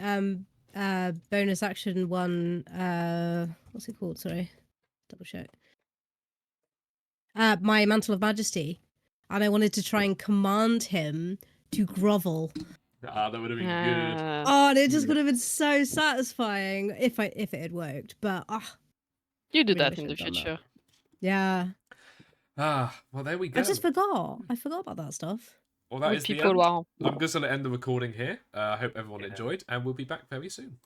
[SPEAKER 4] bonus action one. What's it called? Sorry, double check. My mantle of majesty, and I wanted to try and command him to grovel.
[SPEAKER 1] Ah, that would have been good.
[SPEAKER 4] Oh, and it just would have been so satisfying if it had worked. But
[SPEAKER 2] You do
[SPEAKER 4] really
[SPEAKER 2] that
[SPEAKER 4] wish
[SPEAKER 2] in the
[SPEAKER 4] I'd done that.
[SPEAKER 2] future.
[SPEAKER 4] Yeah,
[SPEAKER 1] Ah, well, there we go.
[SPEAKER 4] I just forgot. I forgot about that stuff.
[SPEAKER 1] Well, that
[SPEAKER 2] With
[SPEAKER 1] is the
[SPEAKER 2] people
[SPEAKER 1] end.
[SPEAKER 2] wow.
[SPEAKER 1] I'm just going to end the recording here. I hope everyone
[SPEAKER 3] Yeah.
[SPEAKER 1] enjoyed, and we'll be back very soon.